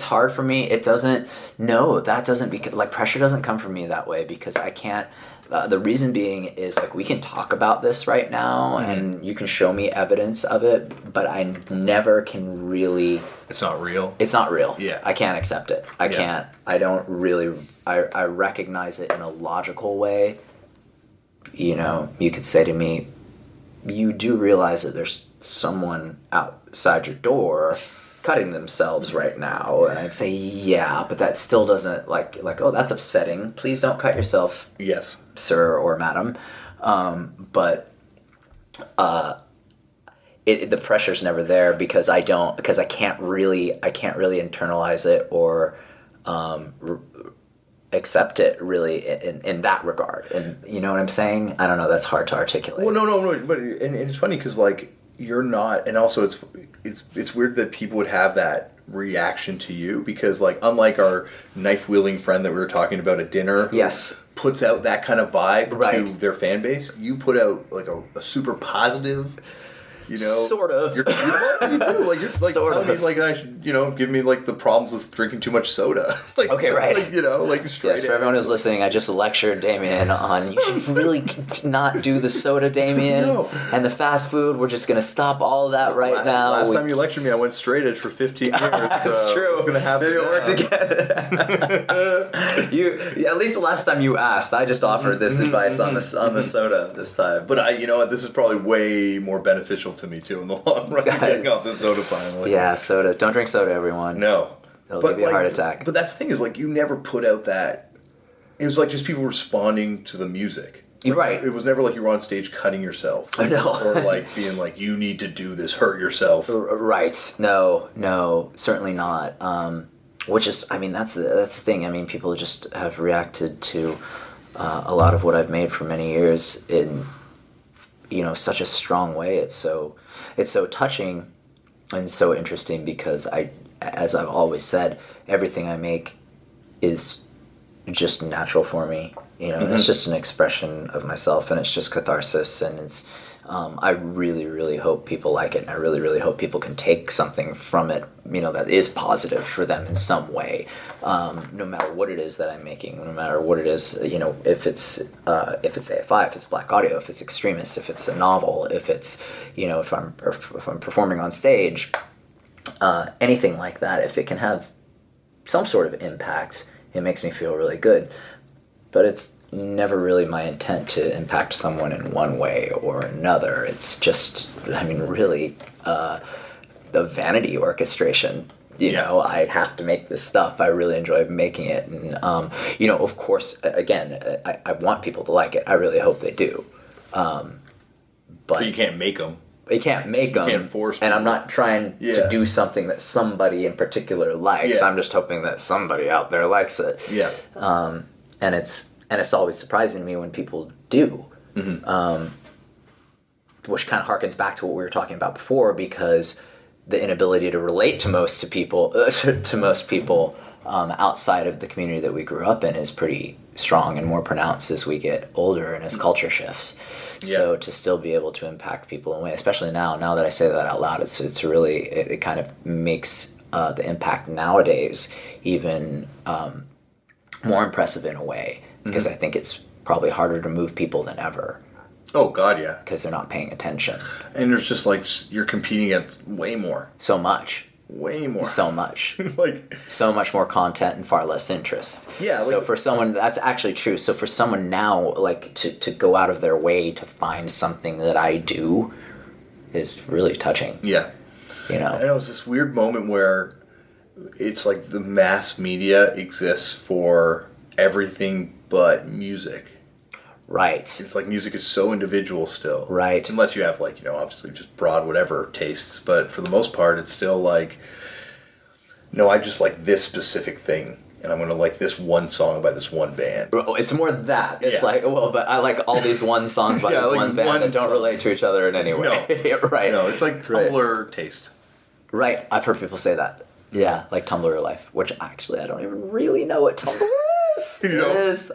Speaker 2: hard for me. It doesn't... No, that doesn't... Like, pressure doesn't come from me that way because I can't... the reason being is, like, we can talk about this right now, and you can show me evidence of it, but I never can really...
Speaker 1: It's not real?
Speaker 2: It's not real.
Speaker 1: Yeah.
Speaker 2: I can't accept it. I can't. I don't really... I recognize it in a logical way. You could say to me, you do realize that there's someone outside your door cutting themselves right now, and I'd say, yeah, but that still doesn't like, oh, that's upsetting. Please don't cut yourself,
Speaker 1: yes,
Speaker 2: sir or madam. But the pressure's never there because I can't really internalize it or accept it really in that regard. And you know what I'm saying? I don't know. That's hard to articulate.
Speaker 1: Well, no, but and it's funny because, like, you're not, and also it's weird that people would have that reaction to you because, like, unlike our knife wielding friend that we were talking about at dinner,
Speaker 2: yes,
Speaker 1: puts out that kind of vibe
Speaker 2: right.
Speaker 1: to their fan base, you put out like a super positive,
Speaker 2: sort of.
Speaker 1: You do, like, you're like
Speaker 2: sort
Speaker 1: telling me, like, I should, give me, like, the problems with drinking too much soda. Like,
Speaker 2: okay, right.
Speaker 1: Like, like straight.
Speaker 2: Yes, for everyone who's listening, I just lectured Damien on you should really not do the soda, Damien, and the fast food. We're just gonna stop all of that right now.
Speaker 1: Last time you lectured me, I went straight edge for 15 years.
Speaker 2: That's true.
Speaker 1: It's gonna happen.
Speaker 2: Maybe it worked again. At least the last time you asked, I just offered this advice on the soda this time.
Speaker 1: But you know what? This is probably way more beneficial to me too in the long run. Getting off the soda finally.
Speaker 2: Yeah, soda. Don't drink soda, everyone.
Speaker 1: No.
Speaker 2: It'll give you a heart attack.
Speaker 1: But that's the thing is, like, you never put out that... It was like just people responding to the music. Like,
Speaker 2: right.
Speaker 1: It was never like you were on stage cutting yourself.
Speaker 2: No.
Speaker 1: Or like being like, you need to do this, hurt yourself.
Speaker 2: Right. No, certainly not. Which is, I mean, that's the thing. I mean, people just have reacted to a lot of what I've made for many years in, such a strong way. It's so touching and so interesting because as I've always said, everything I make is just natural for me. It's just an expression of myself, and it's just catharsis, and it's. I really, really hope people like it, and I really, really hope people can take something from it, that is positive for them in some way, no matter what it is that I'm making, no matter what it is, if it's AFI, if it's Black Audio, if it's XTRMIST, if it's a novel, if it's, if I'm performing on stage, anything like that, if it can have some sort of impact, it makes me feel really good. But it's never really my intent to impact someone in one way or another. It's just, really the vanity orchestration. I have to make this stuff. I really enjoy making it. And, of course, again, I want people to like it. I really hope they do. But
Speaker 1: you can't make them.
Speaker 2: You can't make them.
Speaker 1: You can't force people.
Speaker 2: And I'm not trying to do something that somebody in particular likes.
Speaker 1: Yeah.
Speaker 2: I'm just hoping that somebody out there likes it.
Speaker 1: Yeah.
Speaker 2: And it's always surprising to me when people do, which kind of harkens back to what we were talking about before, because the inability to relate to most people outside of the community that we grew up in is pretty strong and more pronounced as we get older and as culture shifts. Yeah. So to still be able to impact people in a way, especially now that I say that out loud, it's really, it kind of makes the impact nowadays even more impressive in a way, because I think it's probably harder to move people than ever.
Speaker 1: Oh, God, yeah.
Speaker 2: Because they're not paying attention.
Speaker 1: And there's just, like, you're competing against way more.
Speaker 2: So much.
Speaker 1: Way more.
Speaker 2: So much.
Speaker 1: Like,
Speaker 2: so much more content and far less interest.
Speaker 1: Yeah.
Speaker 2: So for someone, that's actually true. So for someone now, like, to go out of their way to find something that I do is really touching.
Speaker 1: Yeah.
Speaker 2: You know?
Speaker 1: And it was this weird moment where it's like the mass media exists for everything but music.
Speaker 2: Right.
Speaker 1: It's like music is so individual still.
Speaker 2: Right.
Speaker 1: Unless you have, like, obviously just broad whatever tastes. But for the most part, it's still like no, I just like this specific thing, and I'm going to like this one song by this one band.
Speaker 2: It's more that. It's like, well, but I like all these one songs by this one band that don't relate to each other in any way.
Speaker 1: No.
Speaker 2: Right.
Speaker 1: No, it's like Tumblr taste.
Speaker 2: Right. I've heard people say that. Yeah, like Tumblr Life, which actually I don't even really know what Tumblr is.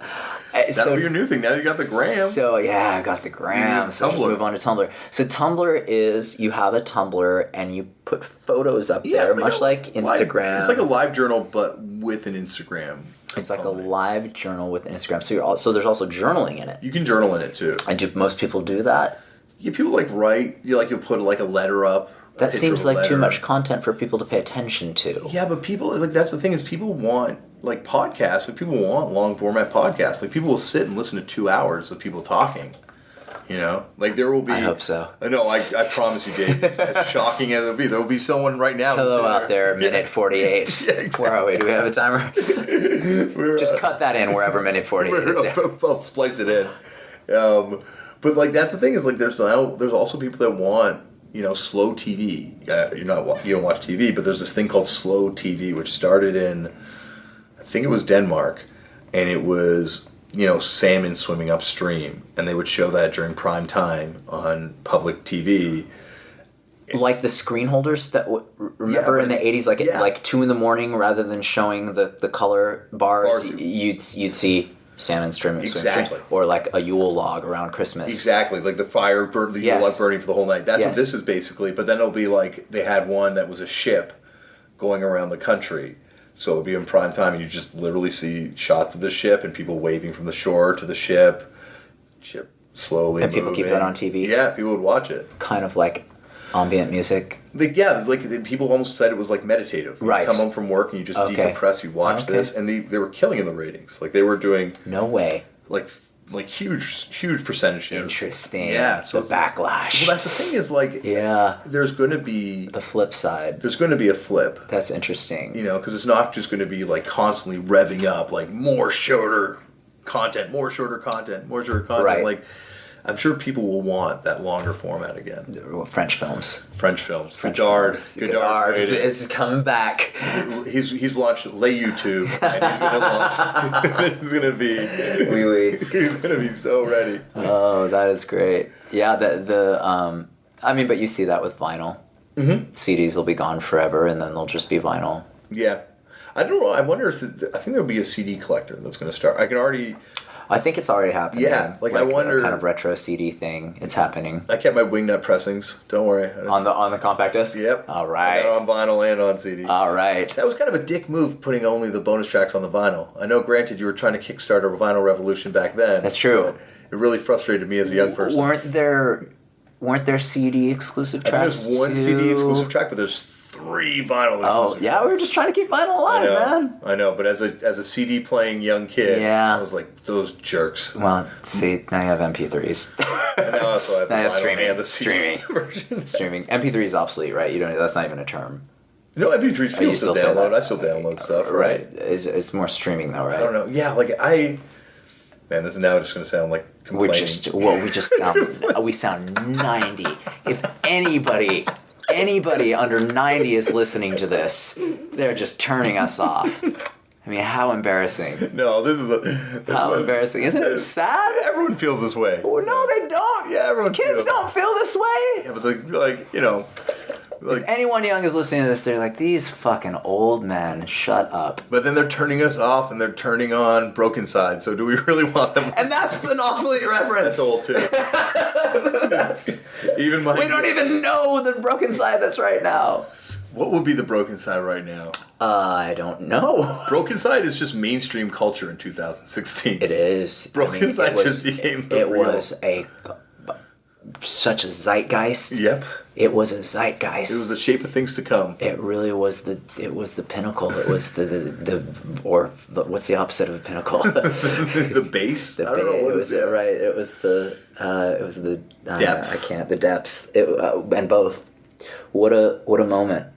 Speaker 1: That'll be your new thing. Now you got the gram.
Speaker 2: So, yeah, I got the gram. So let's move on to Tumblr. So Tumblr is, you have a Tumblr and you put photos up there, much like Instagram.
Speaker 1: It's like a live journal, but with an Instagram.
Speaker 2: It's like a live journal with Instagram. So there's also journaling in it.
Speaker 1: You can journal in it, too.
Speaker 2: And do most people do that?
Speaker 1: Yeah, people write. You'll put a letter up.
Speaker 2: That seems like too much content for people to pay attention to.
Speaker 1: Yeah, but people, that's the thing is people want, podcasts. People want long format podcasts. People will sit and listen to 2 hours of people talking. There will be.
Speaker 2: I hope so.
Speaker 1: No, I promise you, Dave. As shocking as it'll be, there will be someone right now.
Speaker 2: Hello out there, minute 48.
Speaker 1: Yeah, exactly.
Speaker 2: Where are we? Do we have a timer? Just cut that in wherever minute 48 is. Yeah.
Speaker 1: I'll splice it in. But that's the thing is there's also people that want slow TV. You don't watch TV, but there's this thing called slow TV, which started in, I think it was Denmark, and it was salmon swimming upstream, and they would show that during prime time on public TV.
Speaker 2: Like the screen holders that remember in the 80s, like 2 a.m, rather than showing the color bars, you'd see salmon streaming.
Speaker 1: Exactly.
Speaker 2: Or like a Yule log around Christmas.
Speaker 1: Exactly. Like the fire, the Yule log burning for the whole night. That's what this is basically. But then it'll be they had one that was a ship going around the country. So it'll be in prime time and you just literally see shots of the ship and people waving from the shore to the ship slowly
Speaker 2: and people keep that on TV?
Speaker 1: Yeah, people would watch it.
Speaker 2: Kind of like ambient music.
Speaker 1: It's people almost said it was meditative.
Speaker 2: Right.
Speaker 1: You come home from work and you just decompress, you watch this, and they were killing in the ratings. They were doing...
Speaker 2: No way.
Speaker 1: Huge percentages.
Speaker 2: Interesting.
Speaker 1: Yeah.
Speaker 2: So the backlash.
Speaker 1: Well, that's the thing is there's going to be...
Speaker 2: The flip side.
Speaker 1: There's going to be a flip.
Speaker 2: That's interesting.
Speaker 1: Because it's not just going to be constantly revving up, more shorter content.
Speaker 2: Right.
Speaker 1: I'm sure people will want that longer format again.
Speaker 2: French films.
Speaker 1: Godard
Speaker 2: is coming back.
Speaker 1: He's launched Lay YouTube, and he's going to launch. He's going to be. He's going to be so ready.
Speaker 2: Oh, that is great. Yeah, but you see that with vinyl. Mm-hmm. CDs will be gone forever, and then they'll just be vinyl.
Speaker 1: Yeah, I don't know. I wonder if I think there'll be a CD collector that's going to start.
Speaker 2: I think it's already happening.
Speaker 1: Yeah, I wonder,
Speaker 2: a kind of retro CD thing. It's happening.
Speaker 1: I kept my wingnut pressings. Don't worry.
Speaker 2: On the compact disc.
Speaker 1: Yep.
Speaker 2: All right.
Speaker 1: I got it on vinyl and on CD.
Speaker 2: All right.
Speaker 1: That was kind of a dick move, putting only the bonus tracks on the vinyl. I know, granted, you were trying to kickstart a vinyl revolution back then.
Speaker 2: That's true.
Speaker 1: It really frustrated me as a young person.
Speaker 2: Weren't there CD exclusive tracks?
Speaker 1: I think there's one CD exclusive track, but there's 3 vinyl exclusive tracks.
Speaker 2: We were just trying to keep vinyl alive, man.
Speaker 1: I know, but as a CD playing young kid, I was like, those jerks.
Speaker 2: Well, see, now you have MP3s.
Speaker 1: And now I also have the vinyl
Speaker 2: streaming.
Speaker 1: And the CD version.
Speaker 2: Streaming. MP3 is obsolete, right? That's not even a term.
Speaker 1: No, MP3s people still download. I still download stuff, right?
Speaker 2: It's more streaming though, right?
Speaker 1: I don't know. Yeah, man, this is now just going to sound like complaining.
Speaker 2: We sound 90. If anybody under 90 is listening to this, they're just turning us off. I mean, how embarrassing.
Speaker 1: No, this is
Speaker 2: how embarrassing. Isn't it sad?
Speaker 1: Everyone feels this way.
Speaker 2: Oh, no, they don't.
Speaker 1: Yeah, everyone
Speaker 2: Kids don't feel this way.
Speaker 1: Yeah, but
Speaker 2: if anyone young is listening to this, they're like, these fucking old men, shut up.
Speaker 1: But then they're turning us off and they're turning on Broken Side, so do we really want them?
Speaker 2: And that's an obsolete reference.
Speaker 1: That's old too. We
Speaker 2: don't even know the Broken Side that's right now.
Speaker 1: What would be the Broken Side right now?
Speaker 2: I don't know.
Speaker 1: Broken Side is just mainstream culture in 2016.
Speaker 2: It is.
Speaker 1: Broken Side just became the real.
Speaker 2: It was such a zeitgeist.
Speaker 1: Yep.
Speaker 2: It was a zeitgeist.
Speaker 1: It was the shape of things to come.
Speaker 2: It really was the pinnacle. It was what's the opposite of a pinnacle?
Speaker 1: The base? I don't know what
Speaker 2: it was. Right. It was the
Speaker 1: depths.
Speaker 2: The depths. And both. What a moment.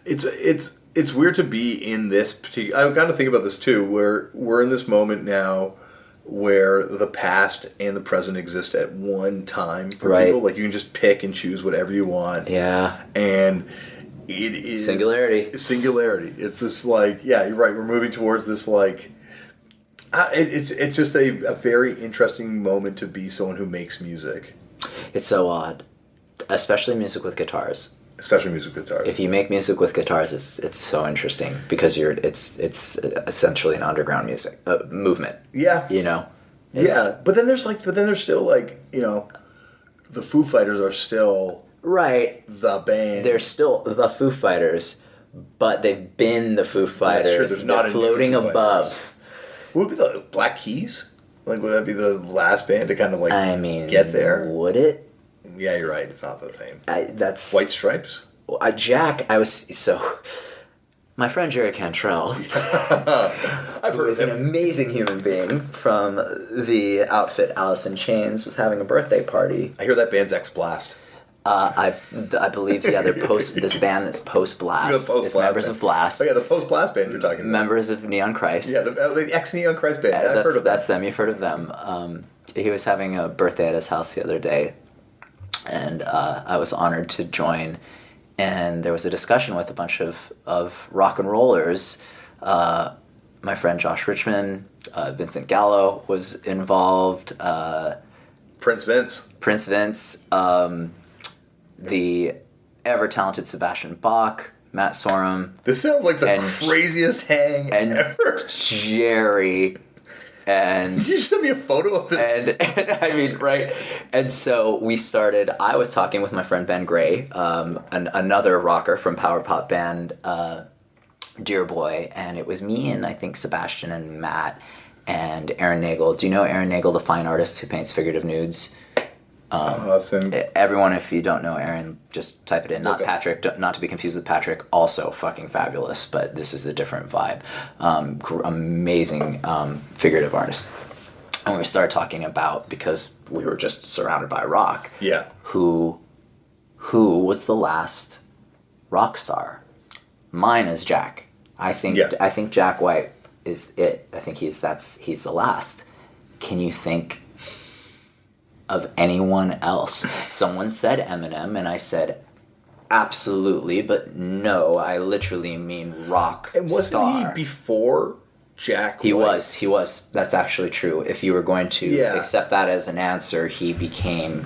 Speaker 1: It's weird to be in this particular. I kind of think about this too, where we're in this moment now where the past and the present exist at one time for people. You can just pick and choose whatever you want.
Speaker 2: Yeah.
Speaker 1: And It is
Speaker 2: singularity.
Speaker 1: It's this like, yeah, you're right. We're moving towards this like. It's just a very interesting moment to be someone who makes music.
Speaker 2: It's so odd, especially music with guitars.
Speaker 1: If
Speaker 2: you make music with guitars, it's so interesting because it's essentially an underground music movement.
Speaker 1: Yeah,
Speaker 2: you know.
Speaker 1: But then there's still like, you know, the Foo Fighters are still
Speaker 2: right.
Speaker 1: The band.
Speaker 2: They're still the Foo Fighters, but they've been the Foo Fighters.
Speaker 1: That's true. There's not
Speaker 2: They're floating above.
Speaker 1: Would it be the Blaqk Keys? Like, would that be the last band to kind of like?
Speaker 2: I mean,
Speaker 1: get there?
Speaker 2: Would it?
Speaker 1: Yeah, you're right. It's not the same.
Speaker 2: That's
Speaker 1: White Stripes.
Speaker 2: Jack. My friend Jerry Cantrell,
Speaker 1: I've heard
Speaker 2: who's an amazing human being from the outfit Alice in Chains, was having a birthday party.
Speaker 1: I hear that band's X-Blast.
Speaker 2: I believe, yeah, they're this band that's Post-Blast. It's members of Blast.
Speaker 1: Oh yeah, the Post-Blast band you're talking about.
Speaker 2: Members of Neon Christ.
Speaker 1: Yeah, the ex-Neon Christ band. I've heard of them.
Speaker 2: That's them. You've heard of them. He was having a birthday at his house the other day, and I was honored to join. And there was a discussion with a bunch of rock and rollers. My friend Josh Richmond, Vincent Gallo was involved.
Speaker 1: Prince
Speaker 2: Vince. The ever-talented Sebastian Bach, Matt Sorum.
Speaker 1: This sounds like the craziest hang ever.
Speaker 2: Jerry. And
Speaker 1: you just send me a photo of this.
Speaker 2: And I mean, right. And so we started. I was talking with my friend Ben Gray, another rocker from power pop band Dear Boy, and it was me and I think Sebastian and Matt and Aaron Nagel. Do you know Aaron Nagel, the fine artist who paints figurative nudes? Everyone, if you don't know Aaron, just type it in. Not Patrick, not to be confused with Patrick, also fucking fabulous, but this is a different vibe. Amazing figurative artist. And we started talking about, because we were just surrounded by rock, who was the last rock star? Mine is Jack. I think Jack White is it. I think he's the last. Can you think of anyone else? Someone said Eminem, and I said absolutely, but no, I literally mean rock star.
Speaker 1: And wasn't he before Jack White?
Speaker 2: He was. That's actually true. If you were going to accept that as an answer, he became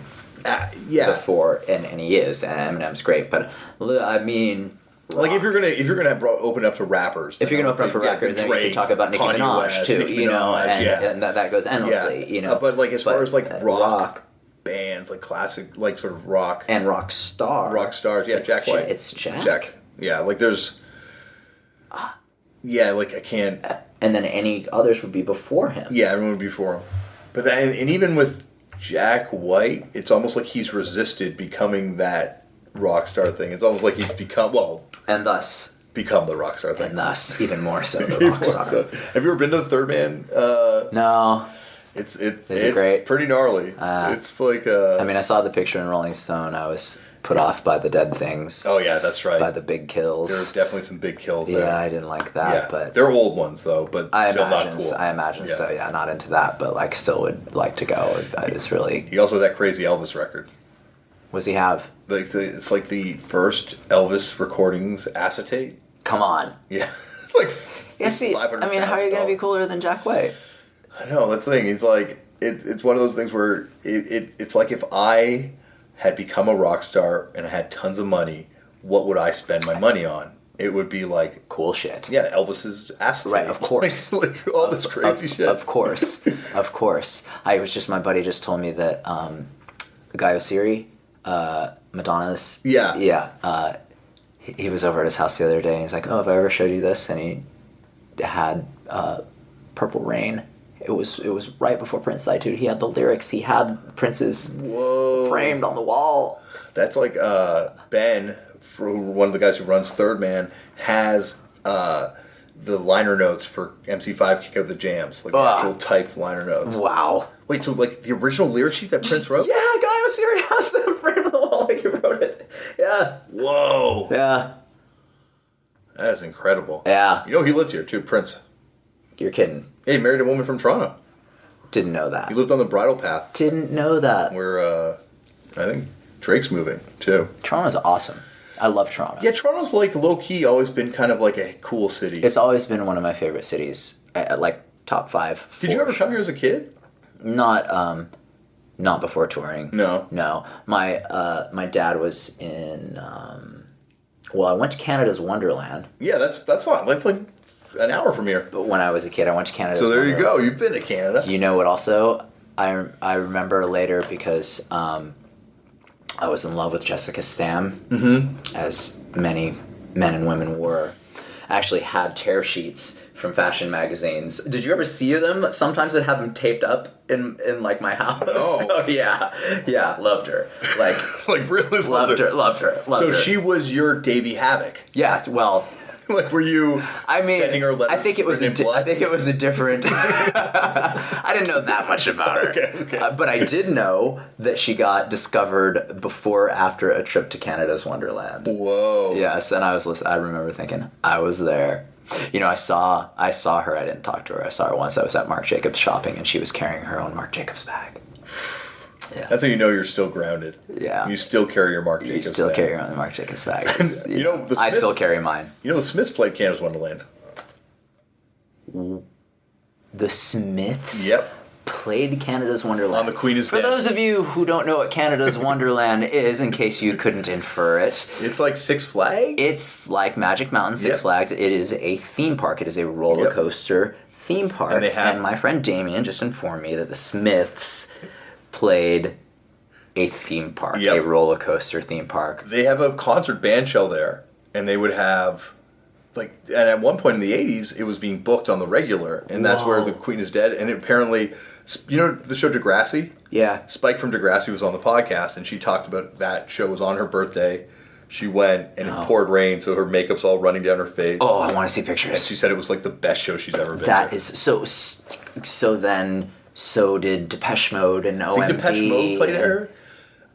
Speaker 2: before, and he is, and Eminem's great. But I mean,
Speaker 1: like if you're gonna open up to rappers,
Speaker 2: if you're gonna open up to rappers, then you can talk about Nicki Minaj too, you know, and that goes endlessly, you know.
Speaker 1: But like as far as like rock bands, like classic, like sort of rock
Speaker 2: and rock stars,
Speaker 1: Jack White,
Speaker 2: it's Jack.
Speaker 1: Yeah, like there's, like I can't.
Speaker 2: And then any others would be before him.
Speaker 1: Yeah, everyone would be before him. But then, and even with Jack White, it's almost like he's resisted becoming that rock star thing. It's almost like he's become
Speaker 2: and thus
Speaker 1: become the rock star thing,
Speaker 2: and thus even more so the rock star.
Speaker 1: Have you ever been to the Third Man?
Speaker 2: No.
Speaker 1: It's
Speaker 2: great?
Speaker 1: Pretty gnarly. It's like I
Speaker 2: mean, I saw the picture in Rolling Stone. I was put off by the dead things.
Speaker 1: Oh yeah, that's right.
Speaker 2: By the big kills.
Speaker 1: There's definitely some big kills there.
Speaker 2: Yeah, I didn't like that, but
Speaker 1: they're old ones though. But still not cool.
Speaker 2: I imagine so. Yeah, not into that, but like still would like to go. It's really.
Speaker 1: He also had that crazy Elvis record.
Speaker 2: What does he have?
Speaker 1: It's like the first Elvis recordings acetate.
Speaker 2: Come on.
Speaker 1: Yeah, it's like.
Speaker 2: Yeah, see, I mean, how are you going to be cooler than Jack White?
Speaker 1: I know, that's the thing. He's like, it's one of those things where it's like if I had become a rock star and I had tons of money, what would I spend my money on? It would be like
Speaker 2: cool shit.
Speaker 1: Yeah, Elvis's acetate.
Speaker 2: Right, of course.
Speaker 1: like all this crazy shit.
Speaker 2: Of course. Of course. My buddy just told me that Guy Osiri, Madonna's.
Speaker 1: Yeah.
Speaker 2: Yeah. He was over at his house the other day and he's like, oh, have I ever showed you this? And he had Purple Rain. It was right before Prince died, too. He had the lyrics. He had Prince's framed on the wall.
Speaker 1: That's like Ben, one of the guys who runs Third Man, has the liner notes for MC5 Kick Out the Jams, like actual typed liner notes.
Speaker 2: Wow.
Speaker 1: Wait, so like the original lyric sheet that Prince wrote?
Speaker 2: Yeah, Guy Osiri has them framed on the wall like he wrote it. Yeah.
Speaker 1: Whoa.
Speaker 2: Yeah.
Speaker 1: That is incredible.
Speaker 2: Yeah.
Speaker 1: You know he lived here, too, Prince.
Speaker 2: You're kidding.
Speaker 1: Yeah, he married a woman from Toronto.
Speaker 2: Didn't know that.
Speaker 1: He lived on the Bridle Path.
Speaker 2: Didn't know that.
Speaker 1: Where, I think Drake's moving, too.
Speaker 2: Toronto's awesome. I love Toronto.
Speaker 1: Yeah, Toronto's like low-key always been kind of like a cool city.
Speaker 2: It's always been one of my favorite cities. Like top 5.
Speaker 1: Did you ever come here as a kid?
Speaker 2: Not before touring.
Speaker 1: No.
Speaker 2: My dad was in. Well, I went to Canada's Wonderland.
Speaker 1: Yeah, that's like an hour from here.
Speaker 2: But when I was a kid, I went to Canada's
Speaker 1: So there
Speaker 2: Wonderland.
Speaker 1: you go. You've been to Canada.
Speaker 2: You know what? Also, I remember later because I was in love with Jessica Stam, as many men and women were. I actually had tear sheets from fashion magazines. Did you ever see them? Sometimes I'd have them taped up in like my house.
Speaker 1: Oh.
Speaker 2: So yeah, loved her. Like
Speaker 1: like really
Speaker 2: loved her.
Speaker 1: So she was your Davey Havok.
Speaker 2: Yeah, well,
Speaker 1: like were you? Sending her letters?
Speaker 2: I think it was a different. I didn't know that much about her.
Speaker 1: Okay.
Speaker 2: But I did know that she got discovered before or after a trip to Canada's Wonderland.
Speaker 1: Whoa.
Speaker 2: Yes, and I remember thinking I was there. You know, I saw her. I didn't talk to her. I saw her once. I was at Marc Jacobs shopping, and she was carrying her own Marc Jacobs bag. Yeah.
Speaker 1: That's how you know you're still grounded.
Speaker 2: Yeah.
Speaker 1: You still carry your Marc Jacobs bag.
Speaker 2: You still carry your own Marc Jacobs bag.
Speaker 1: You know, the Smiths,
Speaker 2: I still carry mine.
Speaker 1: You know the Smiths played Canada's Wonderland.
Speaker 2: The Smiths?
Speaker 1: Yep.
Speaker 2: Played Canada's Wonderland.
Speaker 1: On the Queen is
Speaker 2: For
Speaker 1: Dead.
Speaker 2: those of you who don't know what Canada's Wonderland is, in case you couldn't infer it,
Speaker 1: It's like Six Flags?
Speaker 2: it's like Magic Mountain, Six Flags. It is a theme park. It is a roller coaster theme park. And my friend Damian just informed me that the Smiths played a theme park, a roller coaster theme park.
Speaker 1: They have a concert band shell there, and they would have... and at one point in the 80s, it was being booked on the regular, and that's where the Queen is Dead. And apparently, you know the show Degrassi?
Speaker 2: Yeah.
Speaker 1: Spike from Degrassi was on the podcast, and she talked about that show was on her birthday. She went, and it poured rain, so her makeup's all running down her face.
Speaker 2: Oh, I want to see pictures.
Speaker 1: And she said it was like the best show she's ever been
Speaker 2: That
Speaker 1: to.
Speaker 2: is so then, so did Depeche Mode and OMD.
Speaker 1: I think Depeche Mode played her.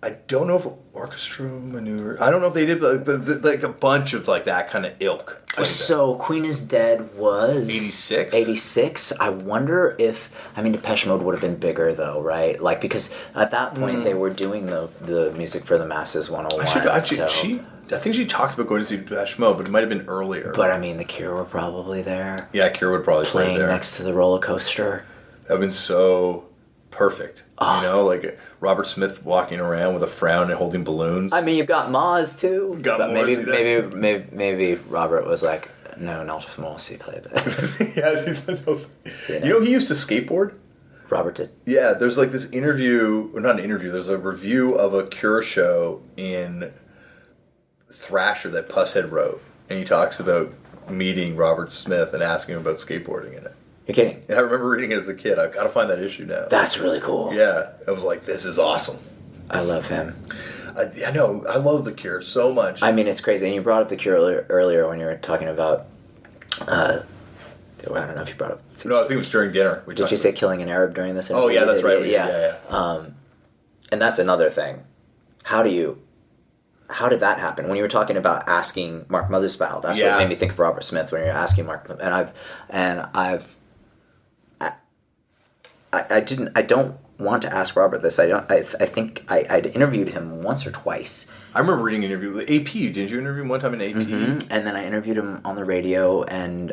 Speaker 1: I don't know if Orchestra Maneuver. I don't know if they did, but like a bunch of like that kind of ilk.
Speaker 2: So Queen is Dead was
Speaker 1: 86.
Speaker 2: 86. I wonder if Depeche Mode would have been bigger though, right? Like because at that point they were doing the Music for the Masses 101.
Speaker 1: I think she talked about going to see Depeche Mode, but it might have been earlier.
Speaker 2: But the Cure were probably there.
Speaker 1: Yeah, Cure would probably play
Speaker 2: playing
Speaker 1: there
Speaker 2: next to the roller coaster.
Speaker 1: That would have been so perfect. You know, like Robert Smith walking around with a frown and holding balloons.
Speaker 2: You've got Moz too.
Speaker 1: Got
Speaker 2: Maybe Robert was like, no, not if Morrissey played that.
Speaker 1: Yeah, you know he used to skateboard?
Speaker 2: Robert did.
Speaker 1: Yeah, there's like this interview, or not an interview, there's a review of a Cure show in Thrasher that Pushead wrote. And he talks about meeting Robert Smith and asking him about skateboarding in it.
Speaker 2: You're kidding?
Speaker 1: Yeah, I remember reading it as a kid. I've got to find that issue now.
Speaker 2: That's really cool.
Speaker 1: Yeah, I was like, this is awesome.
Speaker 2: I love him.
Speaker 1: I know. I love The Cure so much.
Speaker 2: It's crazy. And you brought up The Cure earlier when you were talking about... I don't know if you brought up...
Speaker 1: No, I think it was during dinner.
Speaker 2: Did you say killing an Arab during this interview?
Speaker 1: Oh, yeah, that's right.
Speaker 2: Yeah. And that's another thing. How did that happen? When you were talking about asking Mark Mothersbaugh, that's what made me think of Robert Smith when you're asking Mark. I don't want to ask Robert this. I think I'd interviewed him once or twice. I
Speaker 1: remember reading an interview with AP. Didn't you interview him one time in AP?
Speaker 2: Mm-hmm. And then I interviewed him on the radio, and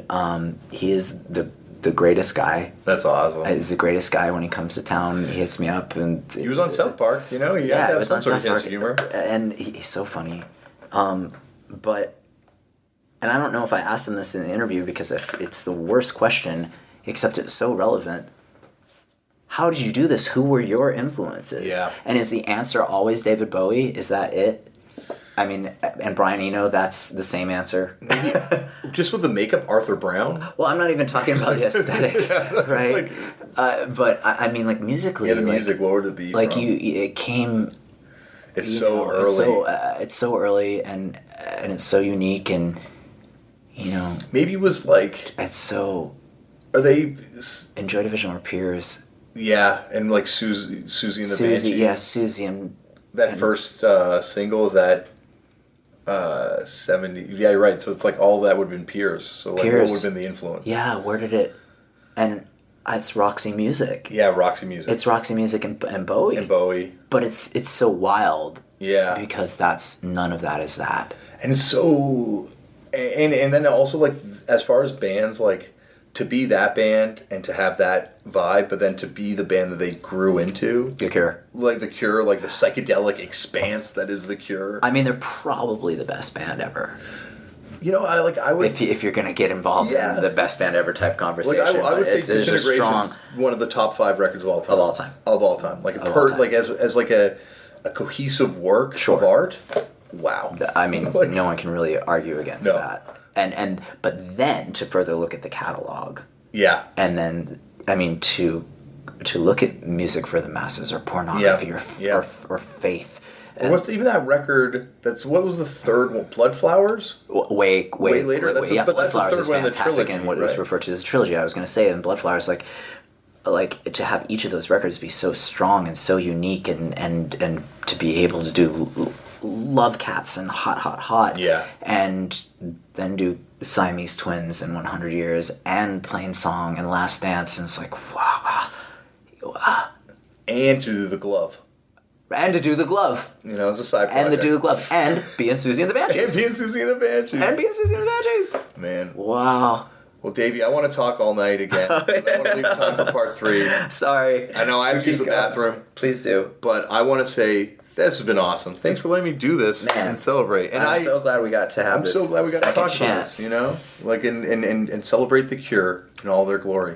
Speaker 2: he is the greatest guy.
Speaker 1: That's awesome.
Speaker 2: He's the greatest guy. When he comes to town, he hits me up, and
Speaker 1: he was on South Park. You know, he had to have some sort of sense of humor,
Speaker 2: and he's so funny. But I don't know if I asked him this in the interview because it's the worst question, except it's so relevant. How did you do this? Who were your influences?
Speaker 1: Yeah.
Speaker 2: And is the answer always David Bowie? Is that it? And Brian Eno, that's the same answer.
Speaker 1: Maybe just with the makeup, Arthur Brown.
Speaker 2: Well, I'm not even talking about the aesthetic, right? But musically,
Speaker 1: the music. What would it be?
Speaker 2: It came.
Speaker 1: It's so early.
Speaker 2: It's so early, and it's so unique, and
Speaker 1: maybe it was like
Speaker 2: it's so.
Speaker 1: Are they
Speaker 2: in Joy Division or Peers?
Speaker 1: Yeah, and like Susie and the Banshee.
Speaker 2: Yeah, Susie and
Speaker 1: first single is that 70. Yeah, you're right. So it's like all that would have been Peers. So like,
Speaker 2: Peers.
Speaker 1: what would have been the influence?
Speaker 2: Yeah, where did it? And It's Roxy Music.
Speaker 1: Yeah, Roxy Music.
Speaker 2: It's Roxy Music and Bowie.
Speaker 1: And Bowie.
Speaker 2: But it's so wild.
Speaker 1: Yeah.
Speaker 2: Because none of that is that.
Speaker 1: And it's so... And then also, like, as far as bands, like, to be that band and to have that vibe, but then to be the band that they grew into.
Speaker 2: The Cure.
Speaker 1: Like The Cure, like the psychedelic expanse that is The Cure.
Speaker 2: I mean, they're probably the best band ever.
Speaker 1: You know, I would...
Speaker 2: If you're going to get involved in the best band ever type conversation.
Speaker 1: Like, I would say Disintegration's
Speaker 2: strong...
Speaker 1: one of the top 5 records of all time.
Speaker 2: Of all time.
Speaker 1: Like, as like a cohesive work of art. Wow.
Speaker 2: I mean, like, no one can really argue against that. But then to further look at the catalog.
Speaker 1: Yeah.
Speaker 2: And then, I mean, to look at music for the masses or pornography or faith.
Speaker 1: Well, what's even that record? What was the third one? Blood Flowers?
Speaker 2: Way later.
Speaker 1: That's the third one in the trilogy.
Speaker 2: And what was referred to as a trilogy. I was going to say in Blood Flowers, like to have each of those records be so strong and so unique and to be able to do Love Cats and Hot.
Speaker 1: Yeah.
Speaker 2: And then do Siamese Twins in 100 Years and Plain Song and Last Dance, and it's like, wow.
Speaker 1: And to do the glove.
Speaker 2: And to do the glove.
Speaker 1: You know, it's a side project.
Speaker 2: And to do the glove. And be in Susie and the Banshees. Man. Wow.
Speaker 1: Well, Davey, I want to talk all night again. I want to leave time for part 3.
Speaker 2: Sorry.
Speaker 1: I know I have to use the bathroom.
Speaker 2: Please do.
Speaker 1: But I want to say... This has been awesome. Thanks for letting me do this and celebrate. And
Speaker 2: I'm so glad we got to have this.
Speaker 1: I'm so glad we got to talk
Speaker 2: chance.
Speaker 1: about this, you know? Like, and celebrate The Cure in all their glory.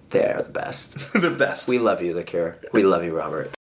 Speaker 2: They are the best.
Speaker 1: The best.
Speaker 2: We love you, The Cure. We love you, Robert.